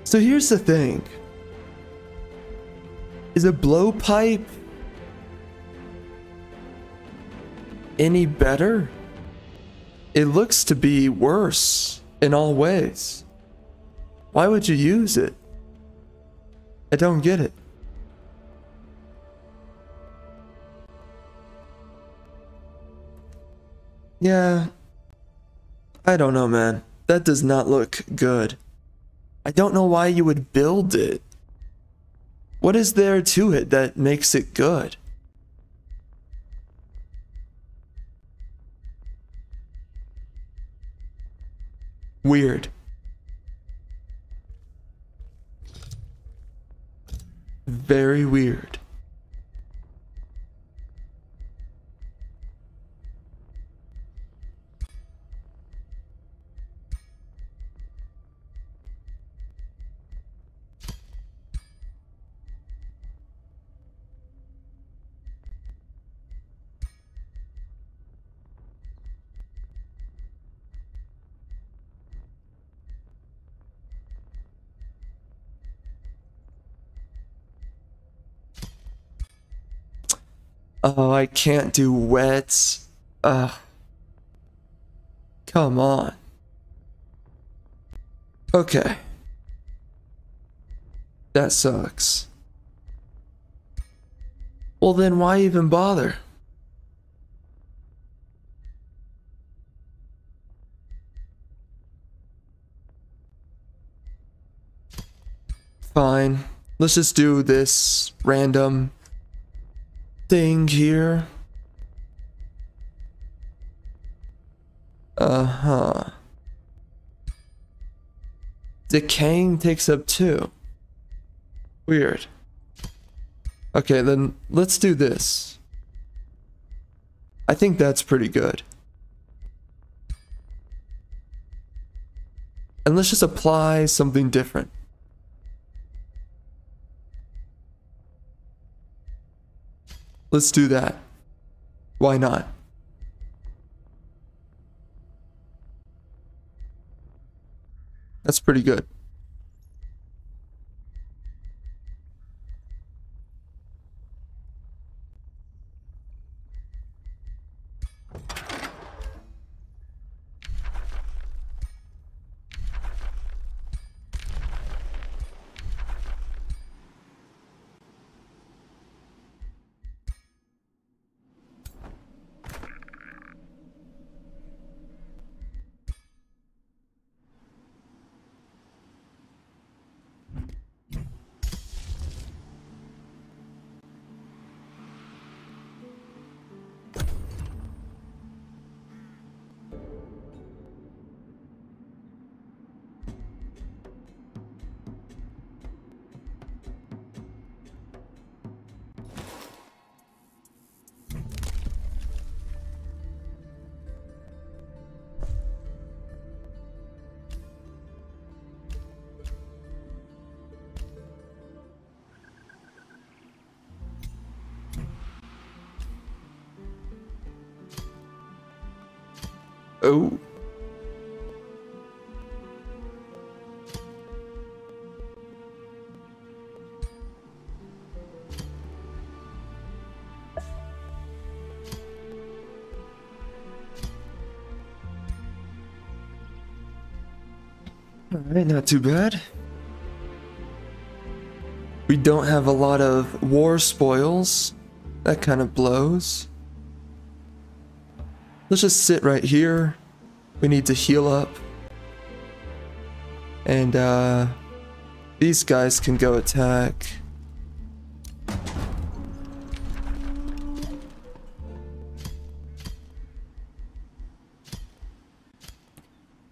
So here's the thing. Is a blowpipe any better? It looks to be worse in all ways. Why would you use it? I don't get it. Yeah, I don't know, man. That does not look good. I don't know why you would build it. What is there to it that makes it good? Weird. Very weird. Oh, I can't do wets. Ugh. Come on. Okay. That sucks. Well then why even bother? Fine. Let's just do this random thing here. Uh-huh. Decaying takes up 2. Weird. Okay, then let's do this. I think that's pretty good. And let's just apply something different. Let's do that. Why not? That's pretty good. Oh. Alright, not too bad. We don't have a lot of war spoils. That kind of blows. Let's just sit right here. We need to heal up. And these guys can go attack.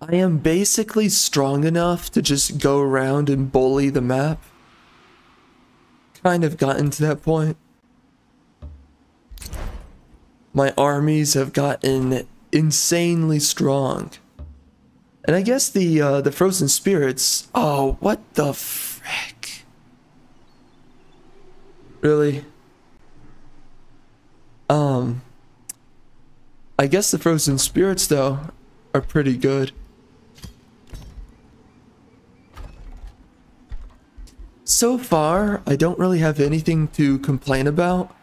I am basically strong enough to just go around and bully the map. Kind of gotten to that point. My armies have gotten insanely strong. And I guess the frozen spirits... Oh, what the frick? Really? I guess the frozen spirits, though, are pretty good. So far, I don't really have anything to complain about.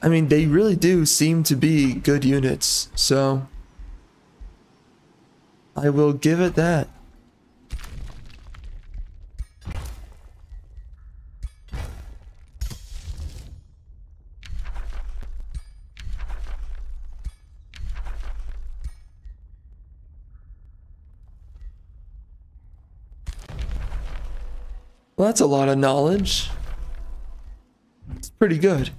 I mean, they really do seem to be good units, so I will give it that. Well, that's a lot of knowledge. It's pretty good.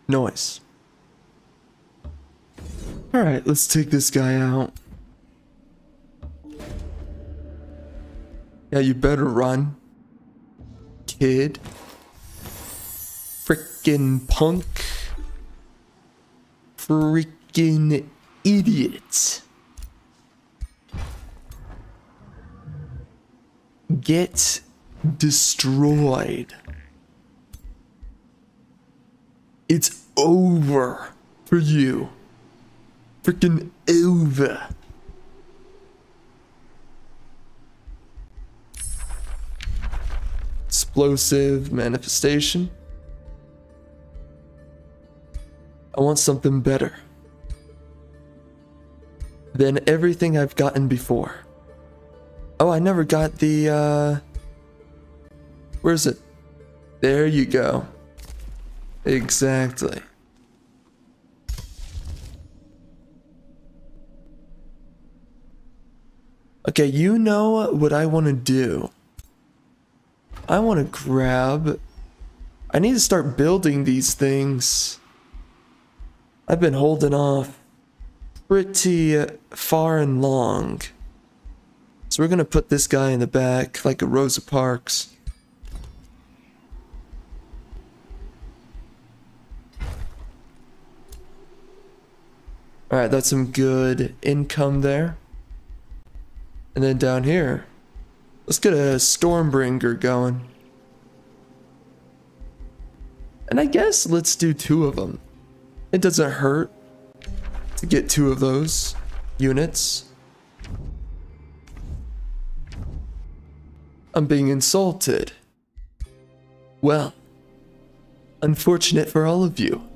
Noise. Alright, let's take this guy out. Yeah, you better run, kid. Frickin' punk. Frickin' idiot. Get destroyed. It's over for you. Frickin' over. Explosive manifestation. I want something better than everything I've gotten before. Oh, I never got the, where is it? There you go. Exactly. Okay, you know what I want to do. I want to grab... I need to start building these things. I've been holding off pretty far and long. So we're going to put this guy in the back like a Rosa Parks. Alright, that's some good income there. And then down here, let's get a Stormbringer going. And I guess let's do 2 of them. It doesn't hurt to get 2 of those units. I'm being insulted. Well, unfortunate for all of you.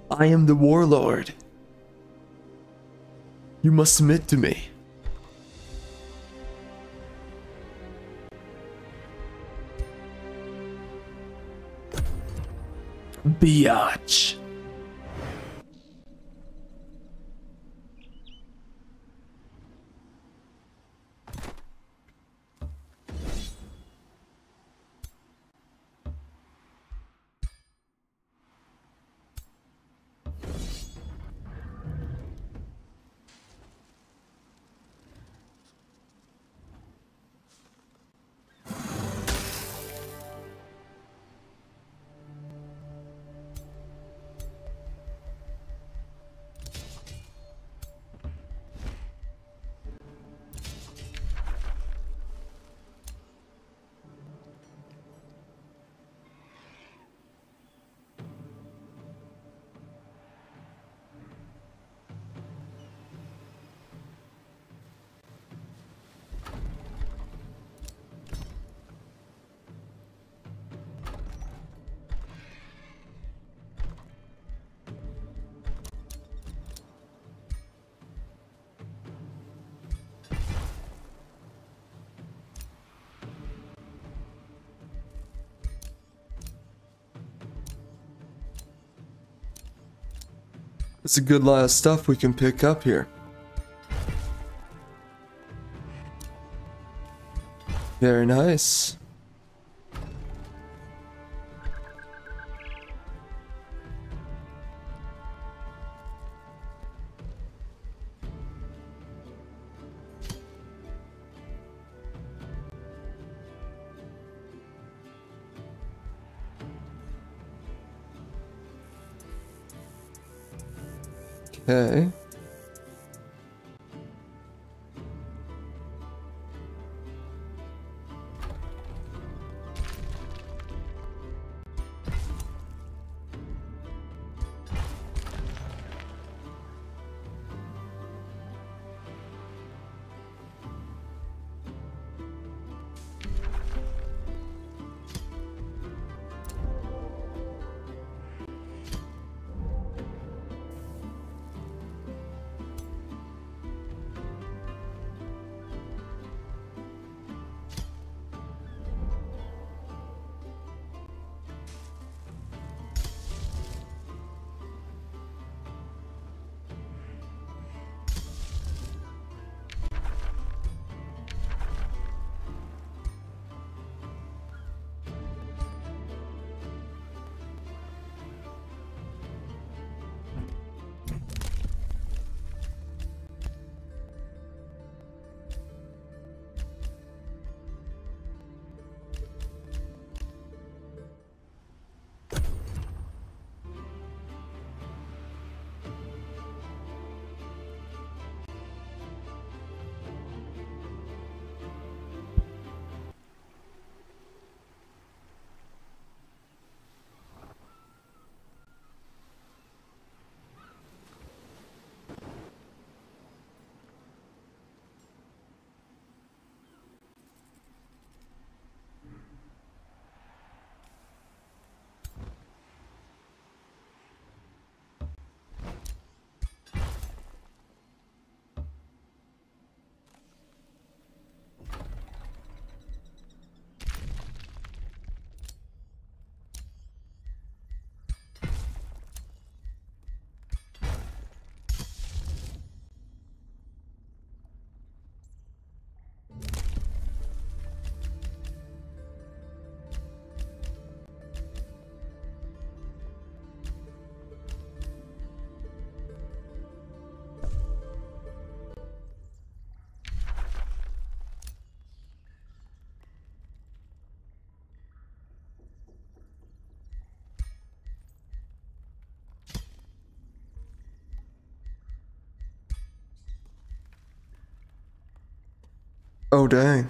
I am the warlord. You must submit to me. Biatch. It's a good lot of stuff we can pick up here. Very nice. Okay. Oh, dang.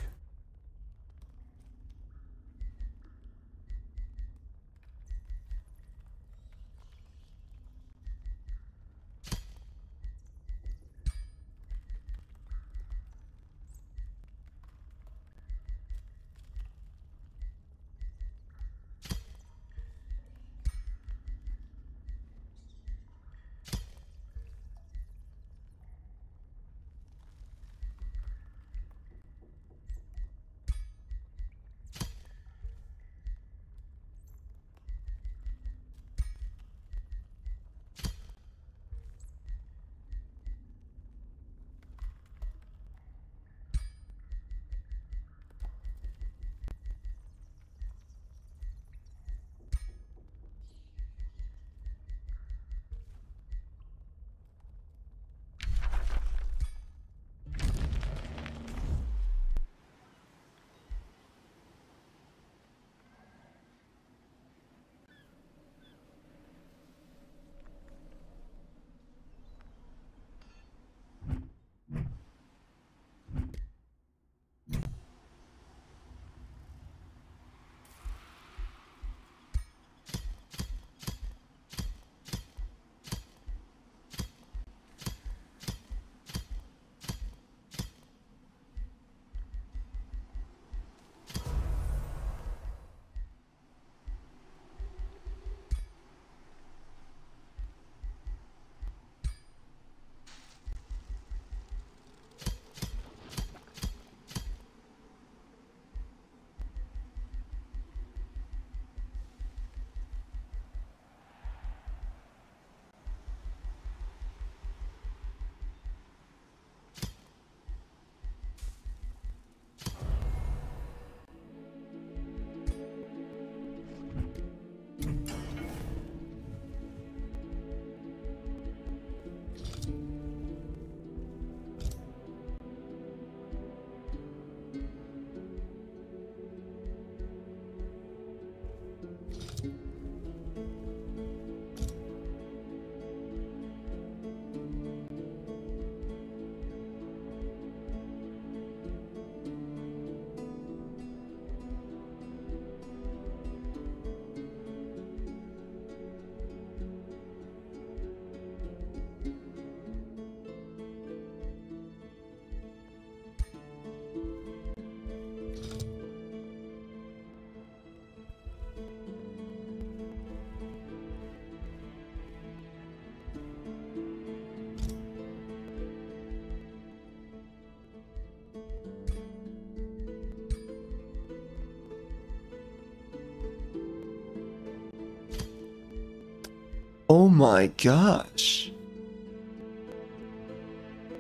Oh my gosh.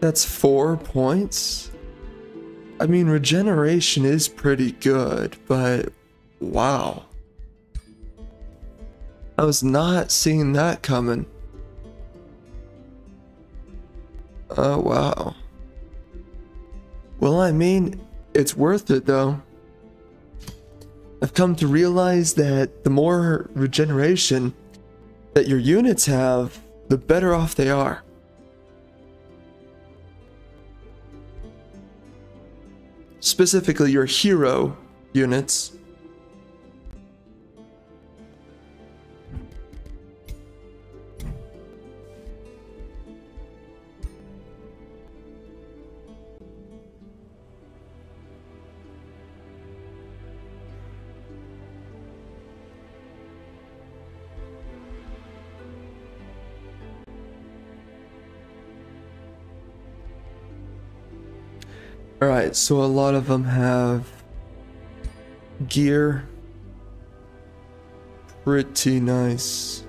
That's 4 points? I mean, regeneration is pretty good, but wow. I was not seeing that coming. Oh, wow. Well, I mean, it's worth it though. I've come to realize that the more regeneration that your units have, the better off they are. Specifically your hero units. Alright, so a lot of them have gear. Pretty nice.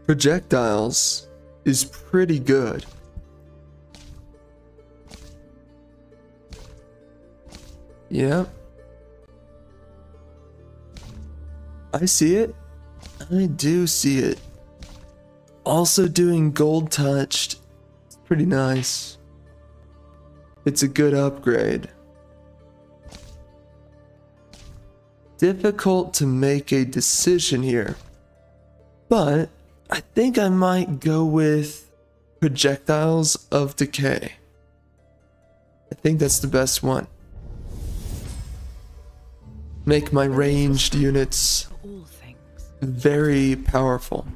Projectiles is pretty good. Yeah. I see it. I do see it. Also doing gold touched. It's pretty nice. It's a good upgrade. Difficult to make a decision here, but I think I might go with Projectiles of Decay. I think that's the best one. Make my ranged units very powerful.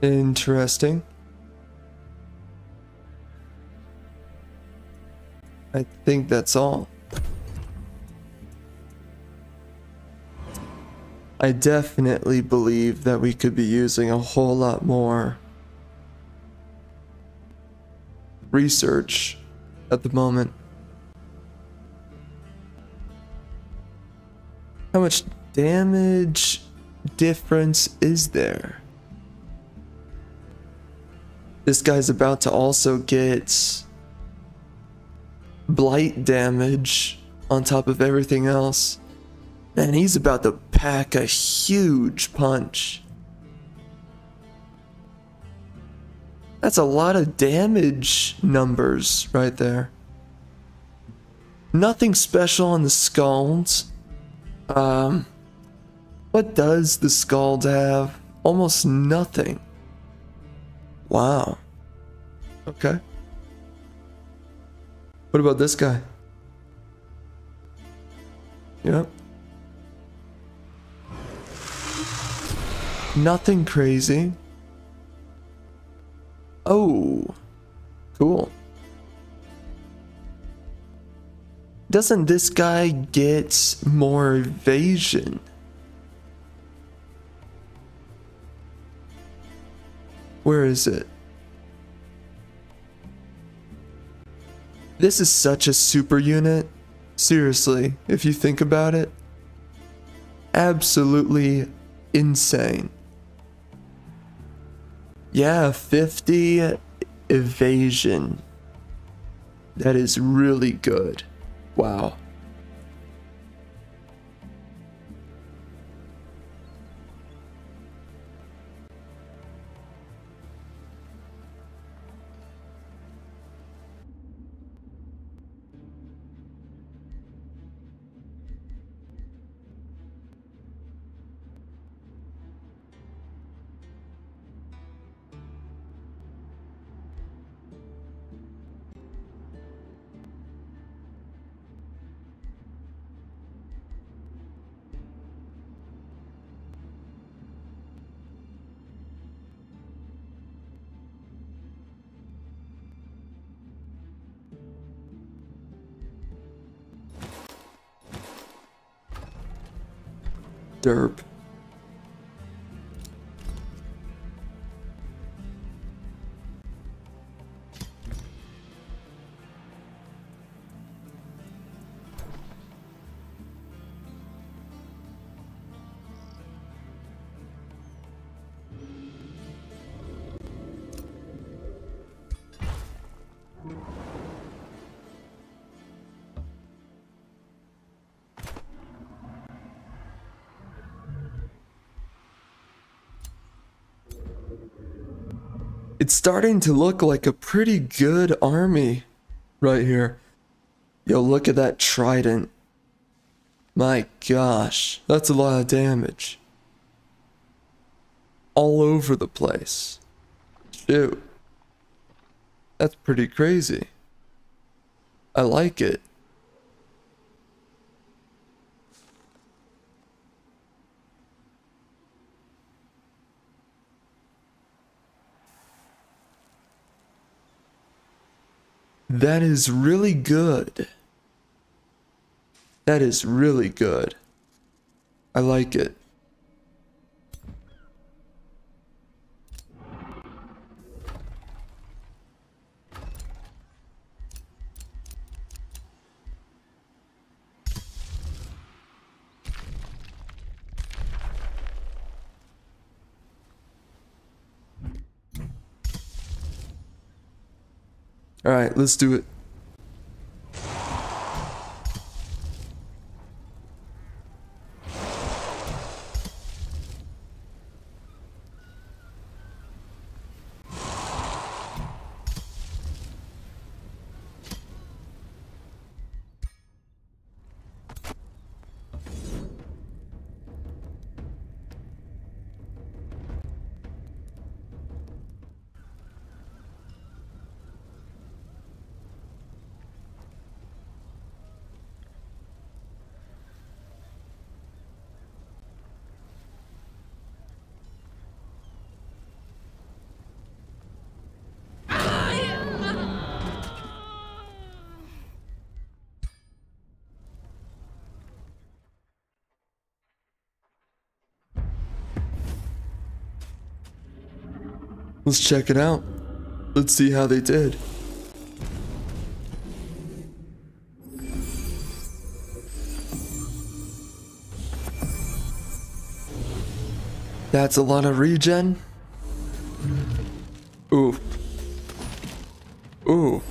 Interesting. I think that's all. I definitely believe that we could be using a whole lot more research at the moment. How much damage difference is there? This guy's about to also get blight damage on top of everything else. Man, he's about to pack a huge punch. That's a lot of damage numbers right there. Nothing special on the Scalds. What does the Scald have? Almost nothing. Wow. Okay. What about this guy? Yep. Nothing crazy. Oh. Cool. Doesn't this guy get more evasion? Where is it? This is such a super unit. Seriously, if you think about it. Absolutely insane. Yeah, 50 evasion. That is really good. Wow. Derp. It's starting to look like a pretty good army right here. Yo, look at that trident. My gosh, that's a lot of damage. All over the place. Shoot. That's pretty crazy. I like it. That is really good. That is really good. I like it. All right, let's do it. Let's check it out. Let's see how they did. That's a lot of regen. Ooh. Ooh.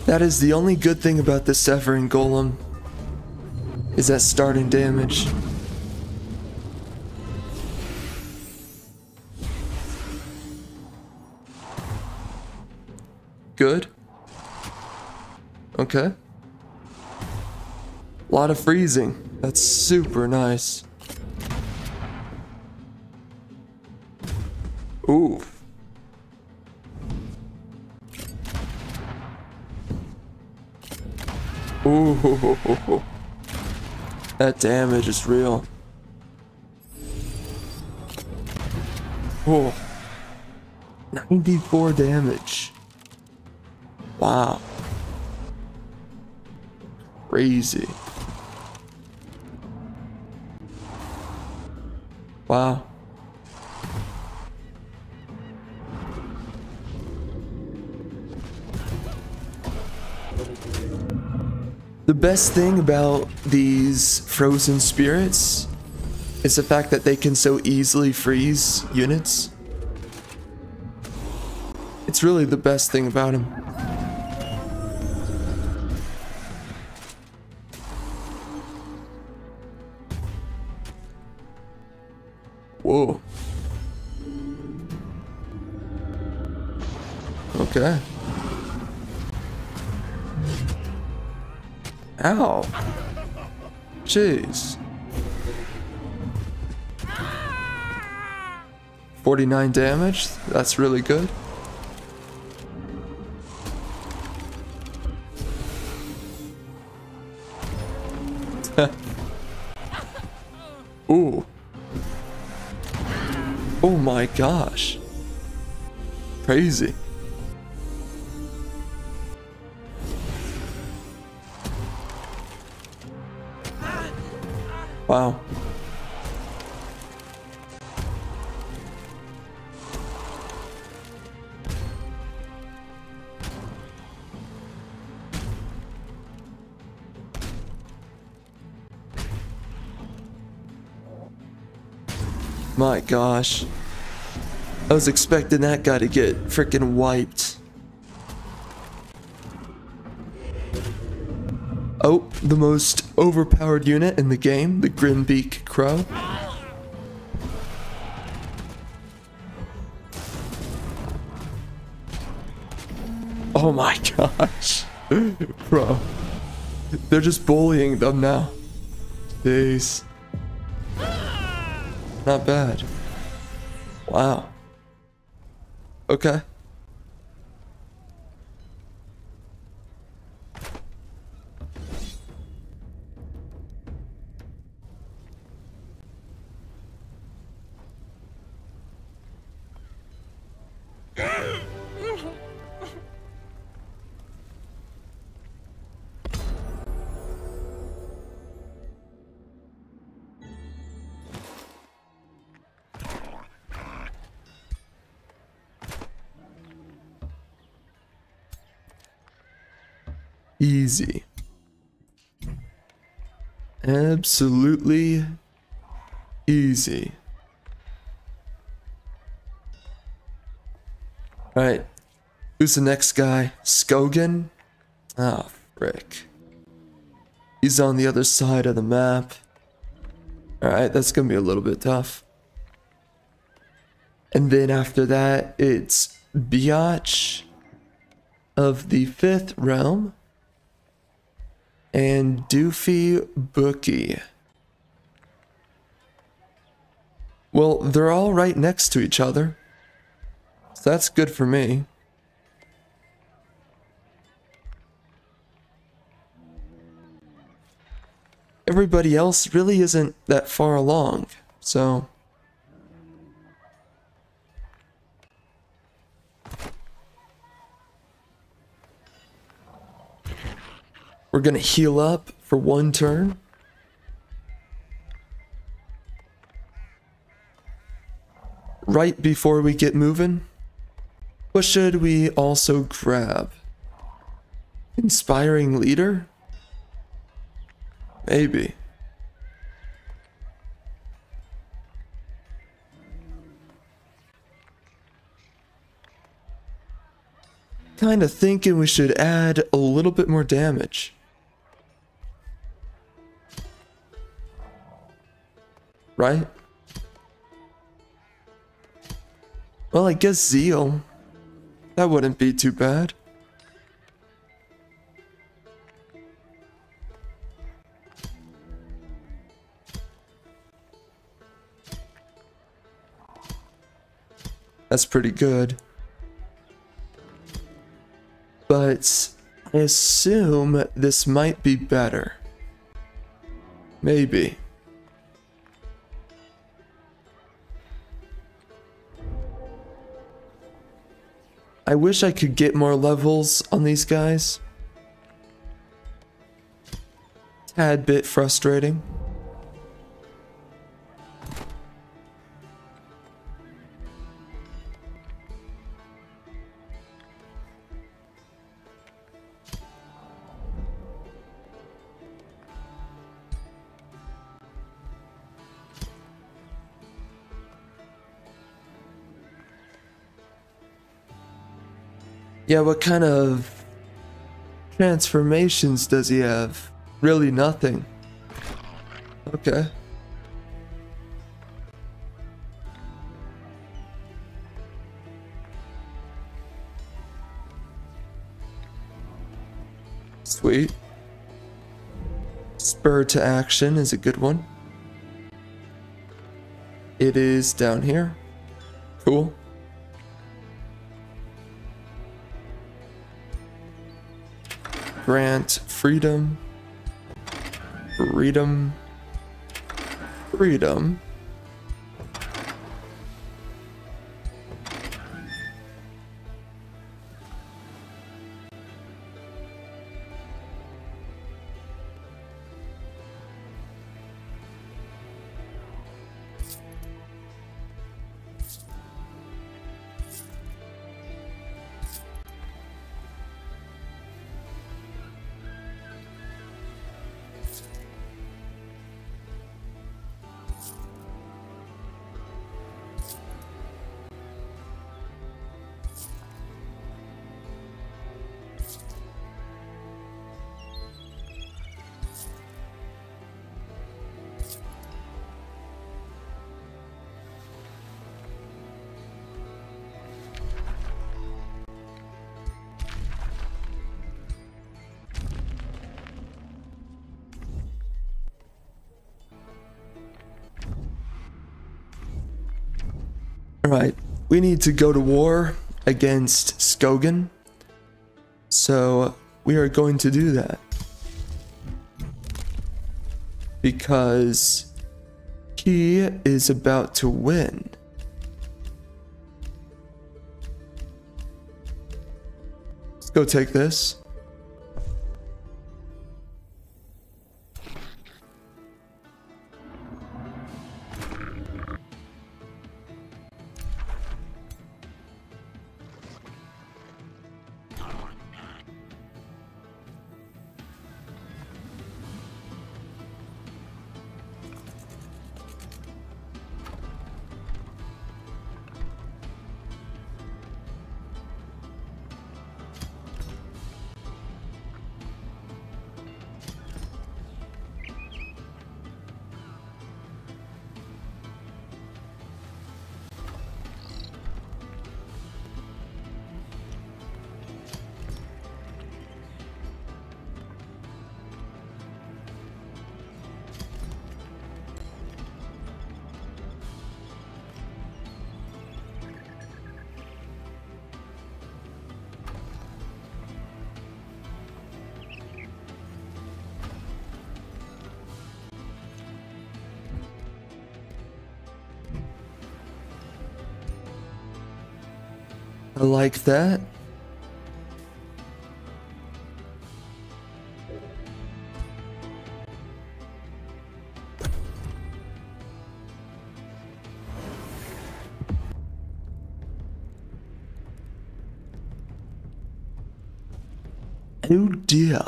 That is the only good thing about the Severing Golem, is that starting damage. Good. Okay. A lot of freezing. That's super nice. Ooh. Ooh. That damage is real. Oh. 94 damage. Wow. Crazy. Wow. The best thing about these frozen spirits is the fact that they can so easily freeze units. It's really the best thing about them. Whoa. Okay. Ow. Jeez. 49 damage? That's really good. Ooh. Oh my gosh. Crazy. Wow. My gosh. I was expecting that guy to get freaking wiped. Oh, the most overpowered unit in the game, the Grimbeak Crow. Oh my gosh. Bro. They're just bullying them now. Jeez. Not bad. Wow. Okay. Easy. Absolutely easy. Alright. Who's the next guy? Skogan? Ah, frick. He's on the other side of the map. Alright, that's gonna be a little bit tough. And then after that, it's Biatch of the 5th realm. And Doofy Bookie. Well, they're all right next to each other. So that's good for me. Everybody else really isn't that far along, so... We're gonna heal up for one turn. right before we get moving. What should we also grab? Inspiring leader? Maybe. Kinda thinking we should add a little bit more damage. Right? Well, I guess Zeal. That wouldn't be too bad. That's pretty good. But I assume this might be better. Maybe. I wish I could get more levels on these guys. Tad bit frustrating. Yeah, what kind of transformations does he have? Really nothing. Okay. Sweet. Spur to action is a good one. It is down here. Cool. Grant freedom. Freedom. Freedom. Alright, we need to go to war against Skogan. So we are going to do that. Because he is about to win. Let's go take this. I like that. Oh dear.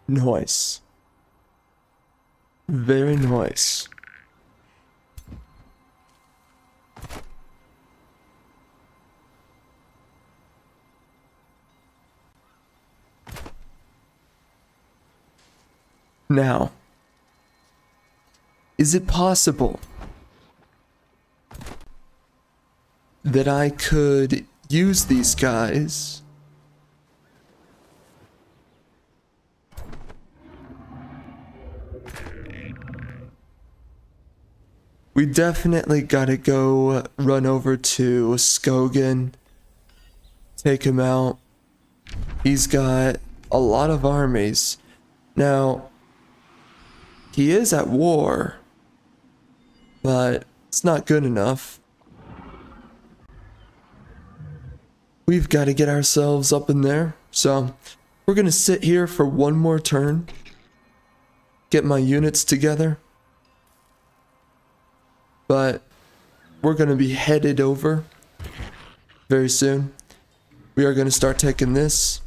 Nice. Very nice. Now, is it possible that I could use these guys we definitely gotta go run over to Skogan, take him out. He's got a lot of armies. Now, he is at war, but it's not good enough. We've got to get ourselves up in there. So we're going to sit here for one more turn, get my units together. But we're going to be headed over very soon. We are going to start taking this.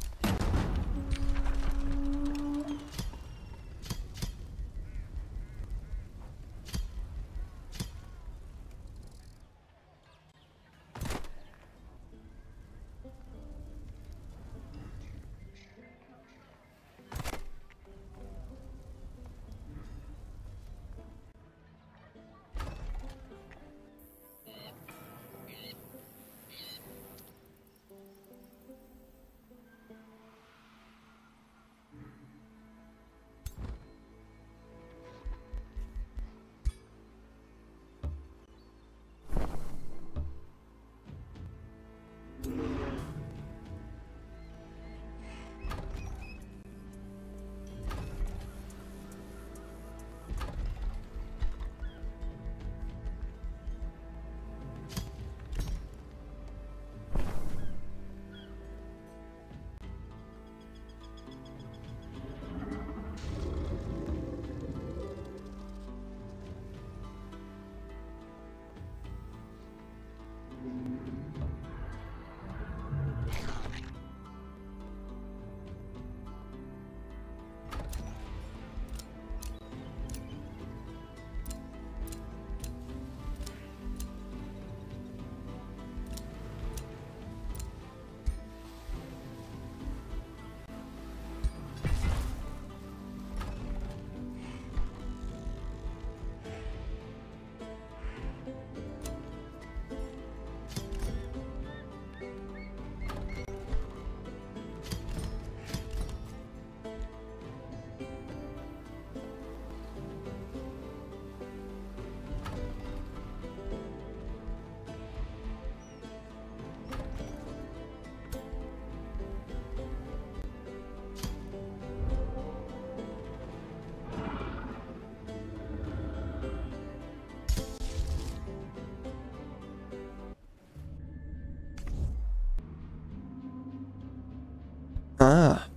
Ah.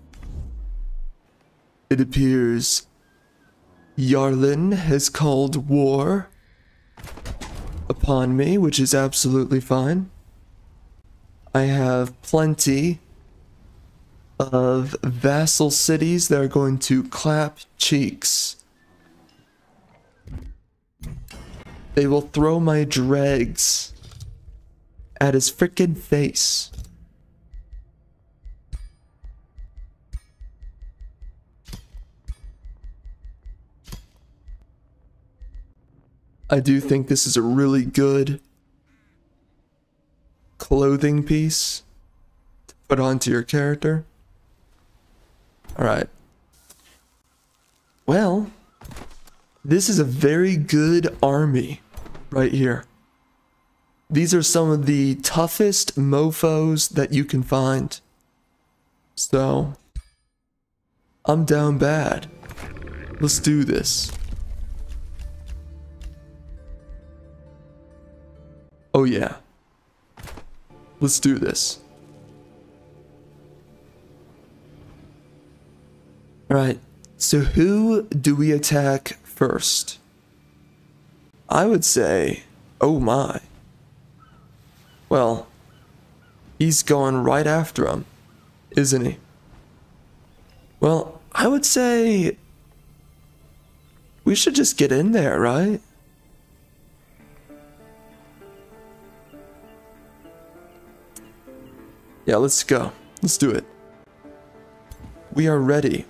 It appears Yarlin has called war upon me, which is absolutely fine. I have plenty of vassal cities that are going to clap cheeks. They will throw my dregs at his frickin' face. I do think this is a really good clothing piece to put onto your character. Alright. Well, this is a very good army right here. These are some of the toughest mofos that you can find. So, I'm down bad. Let's do this. Oh yeah. Let's do this. Alright, so who do we attack first? I would say, oh my, Well, he's going right after him, isn't he? Well, I would say we should just get in there, right? Yeah, let's go. Let's do it. We are ready.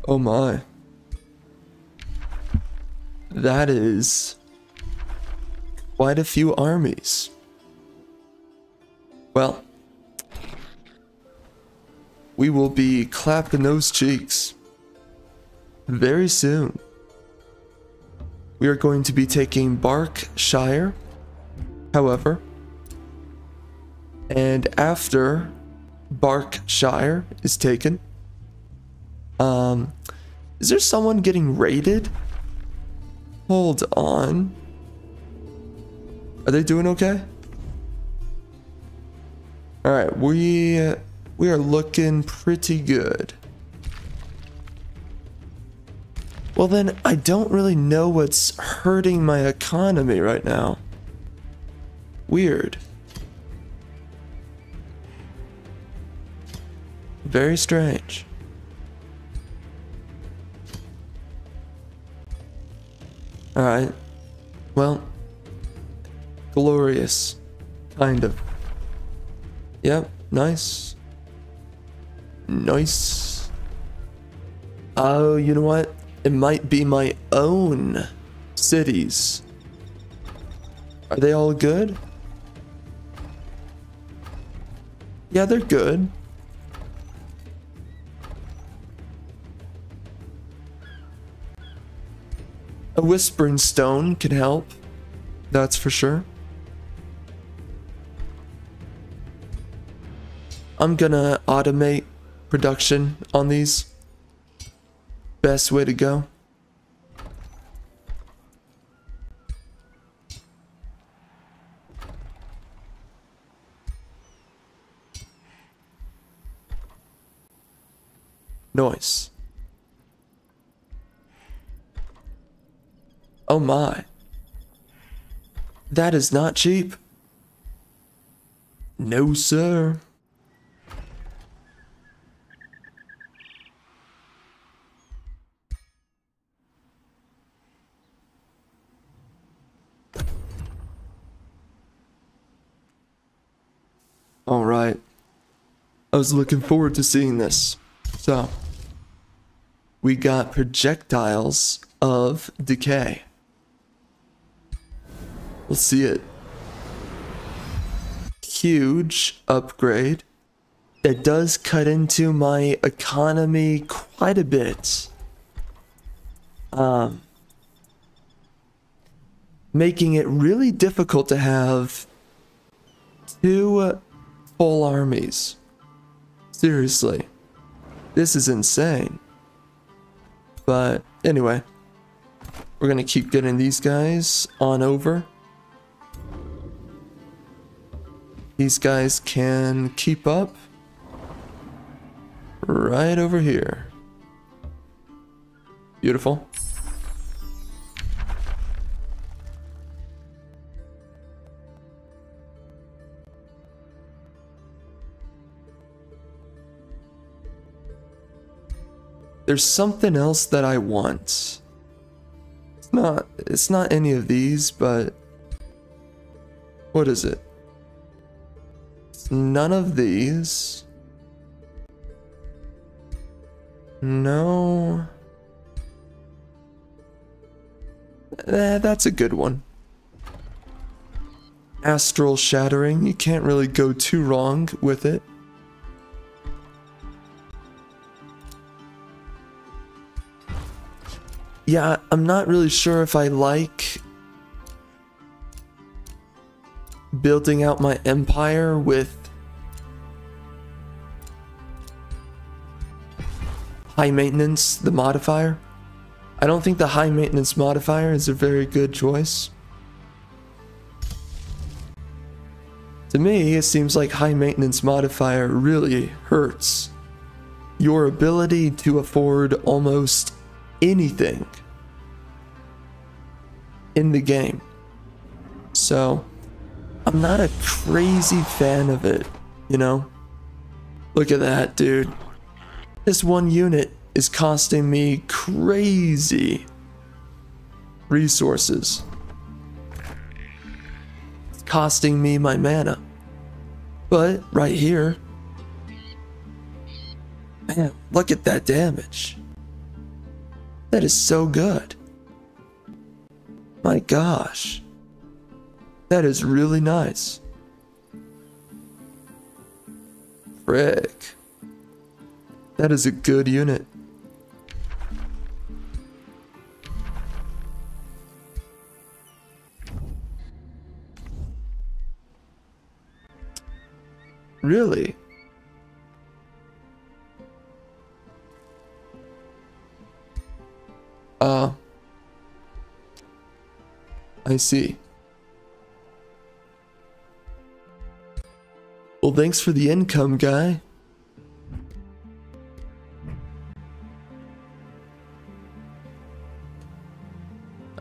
Oh my. That is quite a few armies. Well, we will be clapping those cheeks very soon. We are going to be taking Berkshire, however, and after Berkshire is taken, is there someone getting raided? Hold on. Are they doing okay? All right, we are looking pretty good. Well then, I don't really know what's hurting my economy right now. Weird. Very strange. Alright. Well, glorious. Kind of. Yep, nice. Nice. Oh, you know what? It might be my own cities. Are they all good? Yeah, they're good. A whispering stone can help. That's for sure. I'm gonna automate production on these. Best way to go. Nice. Oh my. That is not cheap. No, sir. All right. I was looking forward to seeing this. So, we got projectiles of decay. Let's see it. Huge upgrade. It does cut into my economy quite a bit. Making it really difficult to have two full armies. Seriously. This is insane. But anyway, we're gonna keep getting these guys on over. these guys can keep up right over here. Beautiful. There's something else that I want. It's not any of these, but what is it? It's none of these. No. That's a good one. Astral shattering, you can't really go too wrong with it. Yeah, I'm not really sure if I like building out my empire with high maintenance, the modifier. I don't think the high maintenance modifier is a very good choice. To me, it seems like high maintenance modifier really hurts your ability to afford almost anything in the game. So I'm not a crazy fan of it, you know? Look at that, dude. This one unit is costing me crazy resources. It's costing me my mana. But right here, man, look at that damage. That is so good. My gosh. That is really nice. Frick. That is a good unit. Really? I see. Well, thanks for the income, guy.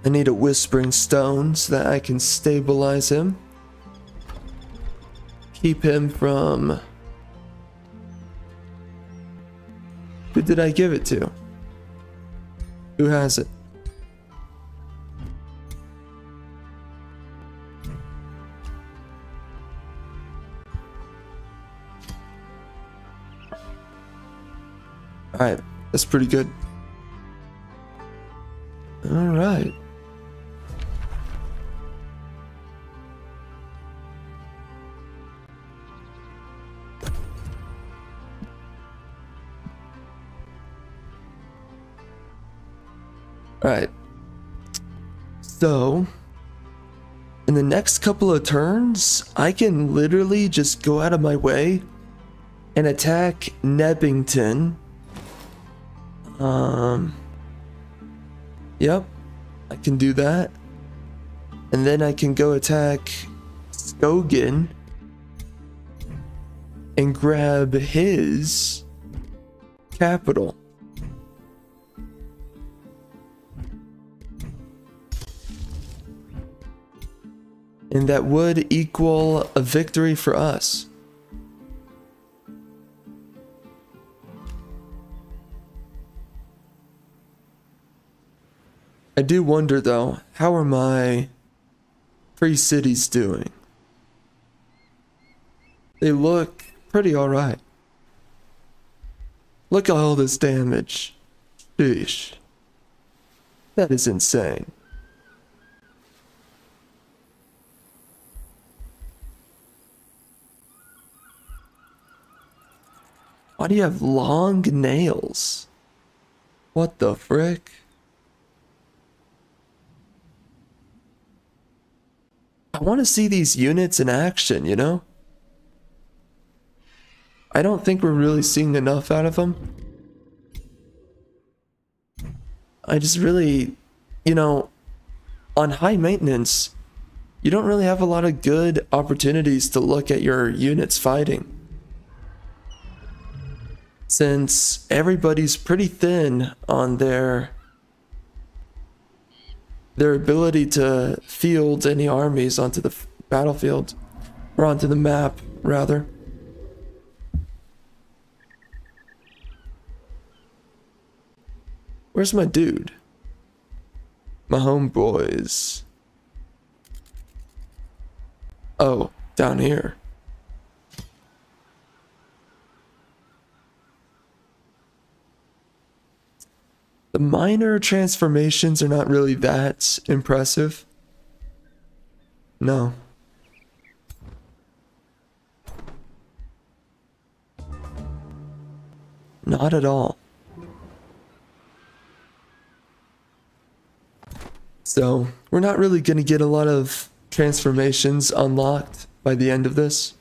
I need a whispering stone so that I can stabilize him. Keep him from... Who did I give it to? Who has it? Alright, that's pretty good. Alright. Alright. So, in the next couple of turns, I can literally just go out of my way and attack Nebbington. Yep, I can do that. And then I can go attack Skogan and grab his capital. And that would equal a victory for us. I do wonder though, how are my free cities doing? They look pretty alright. Look at all this damage. Sheesh. That is insane. Why do you have long nails? What the frick? I want to see these units in action, you know? I don't think we're really seeing enough out of them. I just really, you know, on high maintenance, you don't really have a lot of good opportunities to look at your units fighting, since everybody's pretty thin on their ability to field any armies onto the battlefield, or onto the map, rather. Where's my dude? My homeboys. Oh, down here. The minor transformations are not really that impressive. No. Not at all. So, we're not really going to get a lot of transformations unlocked by the end of this.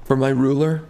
For my ruler.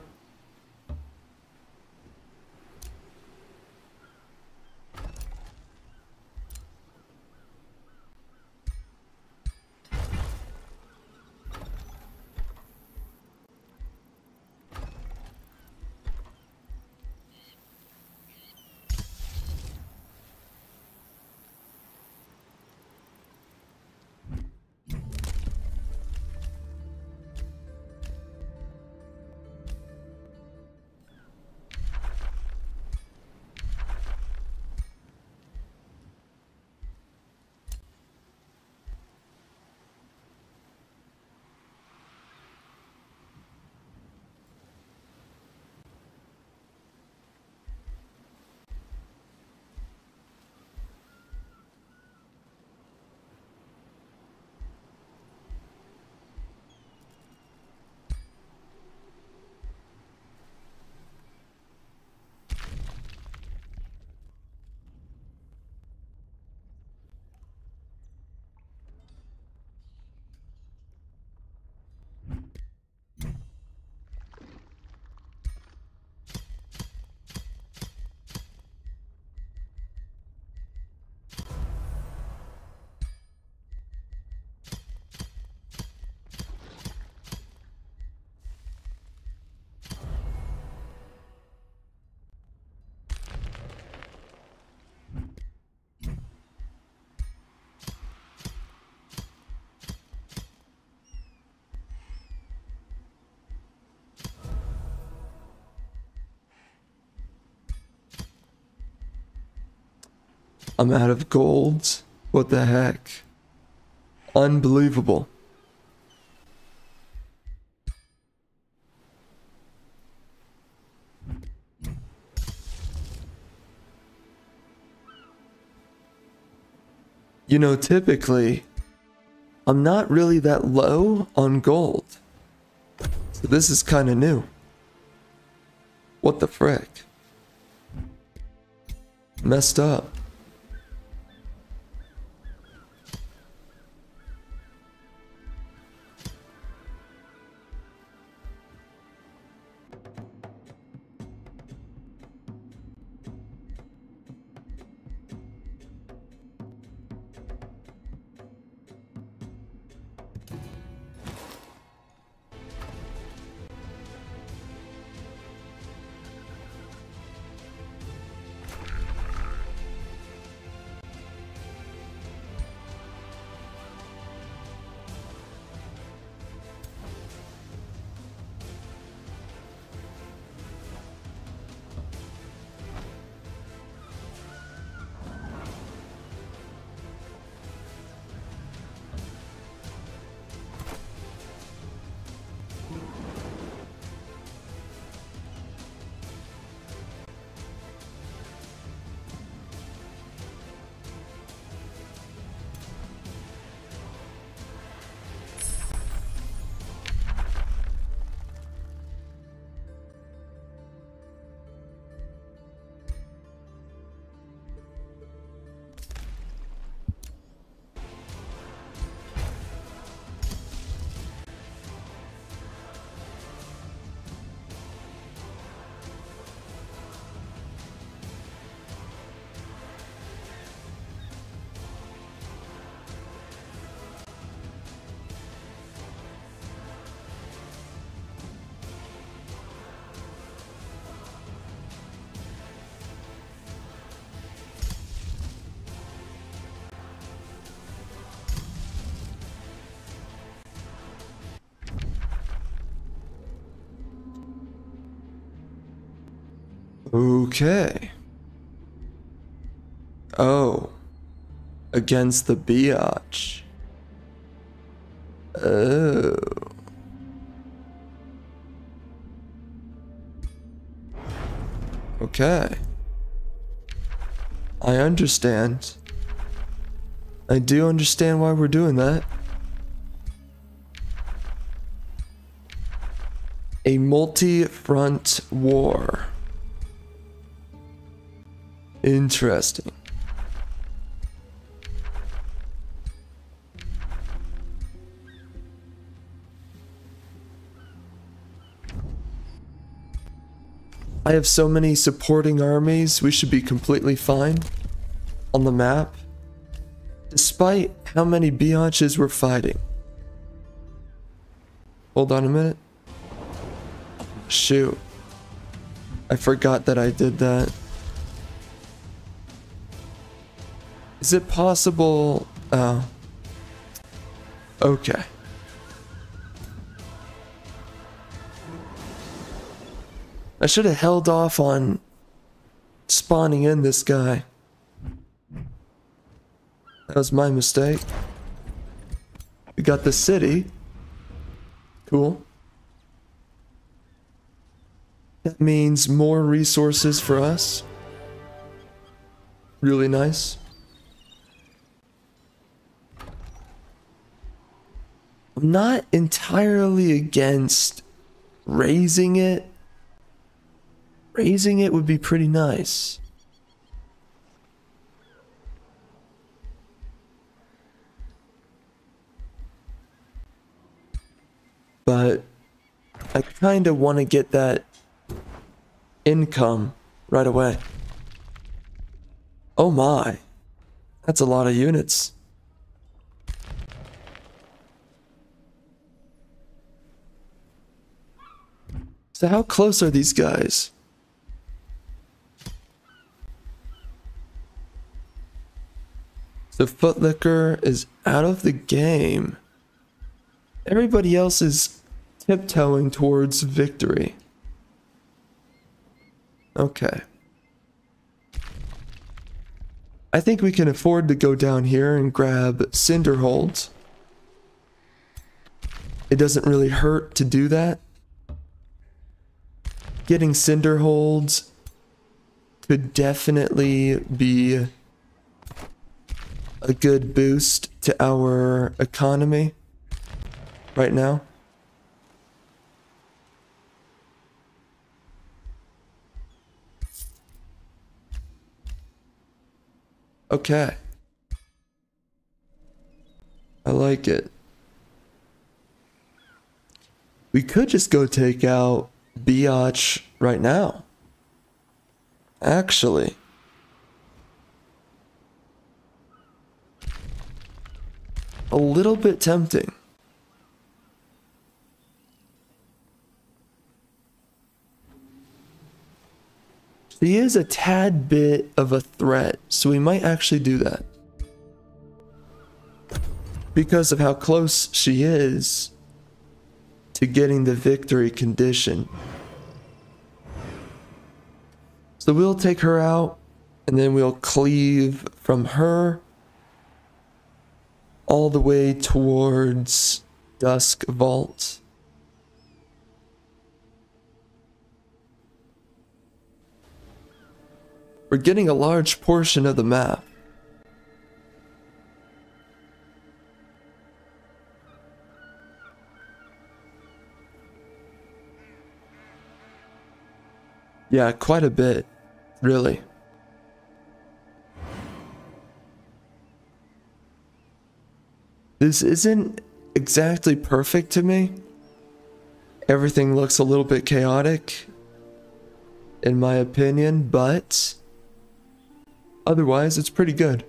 I'm out of gold. What the heck? Unbelievable. You know, typically, I'm not really that low on gold. So this is kind of new. What the frick? Messed up. Okay. Oh. Against the biatch. Oh. Okay. I understand. I do understand why we're doing that. A multi-front war. Interesting. I have so many supporting armies, we should be completely fine on the map, despite how many biatches we're fighting. Hold on a minute. Shoot. I forgot that I did that. Is it possible? Oh. Okay. I should have held off on spawning in this guy. That was my mistake. We got the city. Cool. That means more resources for us. Really nice. I'm not entirely against raising it. Raising it would be pretty nice. But I kind of want to get that income right away. Oh my. That's a lot of units. So how close are these guys? The Footlicker is out of the game. Everybody else is tiptoeing towards victory. Okay. I think we can afford to go down here and grab Cinderholds. It doesn't really hurt to do that. Getting Cinderholds could definitely be a good boost to our economy right now. Okay. I like it. We could just go take out Biatch right now. Actually. A little bit tempting. She is a tad bit of a threat, so we might actually do that. Because of how close she is to getting the victory condition. So we'll take her out, and then we'll cleave from her all the way towards Dusk Vault. We're getting a large portion of the map. Yeah, quite a bit, really. This isn't exactly perfect to me. Everything looks a little bit chaotic, in my opinion, but otherwise it's pretty good.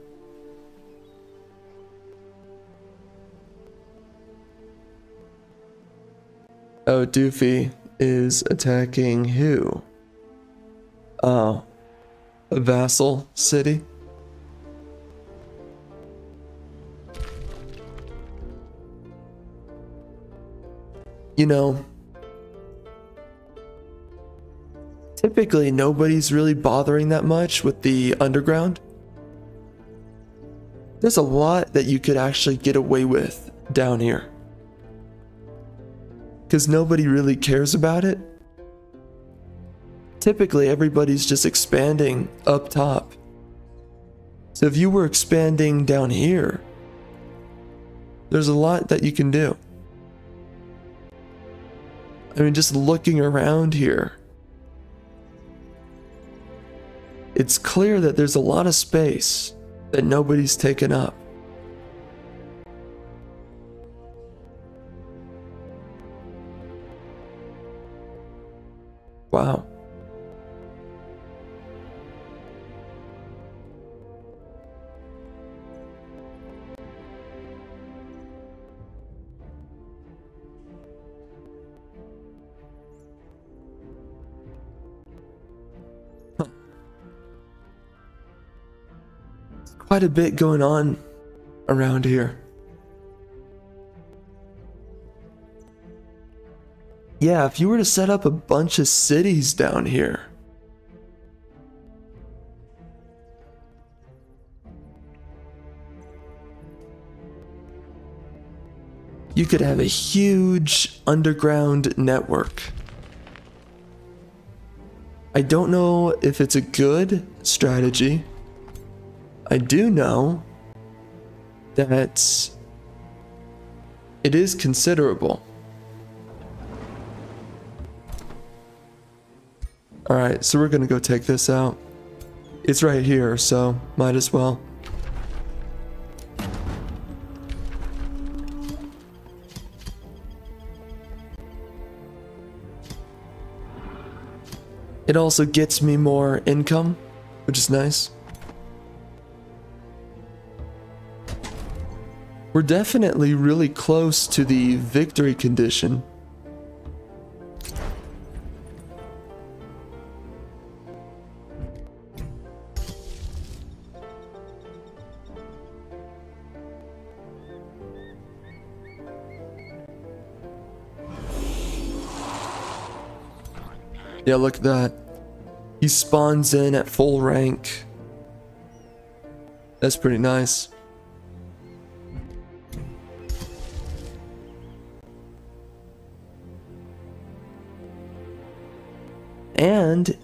Oh, Doofy is attacking who? Oh, a vassal city? You know, Typically, nobody's really bothering that much with the underground. There's a lot that you could actually get away with down here, because nobody really cares about it. Typically, everybody's just expanding up top. So if you were expanding down here, there's a lot that you can do. I mean, just looking around here, it's clear that there's a lot of space that nobody's taken up. Wow. Quite a bit going on around here. Yeah, if you were to set up a bunch of cities down here, you could have a huge underground network. I don't know if it's a good strategy. I do know that it is considerable. Alright, so we're gonna go take this out. It's right here, so might as well. It also gets me more income, which is nice. We're definitely really close to the victory condition. Yeah, look at that. He spawns in at full rank. That's pretty nice. And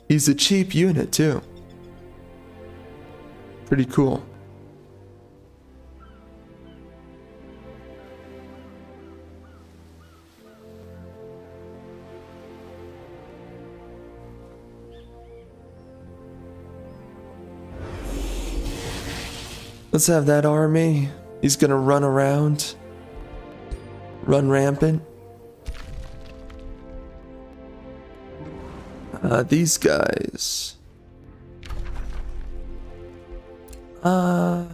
he's a cheap unit too. Pretty cool. Let's have that army. He's gonna run around. Run rampant. These guys. Golly,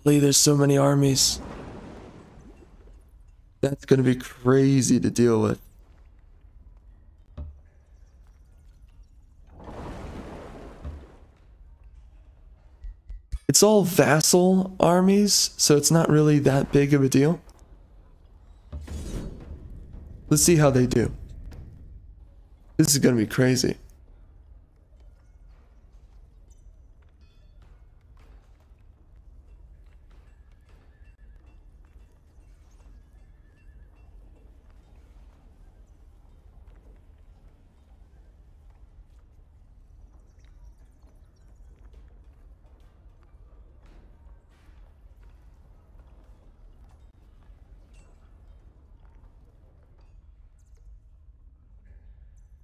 there's so many armies. That's gonna be crazy to deal with. It's all vassal armies, so it's not really that big of a deal. Let's see how they do. This is gonna be crazy.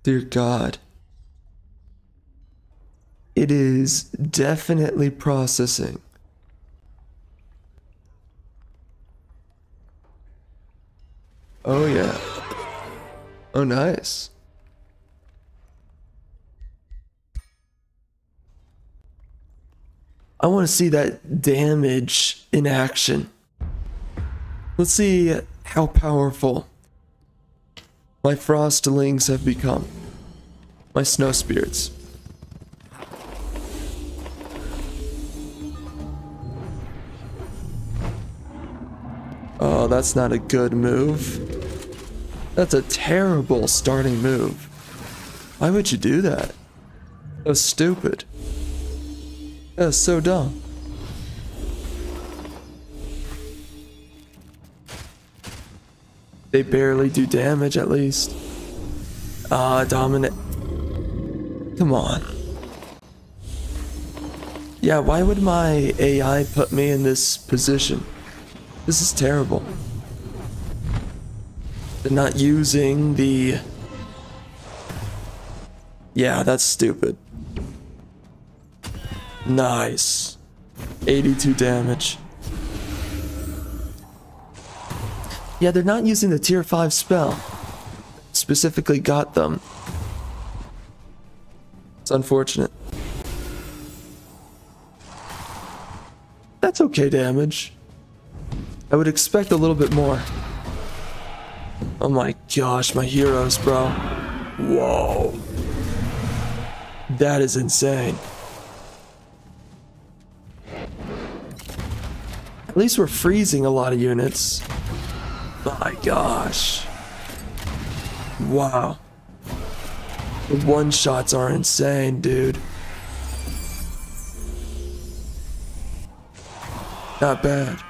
Dear God. It is definitely processing. Oh yeah. Oh nice. I want to see that damage in action. Let's see how powerful my frostlings have become. My snow spirits. Oh, that's not a good move. That's a terrible starting move. Why would you do that? That was stupid. That was so dumb. They barely do damage at least. Ah, dominant. Come on. Yeah, why would my AI put me in this position? This is terrible. They're not using the... Yeah, that's stupid. Nice. 82 damage. Yeah, they're not using the tier 5 spell. Specifically got them. It's unfortunate. That's okay damage. I would expect a little bit more. Oh my gosh, my heroes, bro. Whoa. That is insane. At least we're freezing a lot of units. My gosh. Wow. The one-shots are insane, dude. Not bad.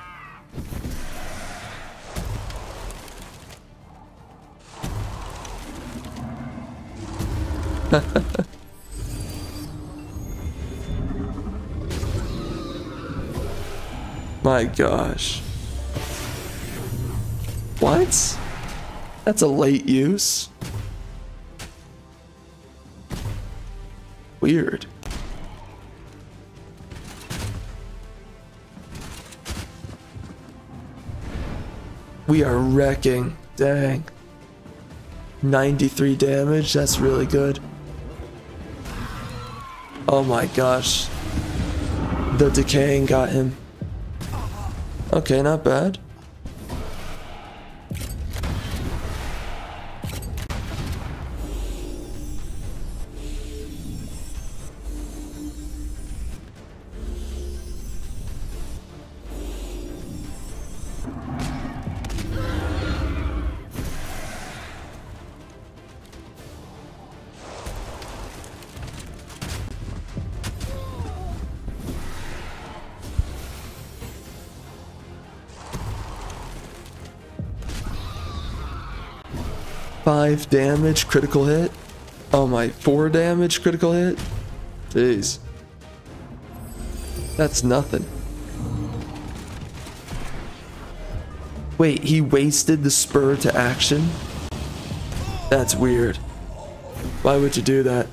My gosh. What? That's a late use. Weird. We are wrecking. Dang. 93 damage. That's really good. Oh my gosh. The decaying got him. Okay, not bad. Five damage, critical hit. Oh my, 4 damage, critical hit. Jeez. That's nothing. Wait, he wasted the spur to action? That's weird. Why would you do that?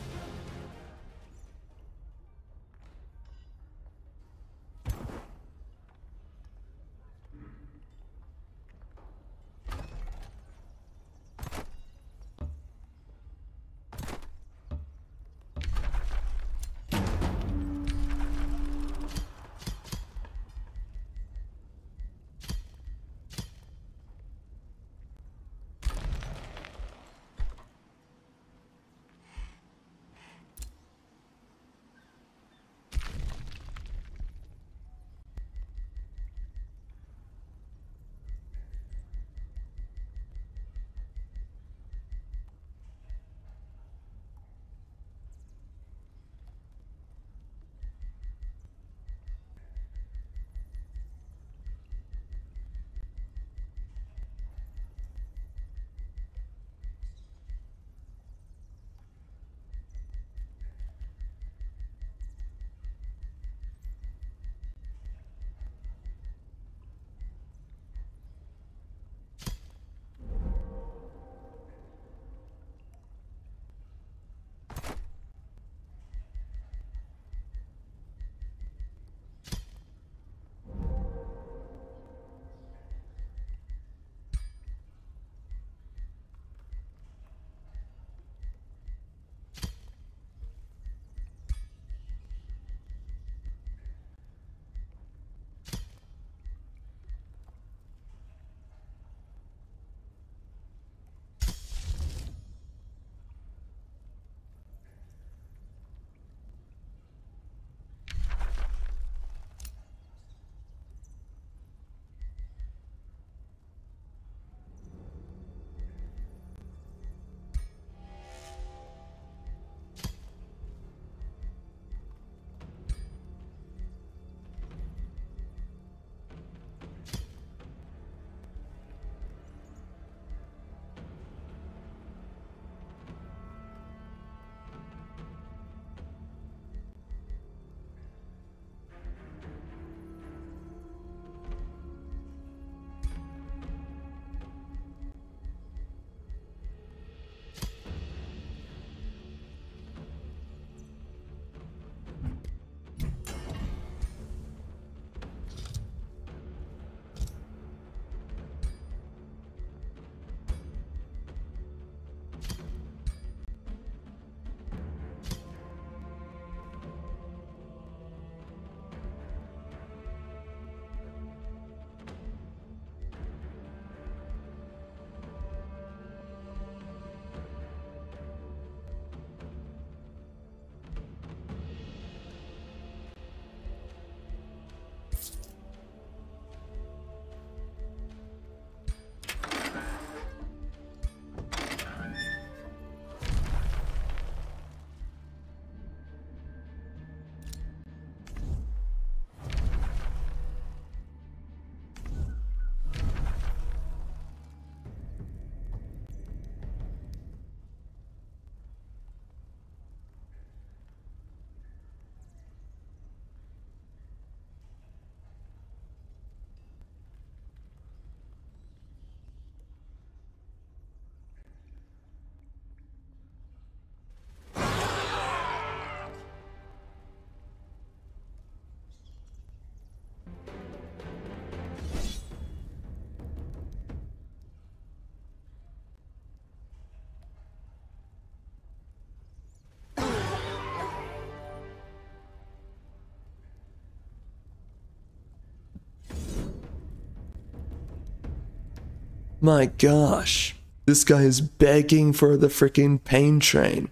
My gosh. This guy is begging for the freaking pain train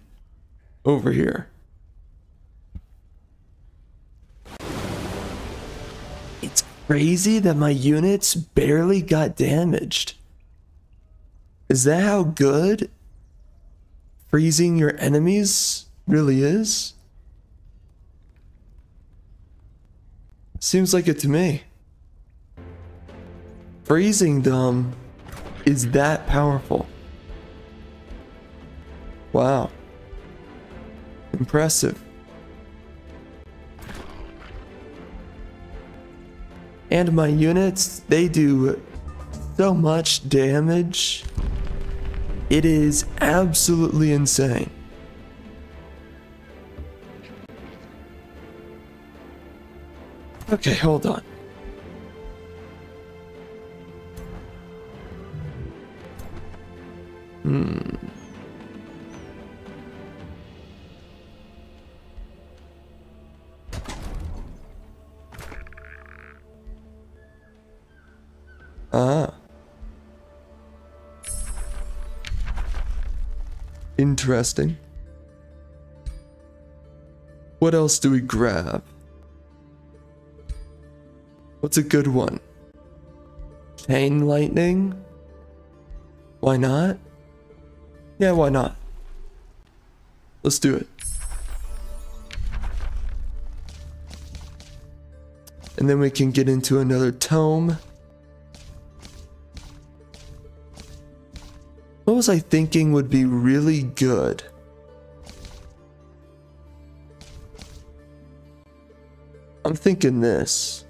over here. It's crazy that my units barely got damaged. Is that how good freezing your enemies really is? Seems like it to me. Freezing them is that powerful. Wow. Impressive. And my units, they do so much damage. It is absolutely insane. Okay, hold on. Ah. Interesting. What else do we grab? What's a good one? Chain lightning? Why not? Yeah, why not? Let's do it. And then we can get into another tome. What was I thinking would be really good? I'm thinking this.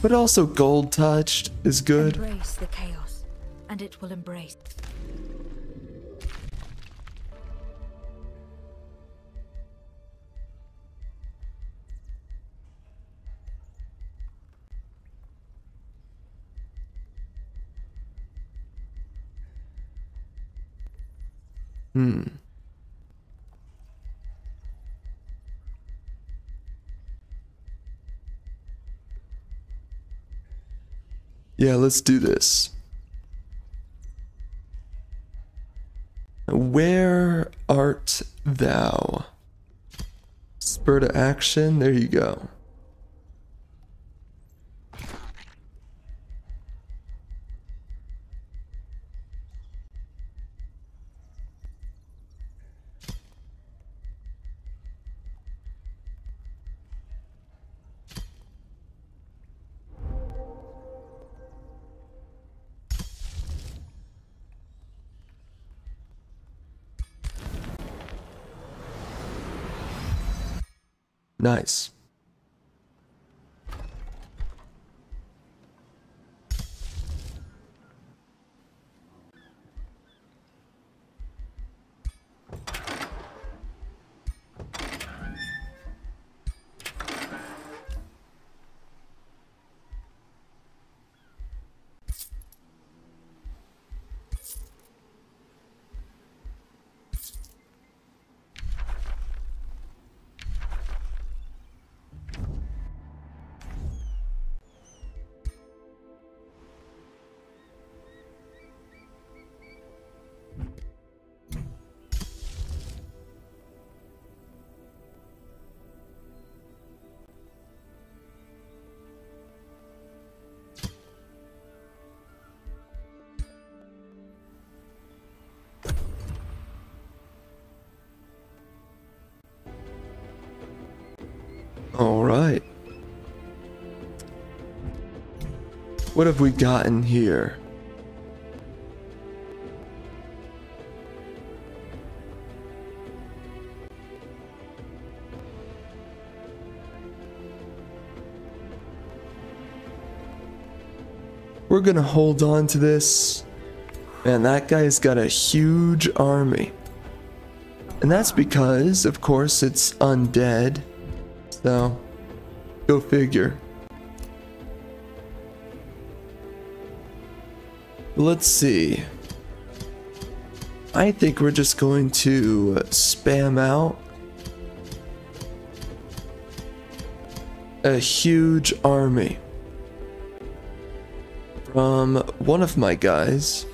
But also gold touched is good. Embrace the chaos, and it will embrace. Yeah, let's do this. Where art thou? Spur to action, there you go. Nice. All right. What have we gotten here? We're gonna hold on to this. Man, that guy's got a huge army. And that's because, of course, it's undead. So, go figure. Let's see. I think we're just going to spam out a huge army. from one of my guys.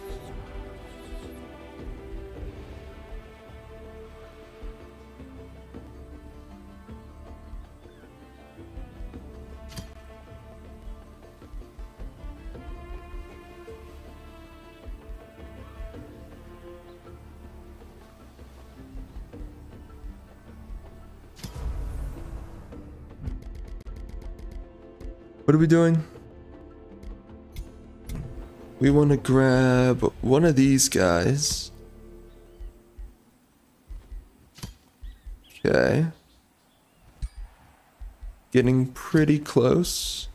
What are we doing? We want to grab one of these guys. Okay. Getting pretty close.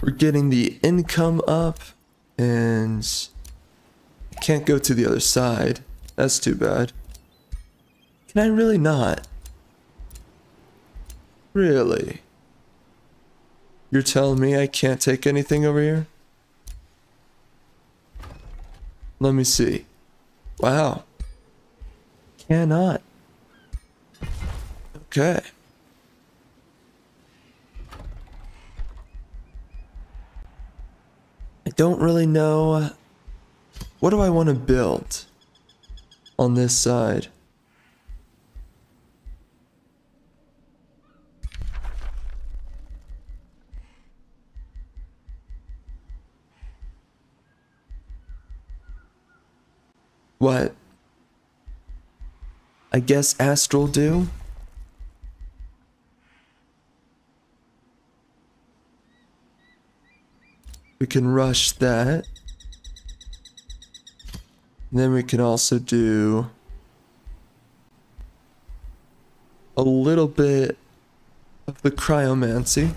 We're getting the income up, and can't go to the other side. That's too bad. Can I really not? Really? You're telling me I can't take anything over here? Let me see. Wow. Cannot. Okay. I don't really know. What do I want to build on this side? What? I guess Astral do? We can rush that. And then we can also do a little bit of the cryomancy.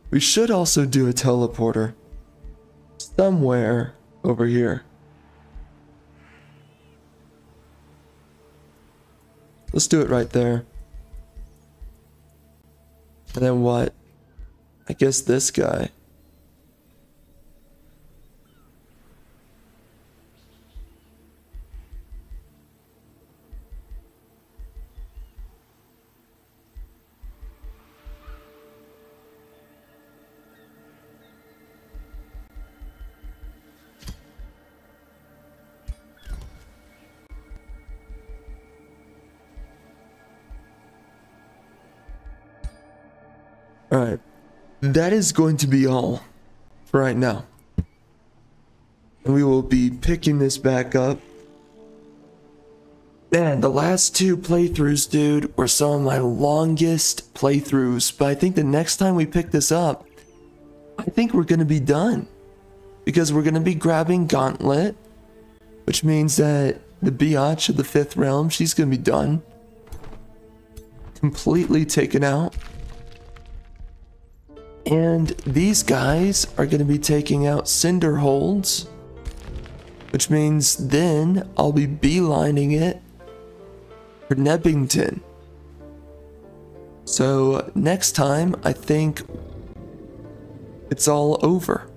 We should also do a teleporter somewhere over here. Let's do it right there. And then what? I guess this guy. Alright, that is going to be all for right now. And we will be picking this back up. Man, the last two playthroughs, dude, were some of my longest playthroughs. But I think the next time we pick this up, I think we're going to be done. Because we're going to be grabbing Gauntlet, which means that the Biatch of the 5th realm, she's going to be done. Completely taken out. And these guys are going to be taking out Cinder Holds, which means then I'll be beelining it for Nebbington. So next time, I think it's all over.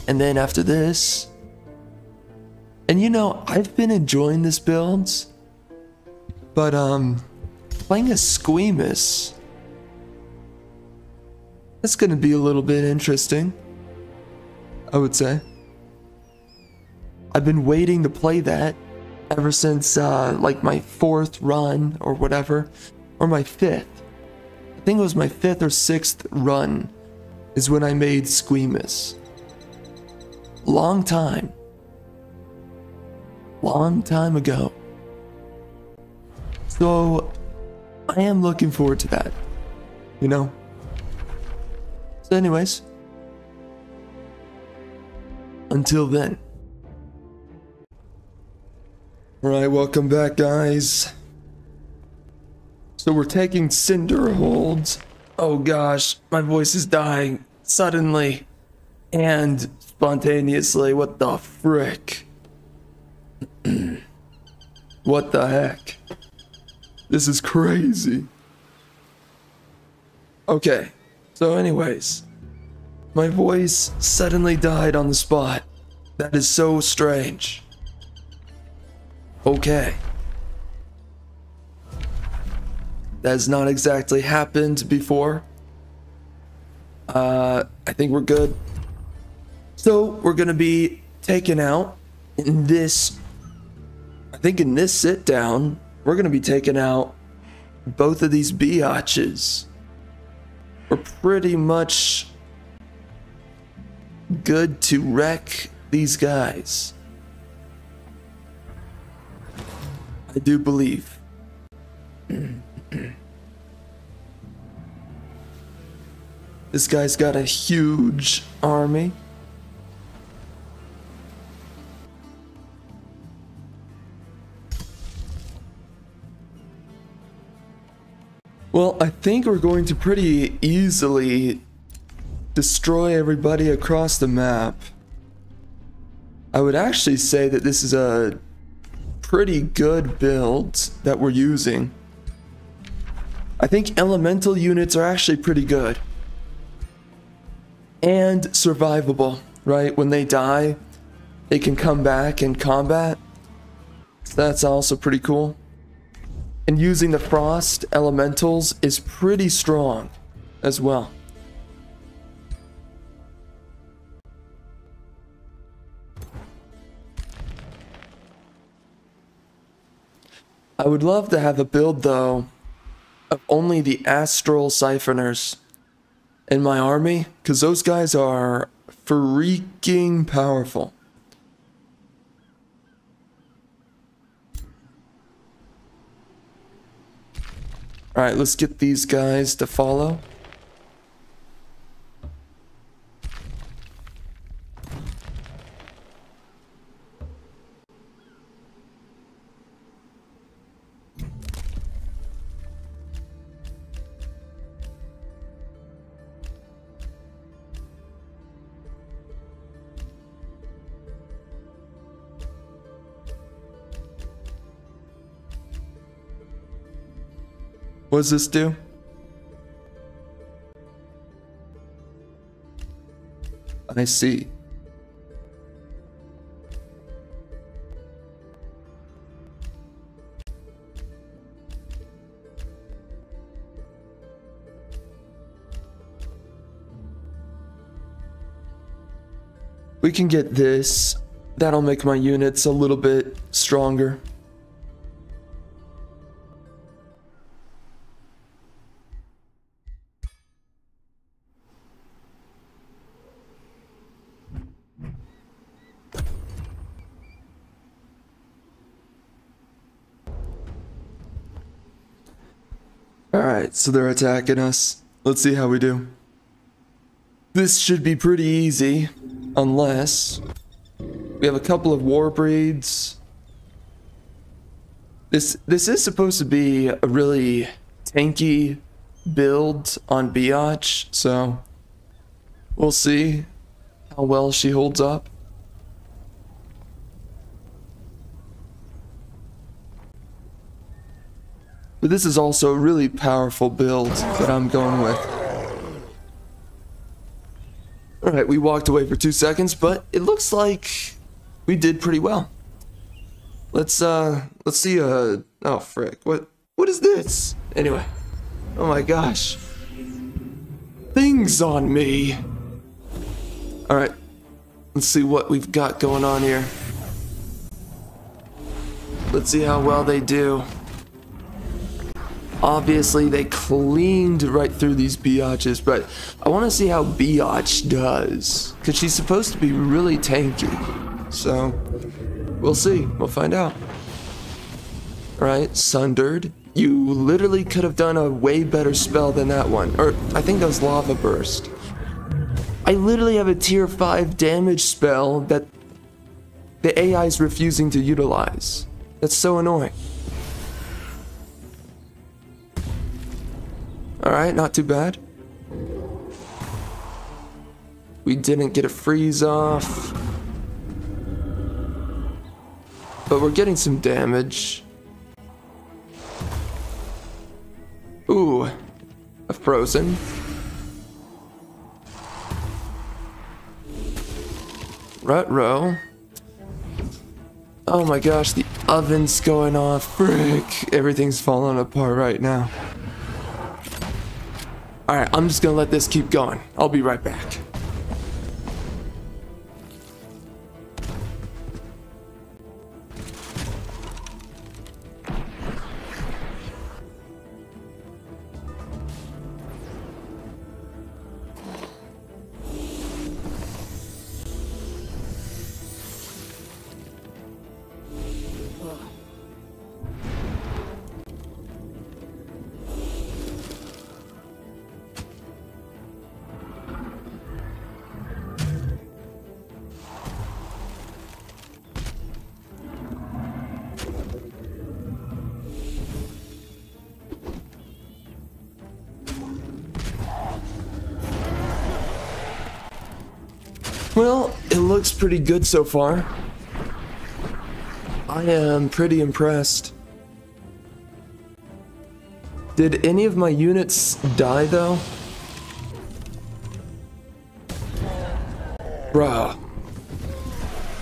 And then after this, and you know, I've been enjoying this build, but playing a Squeamish, that's going to be a little bit interesting, I would say. I've been waiting to play that ever since like my 4th run or whatever, or my 5th. I think it was my 5th or 6th run is when I made Squeamish. Long time ago. So I am looking forward to that, you know? So anyways, until then. Alright, welcome back, guys. So we're taking Cinder Holds. Oh gosh, my voice is dying suddenly. And spontaneously. What the frick? What the heck? This is crazy. Okay, so anyways, my voice suddenly died on the spot. That is so strange. Okay. That has not exactly happened before. I think we're good. So we're gonna be taken out in this, I think in this sit down, we're gonna be taking out both of these biatches. We're pretty much good to wreck these guys. I do believe. This guy's got a huge army. Well, I think we're going to pretty easily destroy everybody across the map. I would actually say that this is a pretty good build that we're using. I think elemental units are actually pretty good. And survivable, right? When they die, they can come back in combat. So that's also pretty cool. And using the frost elementals is pretty strong as well. I would love to have a build though of only the astral siphoners in my army, because those guys are freaking powerful. Alright, let's get these guys to follow. What does this do? I see. We can get this. That'll make my units a little bit stronger. Alright, so they're attacking us. Let's see how we do. This should be pretty easy, unless we have a couple of war breeds. This is supposed to be a really tanky build on Biatch, so we'll see how well she holds up. But this is also a really powerful build that I'm going with. Alright, we walked away for 2 seconds, but it looks like we did pretty well. Let's see, oh frick, what is this? Anyway, oh my gosh. Things on me. Alright, let's see what we've got going on here. Let's see how well they do. Obviously, they cleaned right through these biatches, but I want to see how Biatch does, because she's supposed to be really tanky. So, we'll see. We'll find out. Alright, Sundered. You literally could have done a way better spell than that one. Or, I think that was Lava Burst. I literally have a tier 5 damage spell that the AI is refusing to utilize. That's so annoying. Alright, not too bad. We didn't get a freeze off. But we're getting some damage. Ooh, a frozen. Ruh-roh. Oh my gosh, the oven's going off. Frick. Everything's falling apart right now. Alright, I'm just gonna let this keep going. I'll be right back. Well, it looks pretty good so far. I am pretty impressed. Did any of my units die though? Bruh.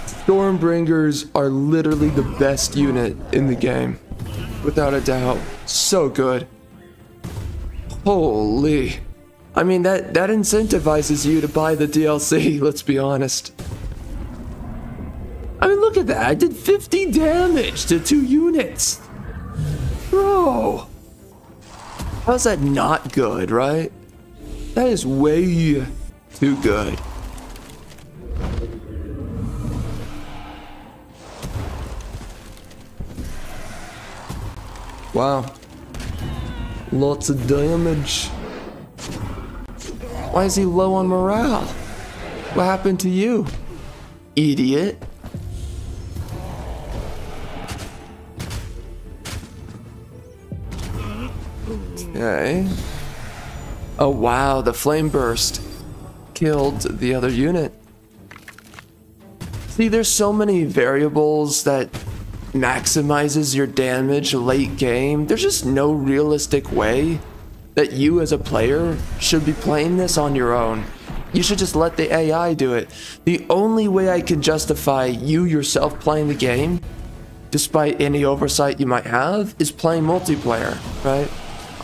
Stormbringers are literally the best unit in the game. Without a doubt. So good. Holy. I mean, that incentivizes you to buy the DLC, let's be honest. I mean, look at that. I did 50 damage to 2 units. Bro. How's that not good, right? That is way too good. Wow. Lots of damage. Why is he low on morale? What happened to you, idiot? Okay. Oh wow, the flame burst killed the other unit. See, there's so many variables that maximizes your damage late game. There's just no realistic way that you as a player should be playing this on your own. You should just let the AI do it. The only way I can justify you yourself playing the game, despite any oversight you might have, is playing multiplayer, right?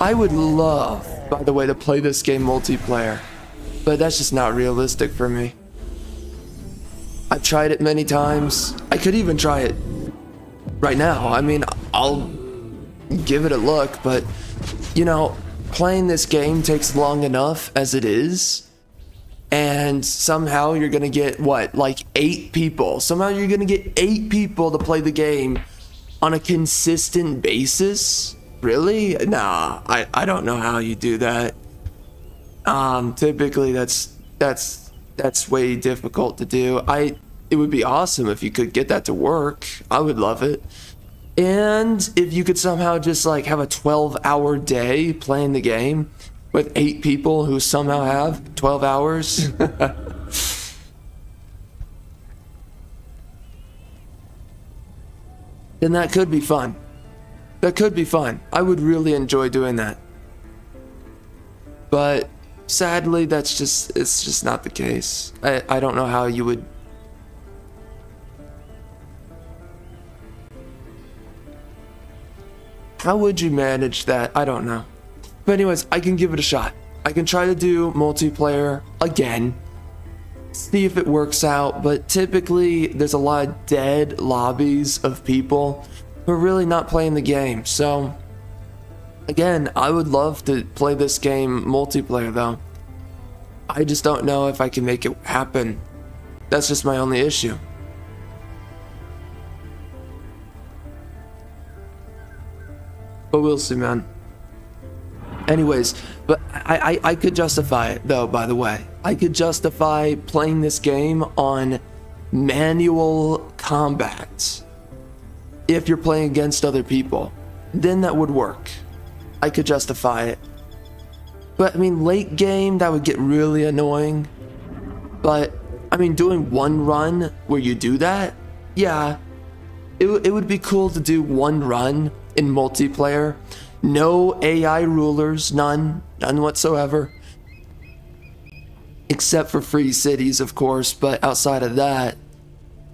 I would love, by the way, to play this game multiplayer, but that's just not realistic for me. I've tried it many times. I could even try it right now. I mean, I'll give it a look, but you know, playing this game takes long enough as it is, and somehow you're gonna get what, like 8 people. Somehow you're gonna get 8 people to play the game on a consistent basis. Really? Nah, I don't know how you do that. Typically that's way difficult to do. It would be awesome if you could get that to work. I would love it. And if you could somehow just like have a 12-hour day playing the game with 8 people who somehow have 12 hours. Then that could be fun. That could be fun. I would really enjoy doing that. But sadly, it's just not the case. I don't know how you would. How would you manage that? I don't know. But anyways, I can give it a shot. I can try to do multiplayer again. See if it works out. But typically, there's a lot of dead lobbies of people who are really not playing the game. So, again, I would love to play this game multiplayer though. I just don't know if I can make it happen. That's just my only issue. But we'll see, man. Anyways, but I could justify it though, by the way. I could justify playing this game on manual combat. If you're playing against other people, then that would work. I could justify it. But I mean, late game, that would get really annoying. But, I mean, doing one run where you do that, yeah, it would be cool to do one run in multiplayer. No AI rulers, none whatsoever. Except for free cities, of course, but outside of that,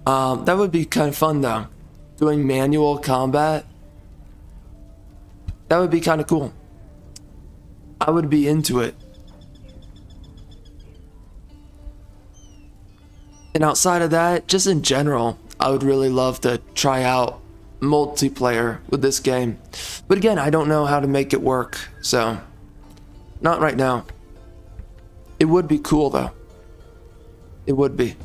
that would be kind of fun though. Doing manual combat, that would be kind of cool. I would be into it. And outside of that, just in general, I would really love to try out multiplayer with this game. But again, I don't know how to make it work, so not right now. It would be cool though. It would be.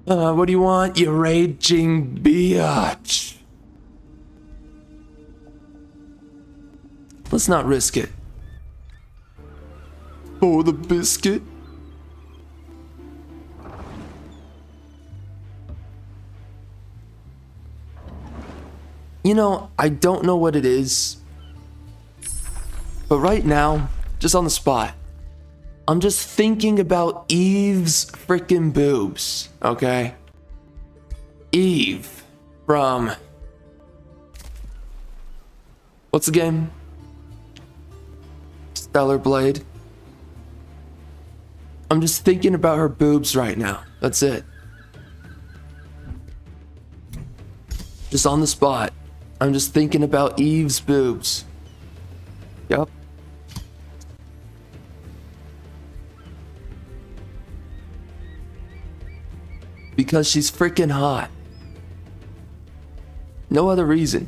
What do you want, you raging biatch? Let's not risk it. For the biscuit. You know, I don't know what it is, but right now, just on the spot, I'm just thinking about Eve's freaking boobs, okay? Eve from... what's the game? Stellar Blade. I'm just thinking about her boobs right now. That's it. Just on the spot. I'm just thinking about Eve's boobs. Yup. Because she's freaking hot. No other reason.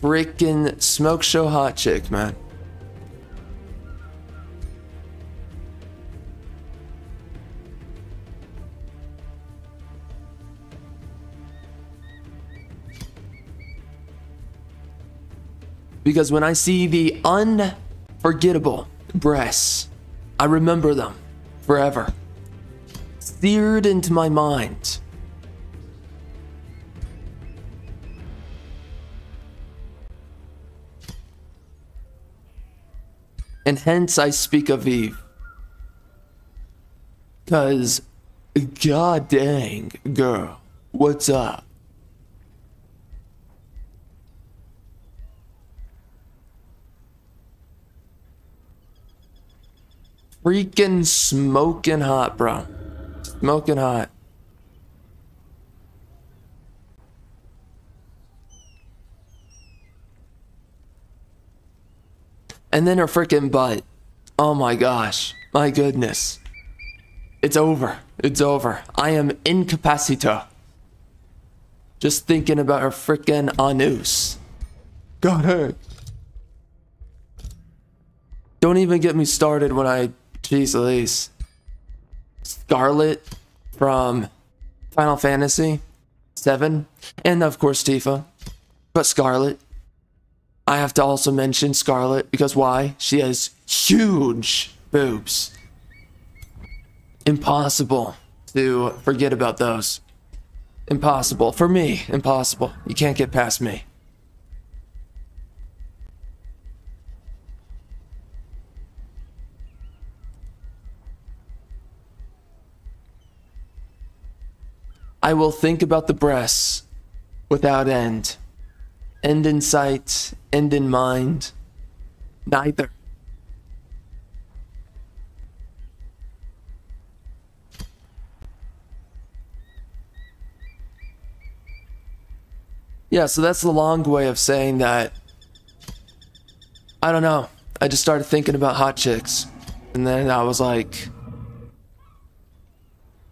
Freaking smoke show hot chick, man. Because when I see the unforgettable breasts, I remember them forever. Seared into my mind. And hence I speak of Eve. Cause, god dang, girl, what's up? Freaking smoking hot, bro. Smoking hot. And then her freaking butt. Oh my gosh. My goodness. It's over. It's over. I am incapacito. Just thinking about her freaking anus. God heck. Don't even get me started when I... Jeez Louise. Scarlet from Final Fantasy 7. And of course Tifa. But Scarlet. I have to also mention Scarlet because why? She has huge boobs. Impossible to forget about those. Impossible. For me, impossible. You can't get past me. I will think about the breasts without end. End in sight, end in mind. Neither. Yeah, so that's the long way of saying that. I don't know. I just started thinking about hot chicks. And then I was like,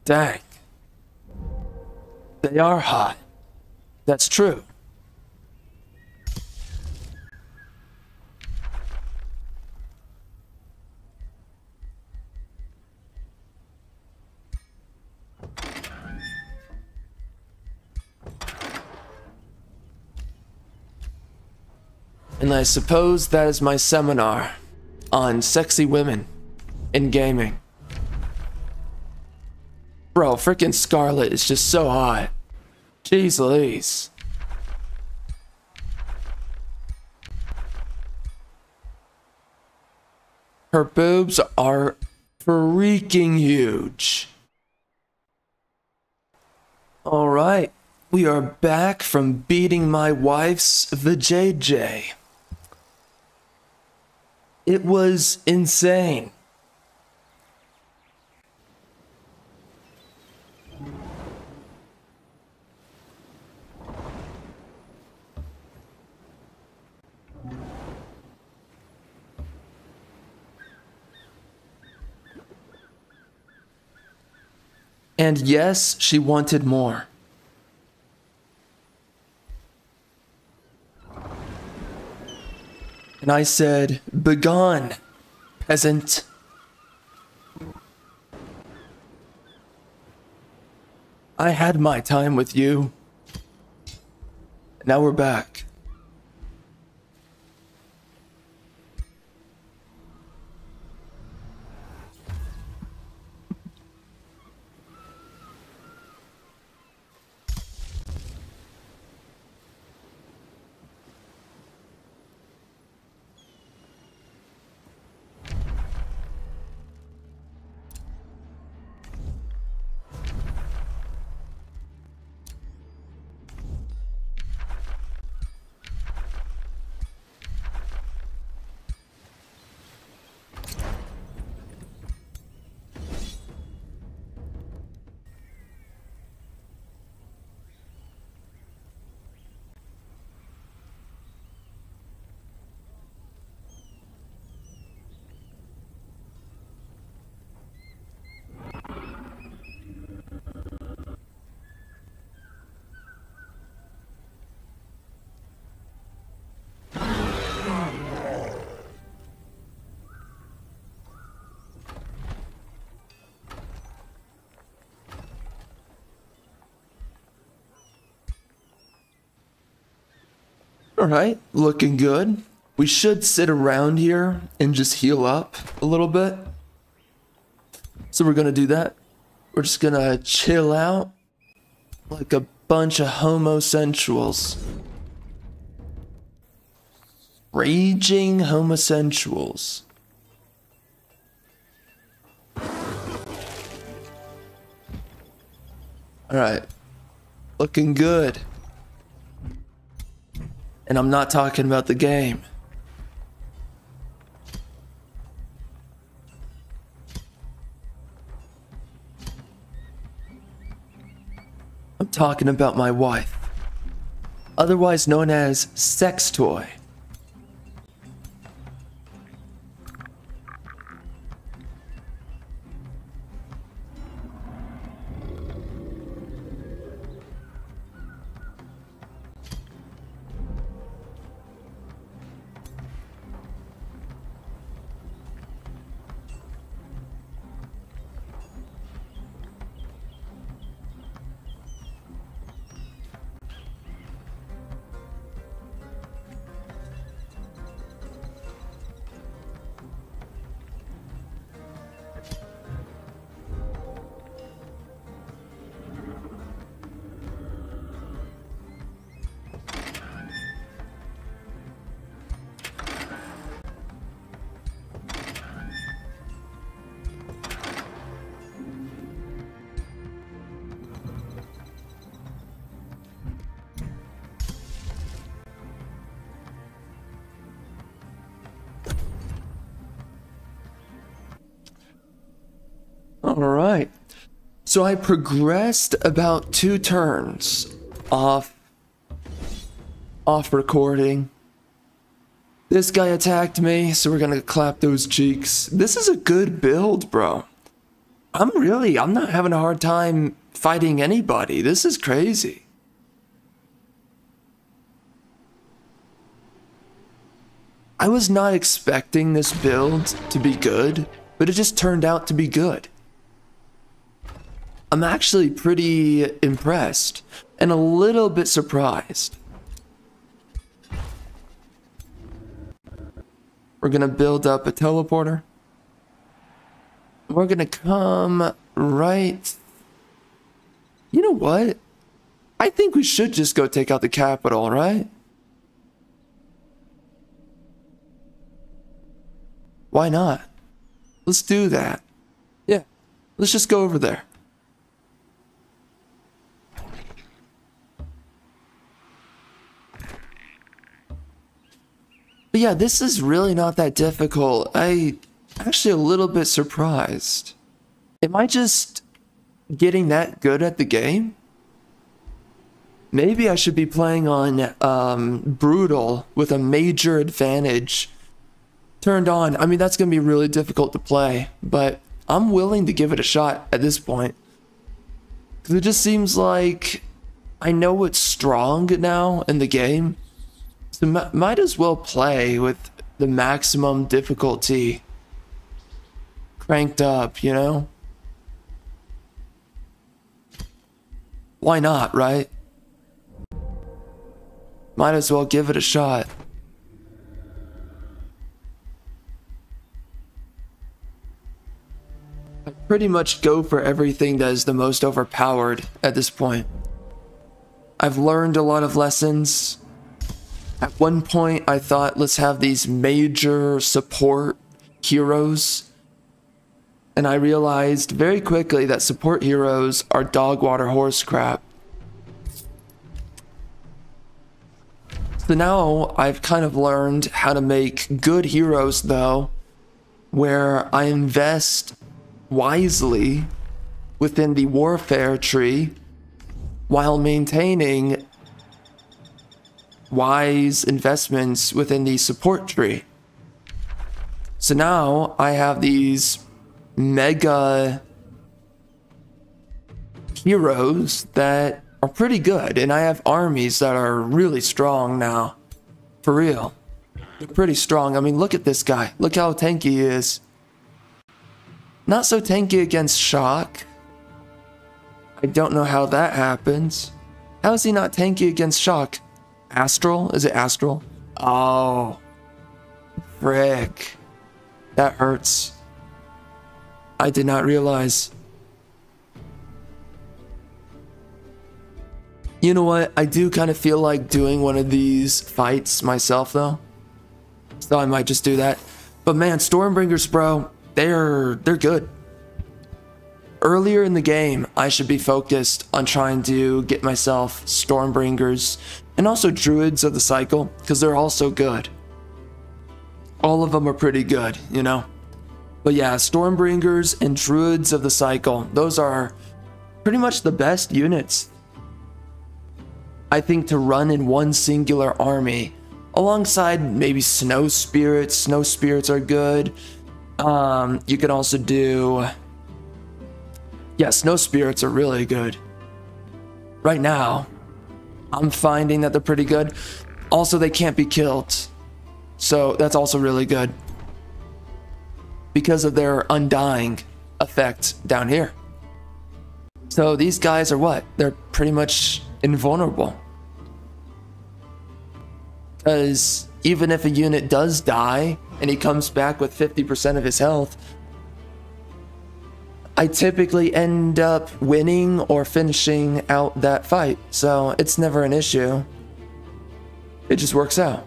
dang. They are hot. That's true. And I suppose that is my seminar on sexy women in gaming. Bro, freaking Scarlet is just so hot. Jeez Louise. Her boobs are freaking huge. Alright, we are back from beating my wife's vajayjay. It was insane. And yes, she wanted more. And I said, "Begone, peasant." I had my time with you. Now we're back. Alright, looking good. We should sit around here and just heal up a little bit. So we're gonna do that. We're just gonna chill out like a bunch of homosexuals. Raging homosexuals. Alright, looking good. And I'm not talking about the game. I'm talking about my wife, otherwise known as sex toy. Alright, so I progressed about 2 turns off recording. This guy attacked me, so we're gonna clap those cheeks. This is a good build, bro. I'm not having a hard time fighting anybody. This is crazy. I was not expecting this build to be good, but it just turned out to be good. I'm actually pretty impressed and a little bit surprised. We're gonna build up a teleporter. We're gonna come right You know what? I think we should just go take out the capital, right? Why not? Let's do that. Yeah, let's just go over there. But yeah, this is really not that difficult. I'm actually a little bit surprised. Am I just getting that good at the game? Maybe I should be playing on brutal with a major advantage turned on. I mean, that's going to be really difficult to play, but I'm willing to give it a shot at this point. Because it just seems like I know it's strong now in the game. So might as well play with the maximum difficulty cranked up, you know? Why not, right? Might as well give it a shot. I pretty much go for everything that is the most overpowered at this point. I've learned a lot of lessons. At one point, I thought, let's have these major support heroes. And I realized very quickly that support heroes are dog water horse crap. So now I've kind of learned how to make good heroes, though, where I invest wisely within the warfare tree while maintaining wise investments within the support tree. So now I have these mega heroes that are pretty good, and I have armies that are really strong now. For real. They're pretty strong. I mean, look at this guy. Look how tanky he is. Not so tanky against shock. I don't know how that happens. How is he not tanky against shock? Astral? Is it astral? Oh. Frick. That hurts. I did not realize. You know what? I do kind of feel like doing one of these fights myself, though. So I might just do that. But man, Stormbringers, bro, they're good. Earlier in the game, I should be focused on trying to get myself Stormbringers and also Druids of the Cycle, because they're also good. All of them are pretty good, you know? But yeah, Stormbringers and Druids of the Cycle, those are pretty much the best units, I think, to run in one singular army, alongside maybe Snow Spirits. Snow Spirits are good. You can also do... Yeah, Snow Spirits are really good. Right now, I'm finding that they're pretty good. Also, they can't be killed. So that's also really good. Because of their undying effect down here. So these guys are what? They're pretty much invulnerable. Because even if a unit does die and he comes back with 50% of his health, I typically end up winning or finishing out that fight. So it's never an issue. It just works out.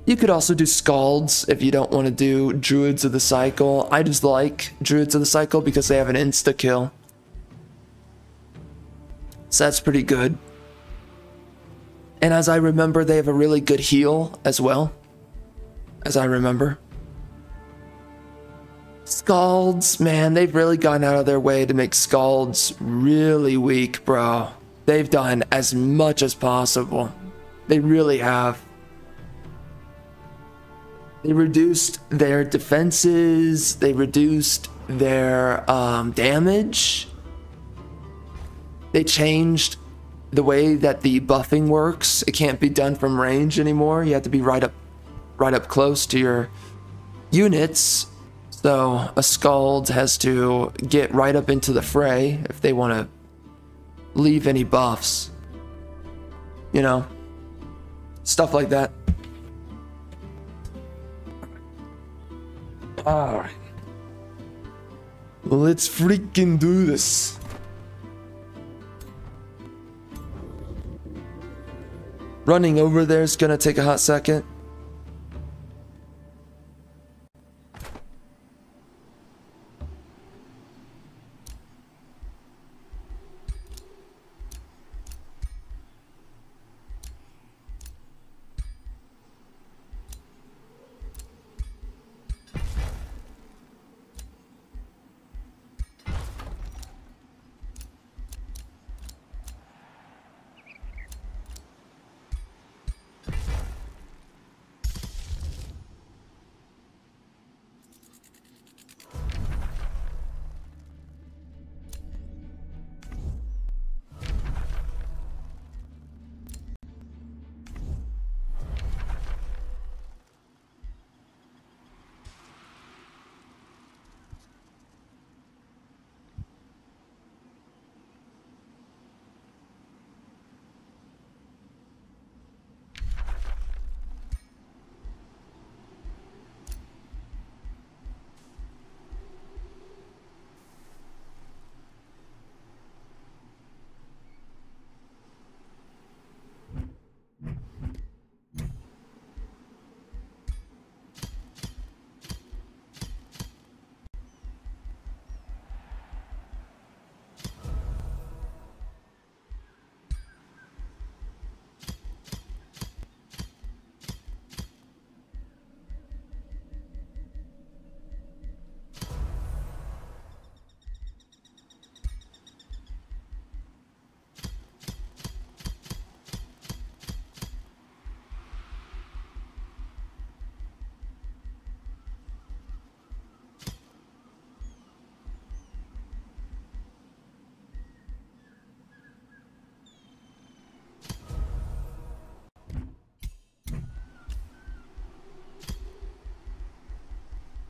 You could also do Scalds if you don't want to do Druids of the Cycle. I just like Druids of the Cycle because they have an insta-kill. So that's pretty good. And as I remember, they have a really good heal as well. As I remember. Scalds, man, they've really gone out of their way to make Scalds really weak, bro. They've done as much as possible. They really have. They reduced their defenses. They reduced their damage. They changed the way that the buffing works. It can't be done from range anymore. You have to be right up close to your units. So a Scald has to get right up into the fray if they want to leave any buffs. You know, stuff like that. Alright. Let's freaking do this. Running over there is gonna take a hot second.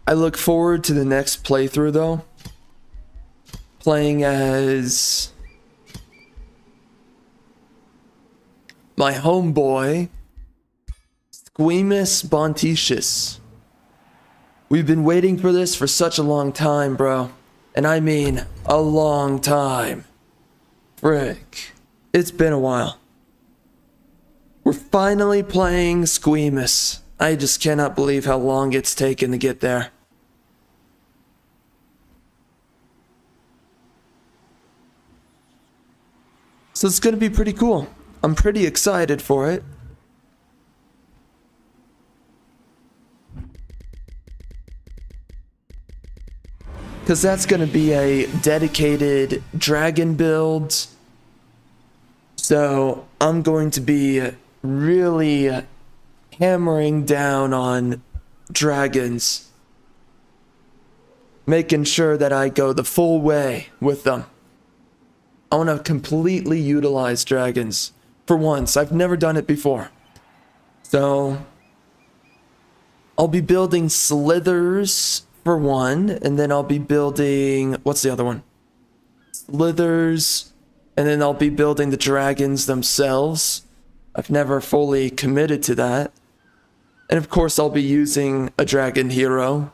I look forward to the next playthrough though. Playing as my homeboy, Squeamus Bontitious. We've been waiting for this for such a long time, bro. And I mean a long time. Frick. It's been a while. We're finally playing Squeamus. I just cannot believe how long it's taken to get there. So it's gonna be pretty cool. I'm pretty excited for it. Because that's gonna be a dedicated dragon build. So I'm going to be really hammering down on dragons. Making sure that I go the full way with them. I want to completely utilize dragons for once. I've never done it before. So I'll be building slithers for one, and then I'll be building, what's the other one? Slithers, and then I'll be building the dragons themselves. I've never fully committed to that. And of course I'll be using a dragon hero.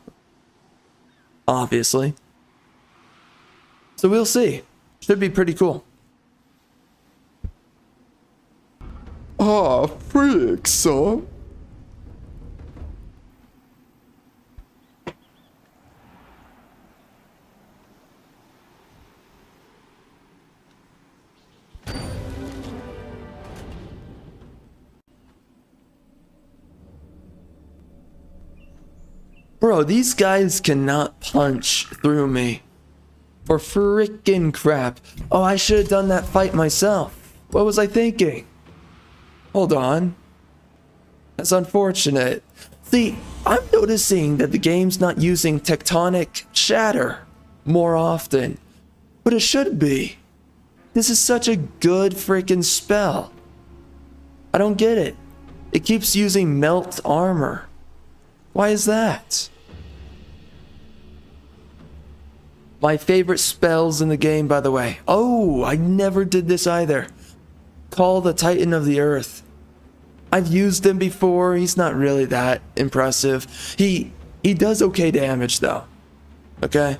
Obviously. So we'll see. Should be pretty cool. Ah, frick, son. Bro, these guys cannot punch through me. For frickin' crap. Oh, I should have done that fight myself. What was I thinking? Hold on. That's unfortunate. See, I'm noticing that the game's not using tectonic shatter more often. But it should be. This is such a good frickin' spell. I don't get it. It keeps using melt armor. Why is that? My favorite spells in the game, by the way. Oh, I never did this either. Call the Titan of the Earth. I've used him before. He's not really that impressive. He does okay damage though. Okay?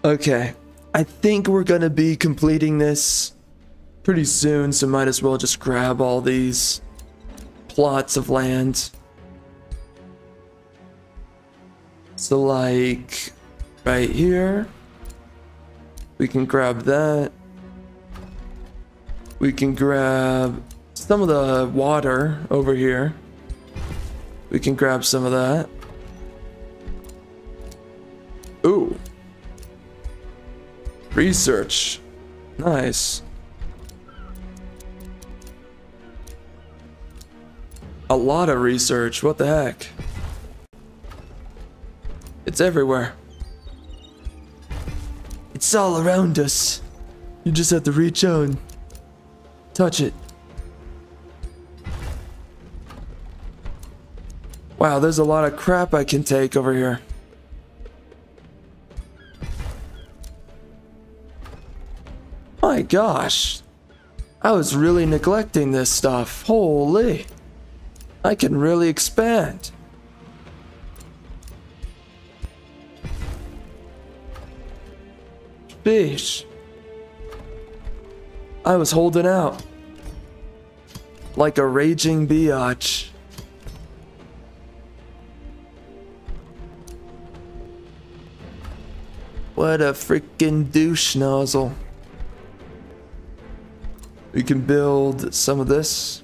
Okay, I think we're gonna be completing this pretty soon, so might as well just grab all these plots of land. So like right here, we can grab that. We can grab some of the water over here. We can grab some of that. Ooh. Research. Nice. A lot of research. What the heck? It's everywhere. It's all around us. You just have to reach out and touch it. Wow, there's a lot of crap I can take over here. My gosh. I was really neglecting this stuff. Holy. I can really expand. Sheesh. I was holding out. Like a raging biatch. What a freaking douche nozzle. We can build some of this.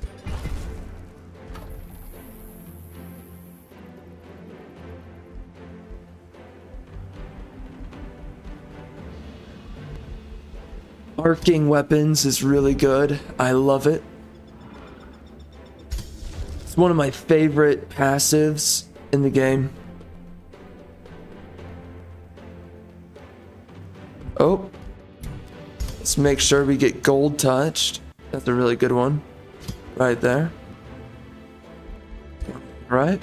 Arcing weapons is really good. I love it. It's one of my favorite passives in the game. Oh. Let's make sure we get gold touched. That's a really good one. Right there. Right.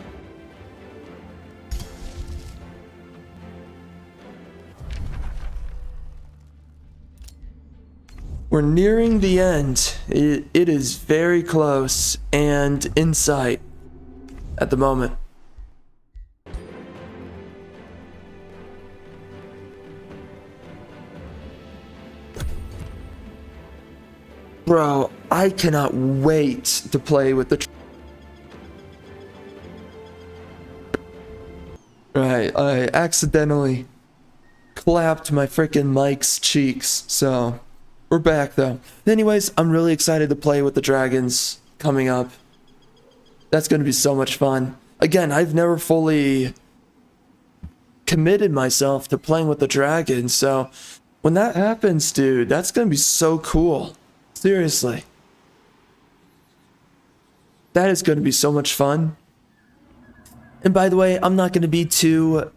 We're nearing the end. It is very close and in sight at the moment. Bro, I cannot wait to play with the... Right, I accidentally clapped my freaking mic's cheeks, so we're back though. Anyways, I'm really excited to play with the dragons coming up. That's going to be so much fun. Again, I've never fully committed myself to playing with the dragons, so when that happens, dude, that's going to be so cool. Seriously. That is going to be so much fun. And by the way, I'm not going to be too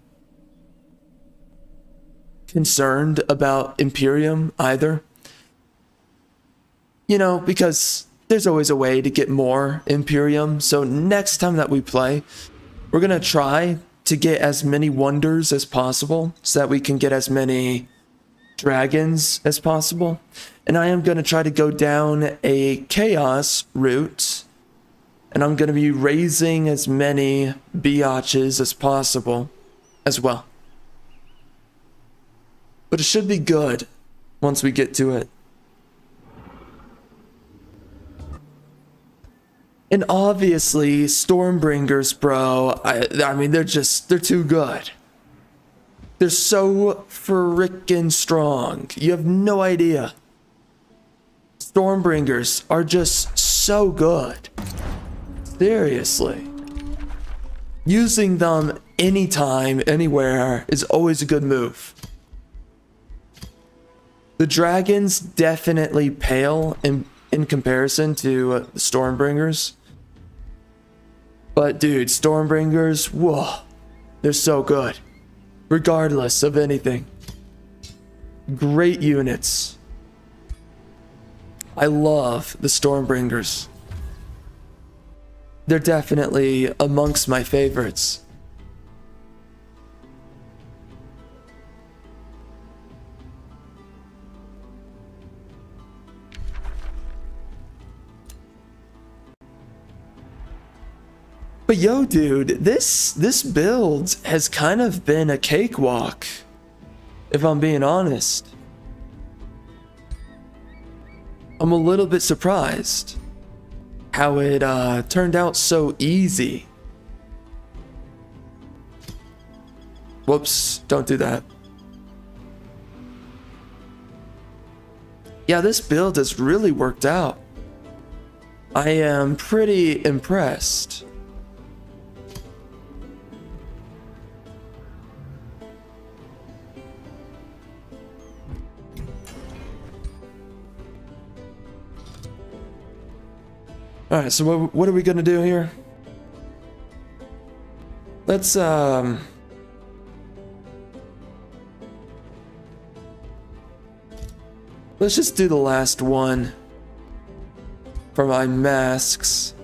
concerned about Imperium either. You know, because there's always a way to get more Imperium. So next time that we play, we're going to try to get as many wonders as possible so that we can get as many dragons as possible. And I am going to try to go down a chaos route. And I'm going to be raising as many biatches as possible as well. But it should be good once we get to it. And obviously, Stormbringers, bro, I mean, they're too good. They're so frickin' strong. You have no idea. Stormbringers are just so good. Seriously. Using them anytime, anywhere is always a good move. The dragons definitely pale in comparison to the Stormbringers. But dude, Stormbringers, whoa, they're so good. Regardless of anything. Great units. I love the Stormbringers. They're definitely amongst my favorites. But yo, dude, this build has kind of been a cakewalk. if I'm being honest. I'm a little bit surprised how it turned out so easy. Whoops, don't do that. Yeah, this build has really worked out. I am pretty impressed. Alright, so what are we gonna do here? Let's just do the last one for my masks.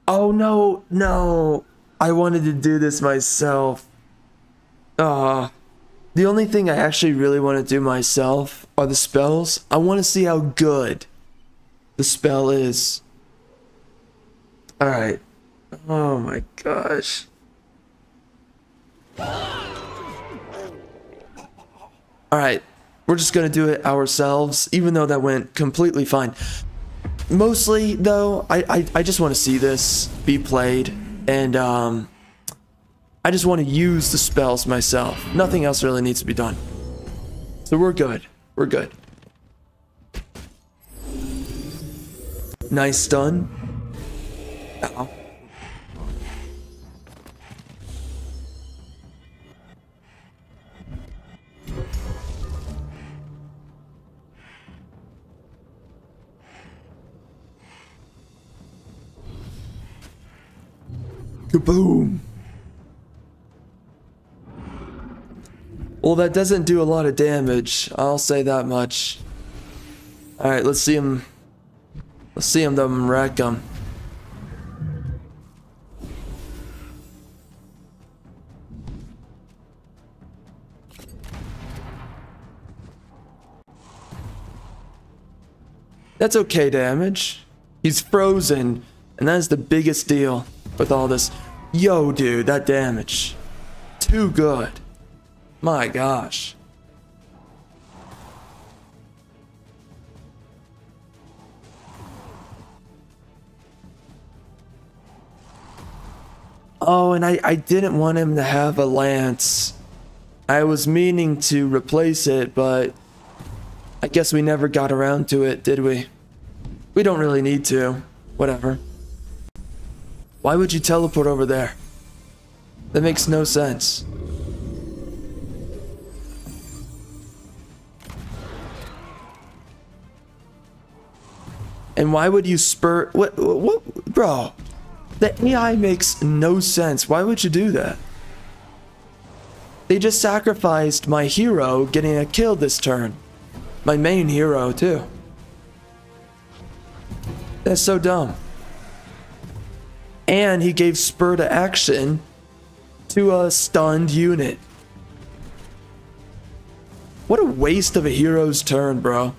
Oh no, no. I wanted to do this myself. The only thing I actually really want to do myself are the spells. I want to see how good the spell is. Alright. Oh my gosh. Alright. We're just gonna do it ourselves, even though that went completely fine. Mostly, though, I just want to see this be played, and I just want to use the spells myself. Nothing else really needs to be done. So we're good. We're good. Nice stun. Uh-oh. Kaboom! Well, that doesn't do a lot of damage. I'll say that much. All right, let's see him. Let's see him them wreck him. That's okay damage. He's frozen, and that is the biggest deal with all this. Yo, dude, that damage. Too good. My gosh. Oh, and I didn't want him to have a lance. I was meaning to replace it, but I guess we never got around to it, did we? We don't really need to. Whatever. Why would you teleport over there? That makes no sense. And why would you spur... What, bro? The AI makes no sense. Why would you do that? They just sacrificed my hero getting a kill this turn. My main hero, too. That's so dumb. And he gave spur to action to a stunned unit. What a waste of a hero's turn, bro.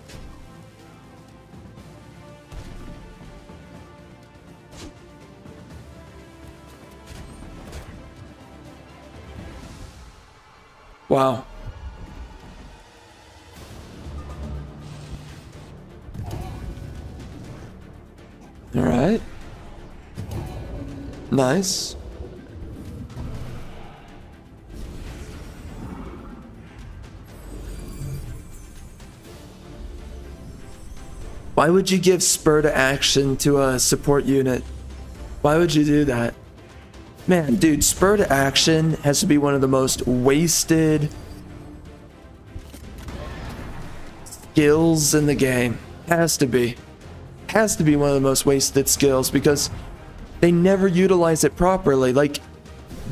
Wow. All right. Nice. Why would you give spur to action to a support unit? Why would you do that? Man, dude, spur to action has to be one of the most wasted skills in the game. Has to be. Has to be one of the most wasted skills because they never utilize it properly. Like,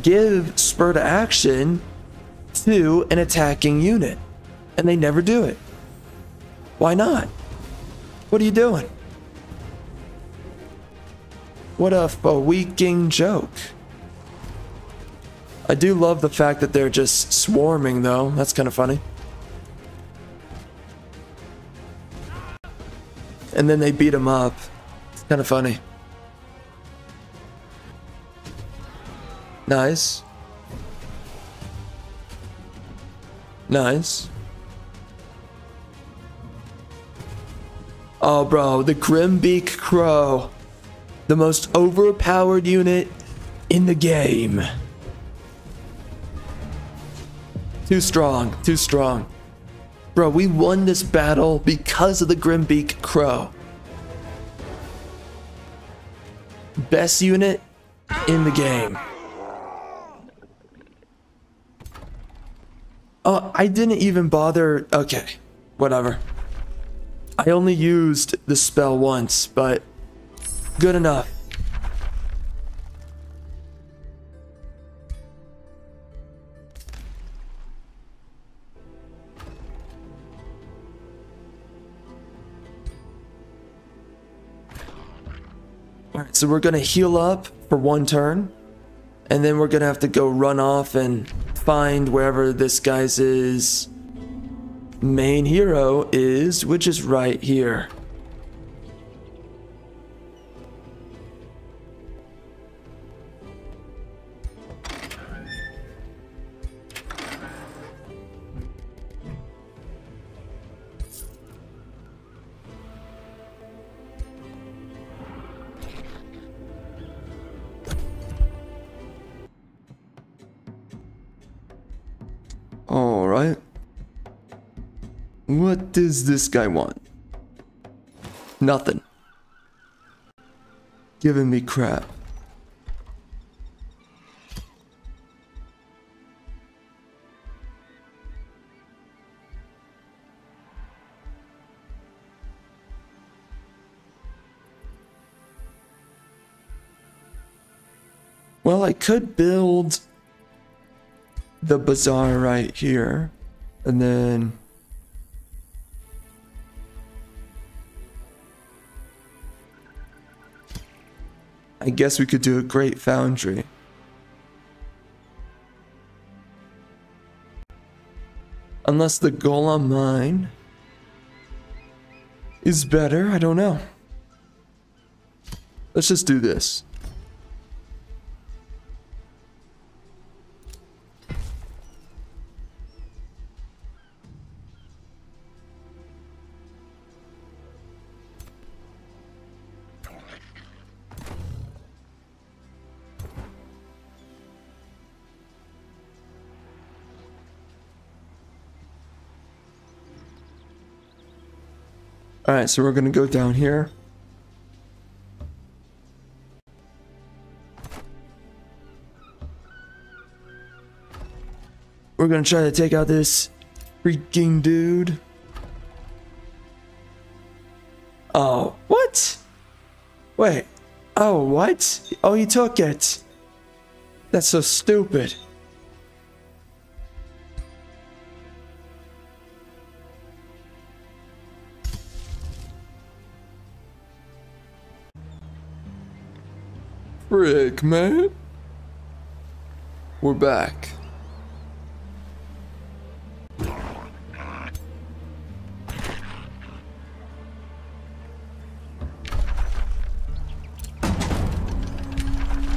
give spur to action to an attacking unit. And they never do it. Why not? What are you doing? What a freaking joke. I do love the fact that they're just swarming, though. That's kind of funny. And then they beat him up. It's kind of funny. Nice. Nice. Oh, bro, the Grimbeak Crow. The most overpowered unit in the game. Too strong, too strong. Bro, we won this battle because of the Grimbeak Crow. Best unit in the game. Oh, I didn't even bother. Okay, whatever. I only used the spell once, but good enough. Alright, so we're gonna heal up for one turn, and then we're gonna have to go run off and find wherever this guy's main hero is, which is right here. All right. What does this guy want? Nothing. Giving me crap. Well, I could build the bazaar right here, and then I guess we could do a great foundry. Unless the golem mine is better, I don't know. Let's just do this. Alright, so we're gonna go down here. We're gonna try to take out this freaking dude. Oh, what? Wait. Oh, what? Oh, he took it. That's so stupid. Frick, man. We're back.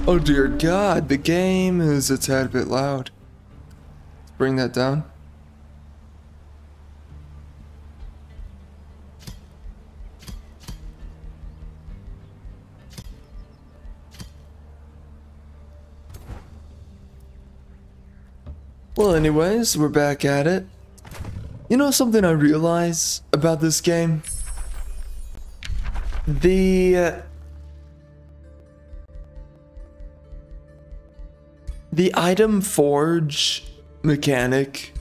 Oh dear God, the game is a tad bit loud. Let's bring that down. Well, anyways, we're back at it. You know something I realize about this game? The item forge mechanic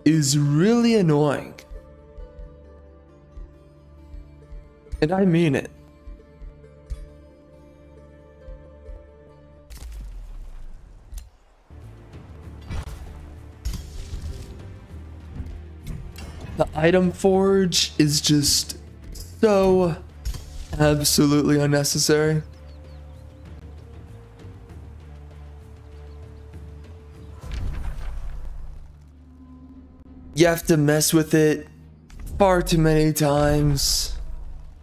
is really annoying. And I mean it. The item forge is just so absolutely unnecessary. You have to mess with it far too many times.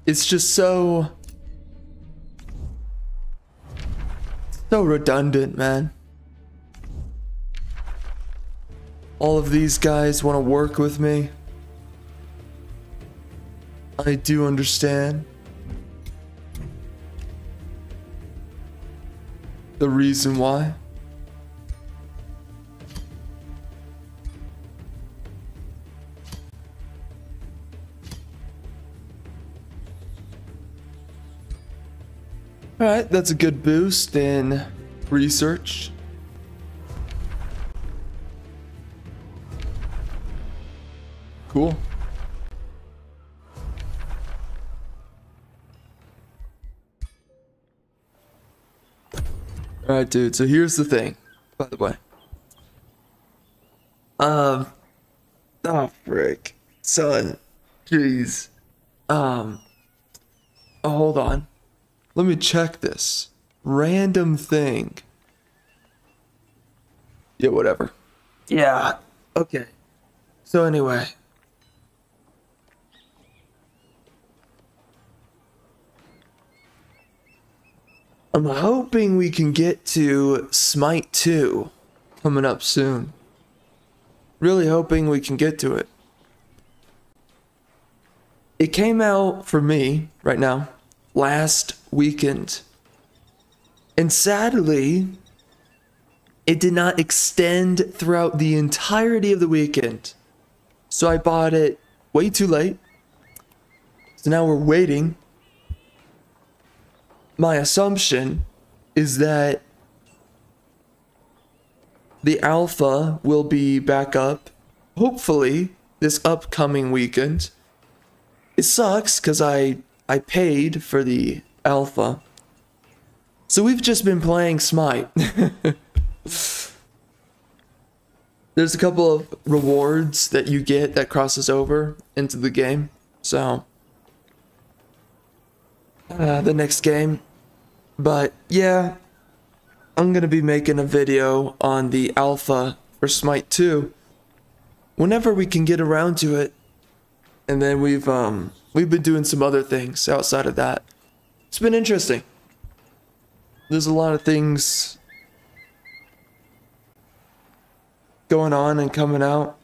It's just so redundant, man. All of these guys want to work with me. I do understand the reason why. Alright, that's a good boost in research. Cool. Alright, dude, so here's the thing, by the way. Oh, frick. Son. Jeez. Hold on. Let me check this. Random thing. Yeah, whatever. Yeah. Okay. So anyway. I'm hoping we can get to Smite 2 coming up soon. Really hoping we can get to it. It came out for me right now last weekend. And sadly, it did not extend throughout the entirety of the weekend. So I bought it way too late. So now we're waiting. My assumption is that the alpha will be back up, hopefully, this upcoming weekend. It sucks because I paid for the alpha. So we've just been playing Smite. There's a couple of rewards that you get that crosses over into the game. So the next game. But yeah, I'm gonna be making a video on the alpha for Smite 2 whenever we can get around to it. And then we've been doing some other things outside of that. It's been interesting. There's a lot of things going on and coming out.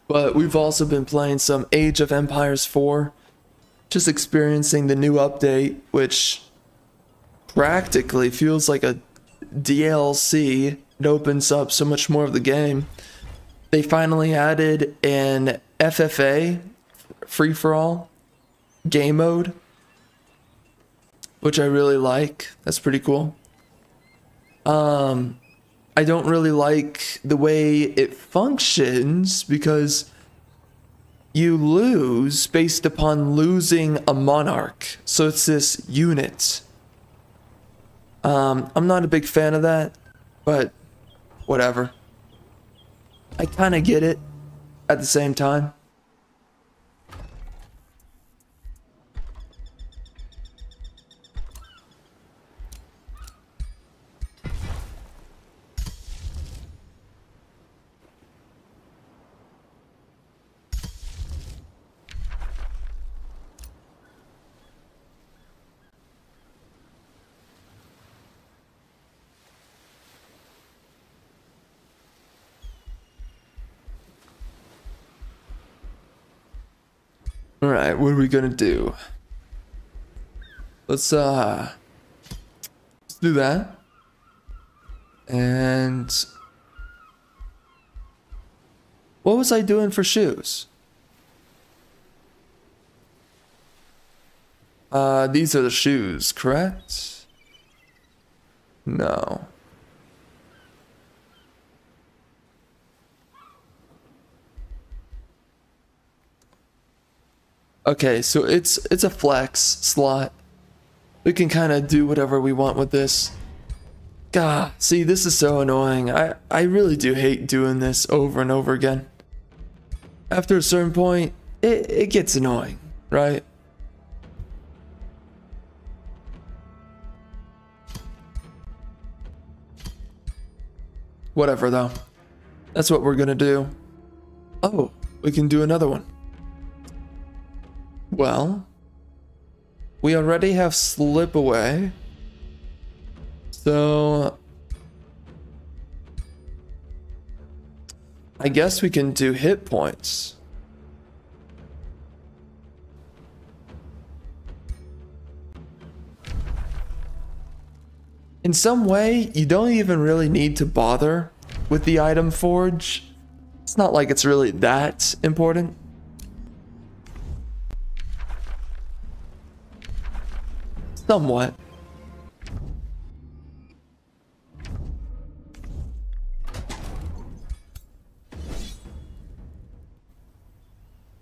But we've also been playing some Age of Empires 4. Just experiencing the new update, which practically feels like a DLC. It opens up so much more of the game. They finally added an FFA, free-for-all, game mode, which I really like. That's pretty cool. I don't really like the way it functions because you lose based upon losing a monarch. So it's this unit. I'm not a big fan of that, but whatever. I kind of get it at the same time. Alright, what are we gonna do? Let's do that. And what was I doing for shoes? These are the shoes, correct? No. Okay, so it's a flex slot. We can kind of do whatever we want with this. God, see, this is so annoying. I really do hate doing this over and over again. after a certain point, it gets annoying, right? Whatever, though. That's what we're gonna do. Oh, we can do another one. Well, we already have slip away. So I guess we can do hit points. In some way, you don't even really need to bother with the item forge. It's not like it's really that important. Somewhat.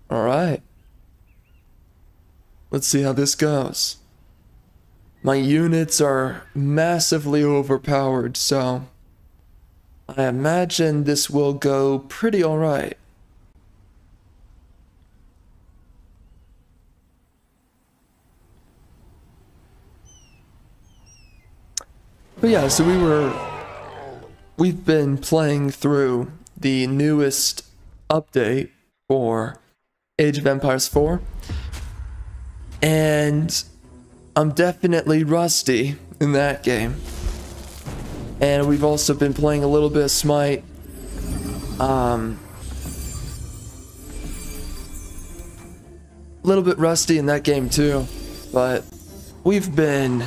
All right. Let's see how this goes. My units are massively overpowered, so I imagine this will go pretty all right. But yeah, so we've been playing through the newest update for Age of Empires 4, and I'm definitely rusty in that game. And we've also been playing a little bit of Smite. A little bit rusty in that game too, but we've been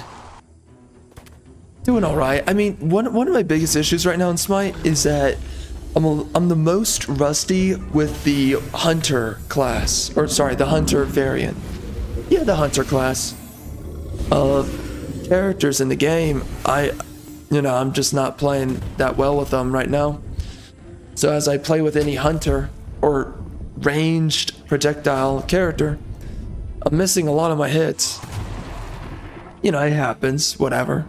doing all right. I mean, one of my biggest issues right now in Smite is that I'm the most rusty with the Hunter class, or sorry, the Hunter variant. Yeah, the Hunter class of characters in the game. I'm just not playing that well with them right now. So as I play with any Hunter or ranged projectile character, I'm missing a lot of my hits. You know, it happens, whatever.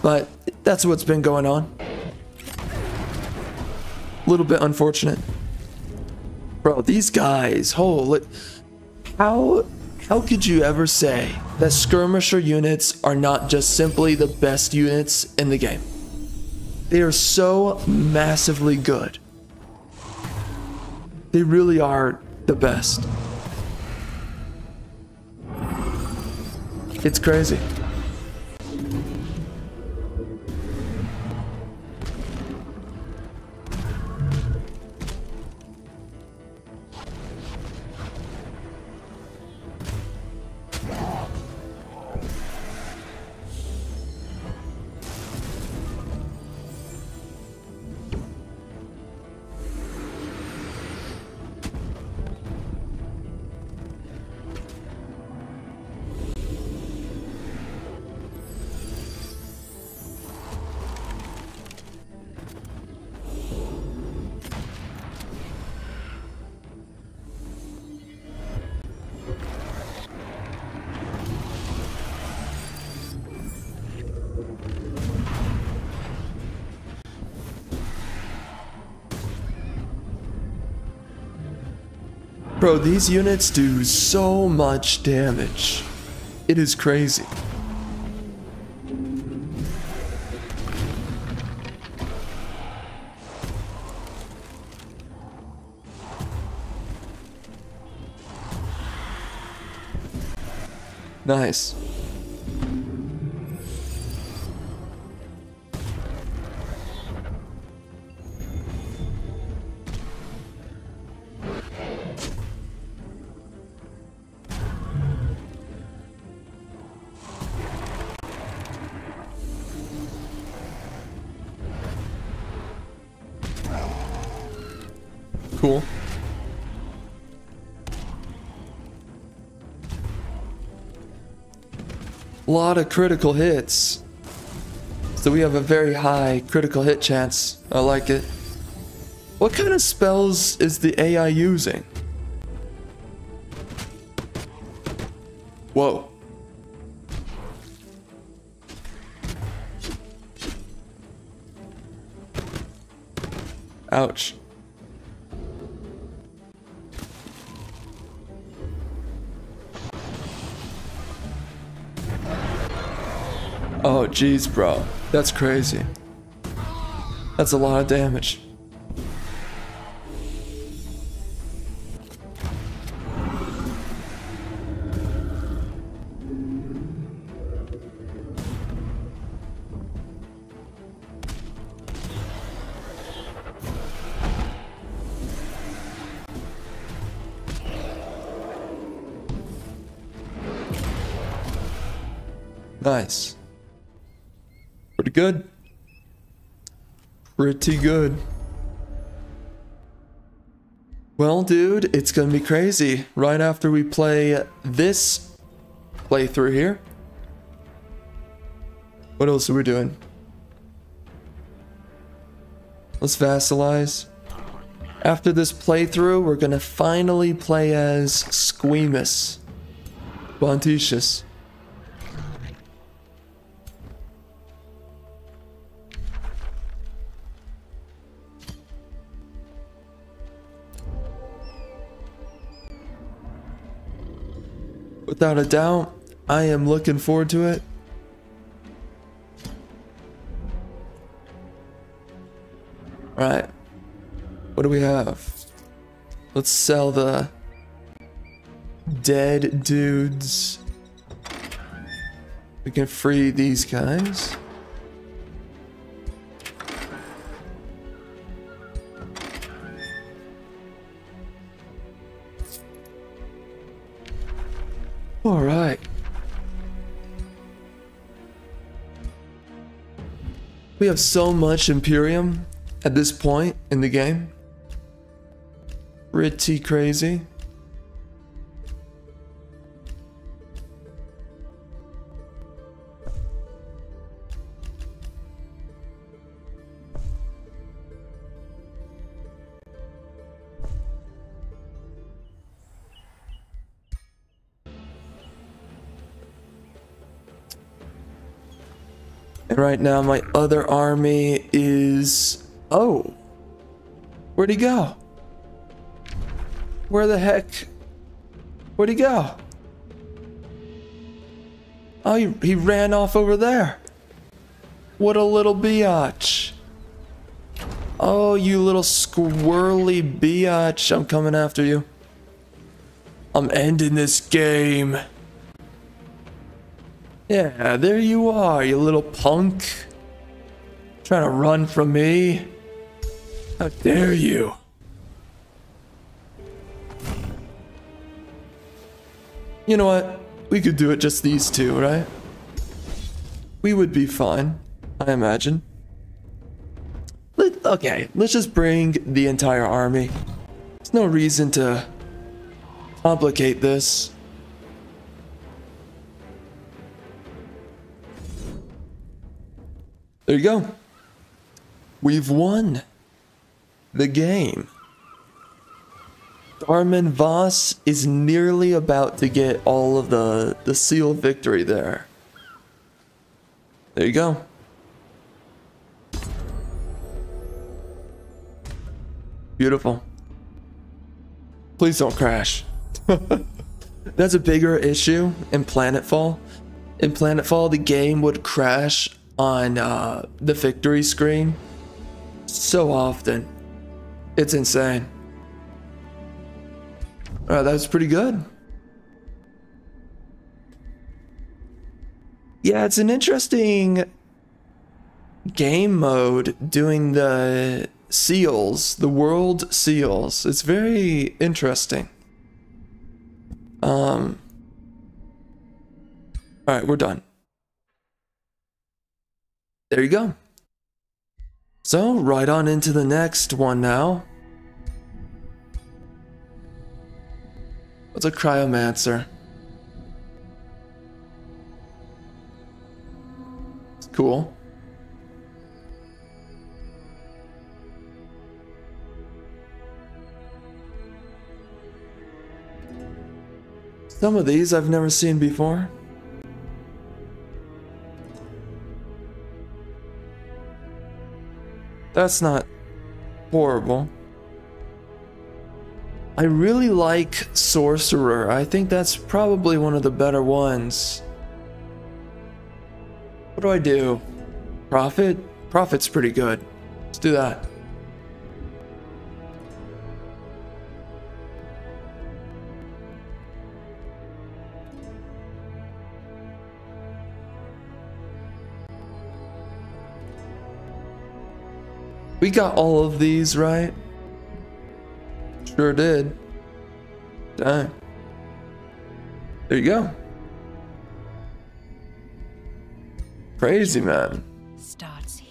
But that's what's been going on. A little bit unfortunate. Bro, these guys, holy... How could you ever say that skirmisher units are not just simply the best units in the game? They are so massively good. They really are the best. It's crazy. Bro, these units do so much damage. It is crazy. Nice. Cool. A lot of critical hits. So we have a very high critical hit chance. I like it. What kind of spells is the AI using? Whoa. Ouch. Oh, jeez, bro. That's crazy. That's a lot of damage. Nice. Pretty good. Pretty good. Well, dude, it's gonna be crazy right after we play this playthrough here. What else are we doing? Let's vassalize. After this playthrough, we're gonna finally play as Squeamus Bontitious. Without a doubt, I am looking forward to it. Alright. What do we have? Let's sell the dead dudes. We can free these guys. All right. We have so much Imperium at this point in the game. Pretty crazy. And right now my other army is... Oh! Where'd he go? Where the heck? Where'd he go? Oh, he ran off over there. What a little biatch. Oh, you little squirrely biatch. I'm coming after you. I'm ending this game. Yeah, there you are, you little punk. Trying to run from me. How dare you? You know what? We could do it just these two, right? We would be fine, I imagine. Okay, let's just bring the entire army. There's no reason to complicate this. There you go. We've won the game. Darman Voss is nearly about to get all of the seal of victory there. There you go. Beautiful. Please don't crash. That's a bigger issue in Planetfall. In Planetfall, the game would crash on the victory screen so often. It's insane. That was pretty good. Yeah, it's an interesting game mode doing the seals, the world seals. It's very interesting. All right, we're done. There you go. So, right on into the next one now. What's a cryomancer? It's cool. Some of these I've never seen before. That's not horrible. I really like Sorcerer. I think that's probably one of the better ones. What do I do? Profit? Profit's pretty good. Let's do that. We got all of these, right? Sure did. Dang. There you go. Crazy, man.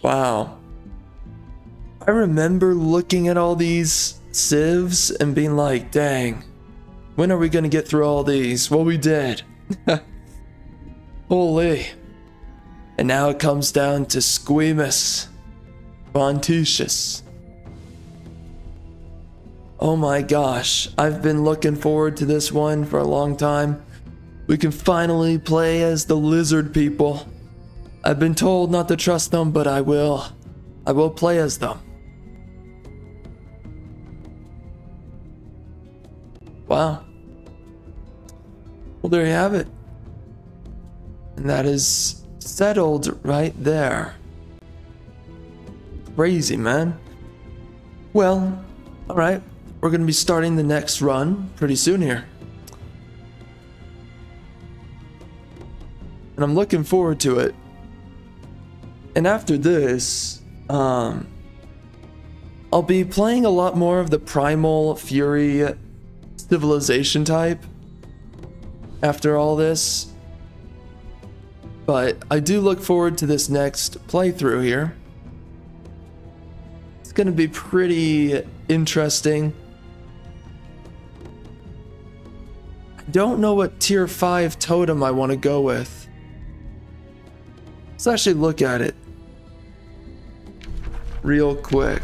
Wow. I remember looking at all these civs and being like, dang, when are we gonna get through all these? Well, we did. Holy. And now it comes down to Squeamus. Bontitious. Oh my gosh, I've been looking forward to this one for a long time. We can finally play as the lizard people. I've been told not to trust them, but I will. I will play as them. Wow. Well, there you have it. And that is settled right there. Crazy, man. Well, alright. We're going to be starting the next run pretty soon here. And I'm looking forward to it. And after this, I'll be playing a lot more of the Primal Fury Civilization type after all this. But I do look forward to this next playthrough here. It's going to be pretty interesting. I don't know what tier 5 totem I want to go with. Let's actually look at it real quick.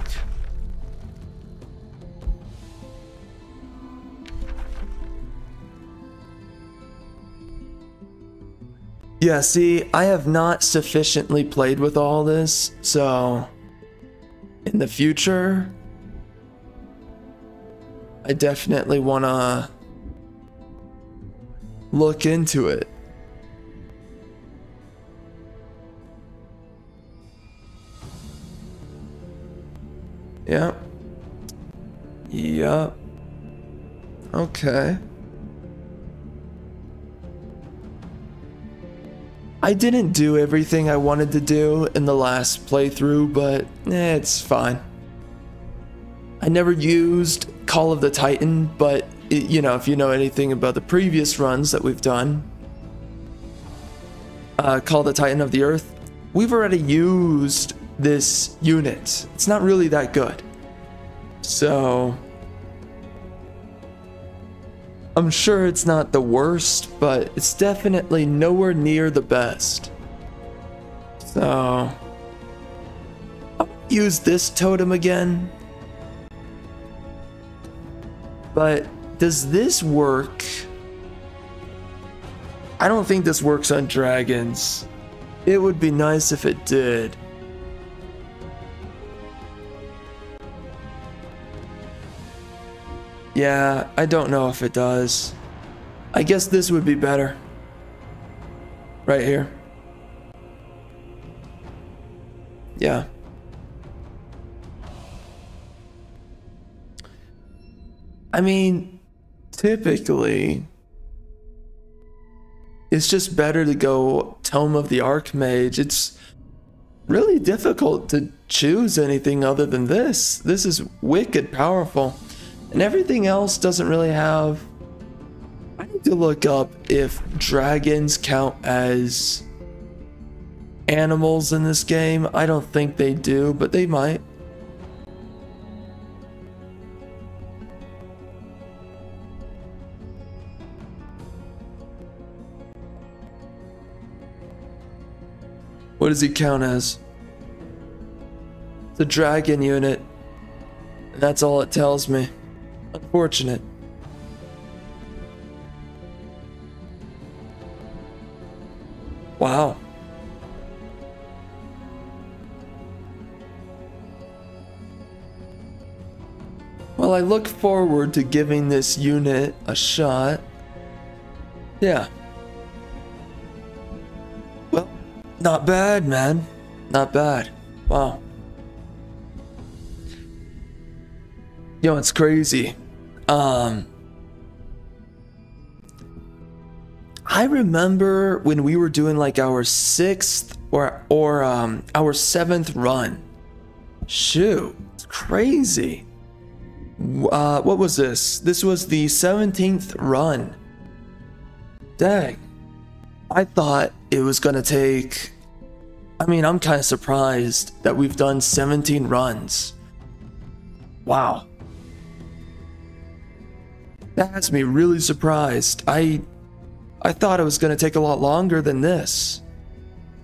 Yeah, see, I have not sufficiently played with all this, so in the future, I definitely want to look into it. Yep. Yep. Okay. I didn't do everything I wanted to do in the last playthrough, but it's fine. I never used Call of the Titan, but you know, if you know anything about the previous runs that we've done, Call of the Titan of the Earth, we've already used this unit. It's not really that good. So I'm sure it's not the worst, but it's definitely nowhere near the best. So I'll use this totem again. But does this work? I don't think this works on dragons. It would be nice if it did. Yeah, I don't know if it does. I guess this would be better. Right here. Yeah. I mean, typically, it's just better to go Tome of the Archmage. It's really difficult to choose anything other than this. This is wicked powerful. And everything else doesn't really have... I need to look up if dragons count as animals in this game. I don't think they do, but they might. What does he count as? It's a dragon unit. And that's all it tells me. Unfortunate. Wow. Well, I look forward to giving this unit a shot. Yeah. Well, Not bad, man. Not bad. Wow. Yo, it's crazy. I remember when we were doing like our 6th or our 7th run. Shoot, it's crazy. What was this? This was the 17th run. Dang. I thought it was gonna take... I mean, I'm kind of surprised that we've done 17 runs. Wow. That has me really surprised. I thought it was gonna take a lot longer than this.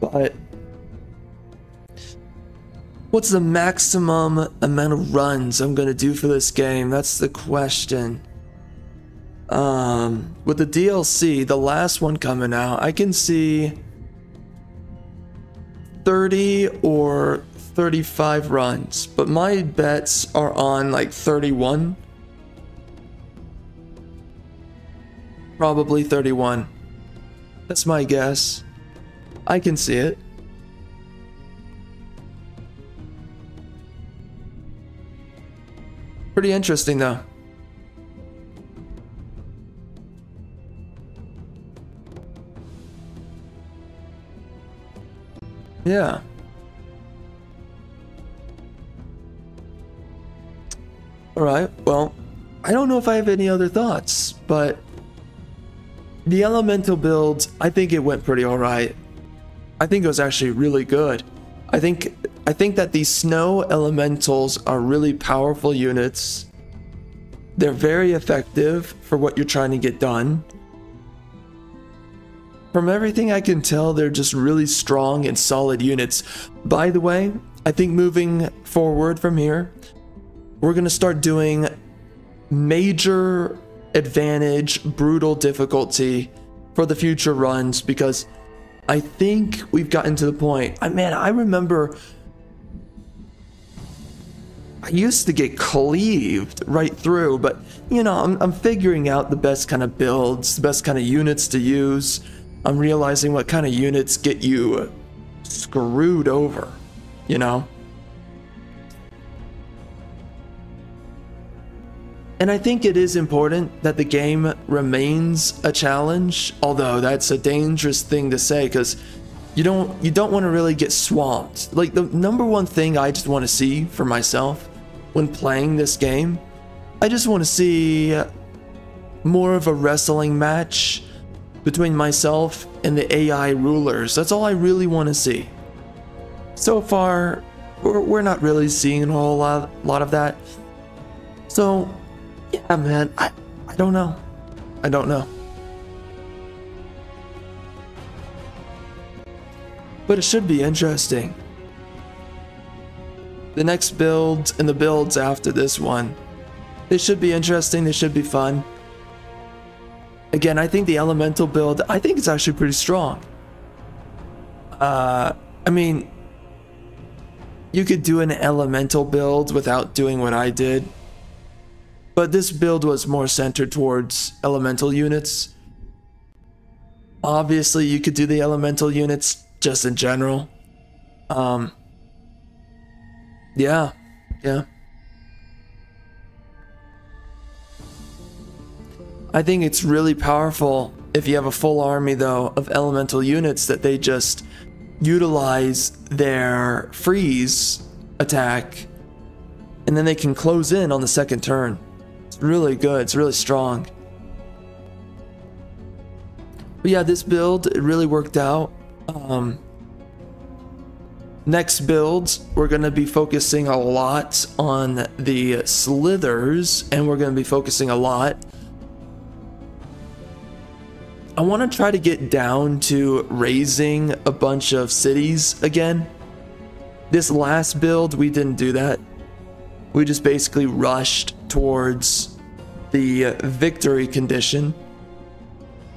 But... what's the maximum amount of runs I'm gonna do for this game? That's the question. With the DLC, the last one coming out, I can see 30 or 35 runs, but my bets are on like 31. Probably 31. That's my guess. I can see it. Pretty interesting though. Yeah. Alright, well, I don't know if I have any other thoughts, but the elemental build, I think it went pretty alright. I think it was actually really good. I think that these snow elementals are really powerful units. They're very effective for what you're trying to get done. From everything I can tell, they're just really strong and solid units. By the way, I think moving forward from here, we're going to start doing major advantage, brutal difficulty for the future runs, because I think we've gotten to the point. Man, I remember I used to get cleaved right through, but you know, I'm figuring out the best kind of builds, the best kind of units to use. I'm realizing what kind of units get you screwed over, you know? And I think it is important that the game remains a challenge, although that's a dangerous thing to say, because you don't want to really get swamped. Like, the number one thing I just want to see for myself when playing this game, I just want to see more of a wrestling match between myself and the AI rulers. That's all I really want to see. So far, we're not really seeing a whole lot of that. So, yeah, man, I don't know. I don't know. But it should be interesting. The next build and the builds after this one, they should be interesting, they should be fun. Again, I think the elemental build, I think it's actually pretty strong. I mean, you could do an elemental build without doing what I did, but this build was more centered towards elemental units. Obviously, you could do the elemental units just in general. Yeah. I think it's really powerful if you have a full army, though, of elemental units that they just utilize their freeze attack, and then they can close in on the second turn. It's really good. It's really strong. But yeah, this build, it really worked out. Next builds, we're going to be focusing a lot on the slithers, and we're going to be focusing a lot. I want to try to get down to raising a bunch of cities again. This last build, we didn't do that. We just basically rushed towards the victory condition.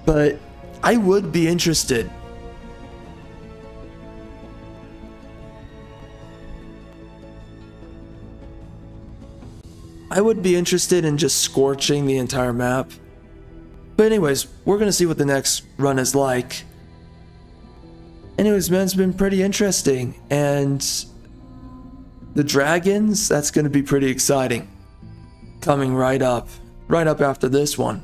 But I would be interested. I would be interested in just scorching the entire map. But anyways, we're going to see what the next run is like. anyways, man, it's been pretty interesting. And the dragons, that's going to be pretty exciting. Coming right up after this one.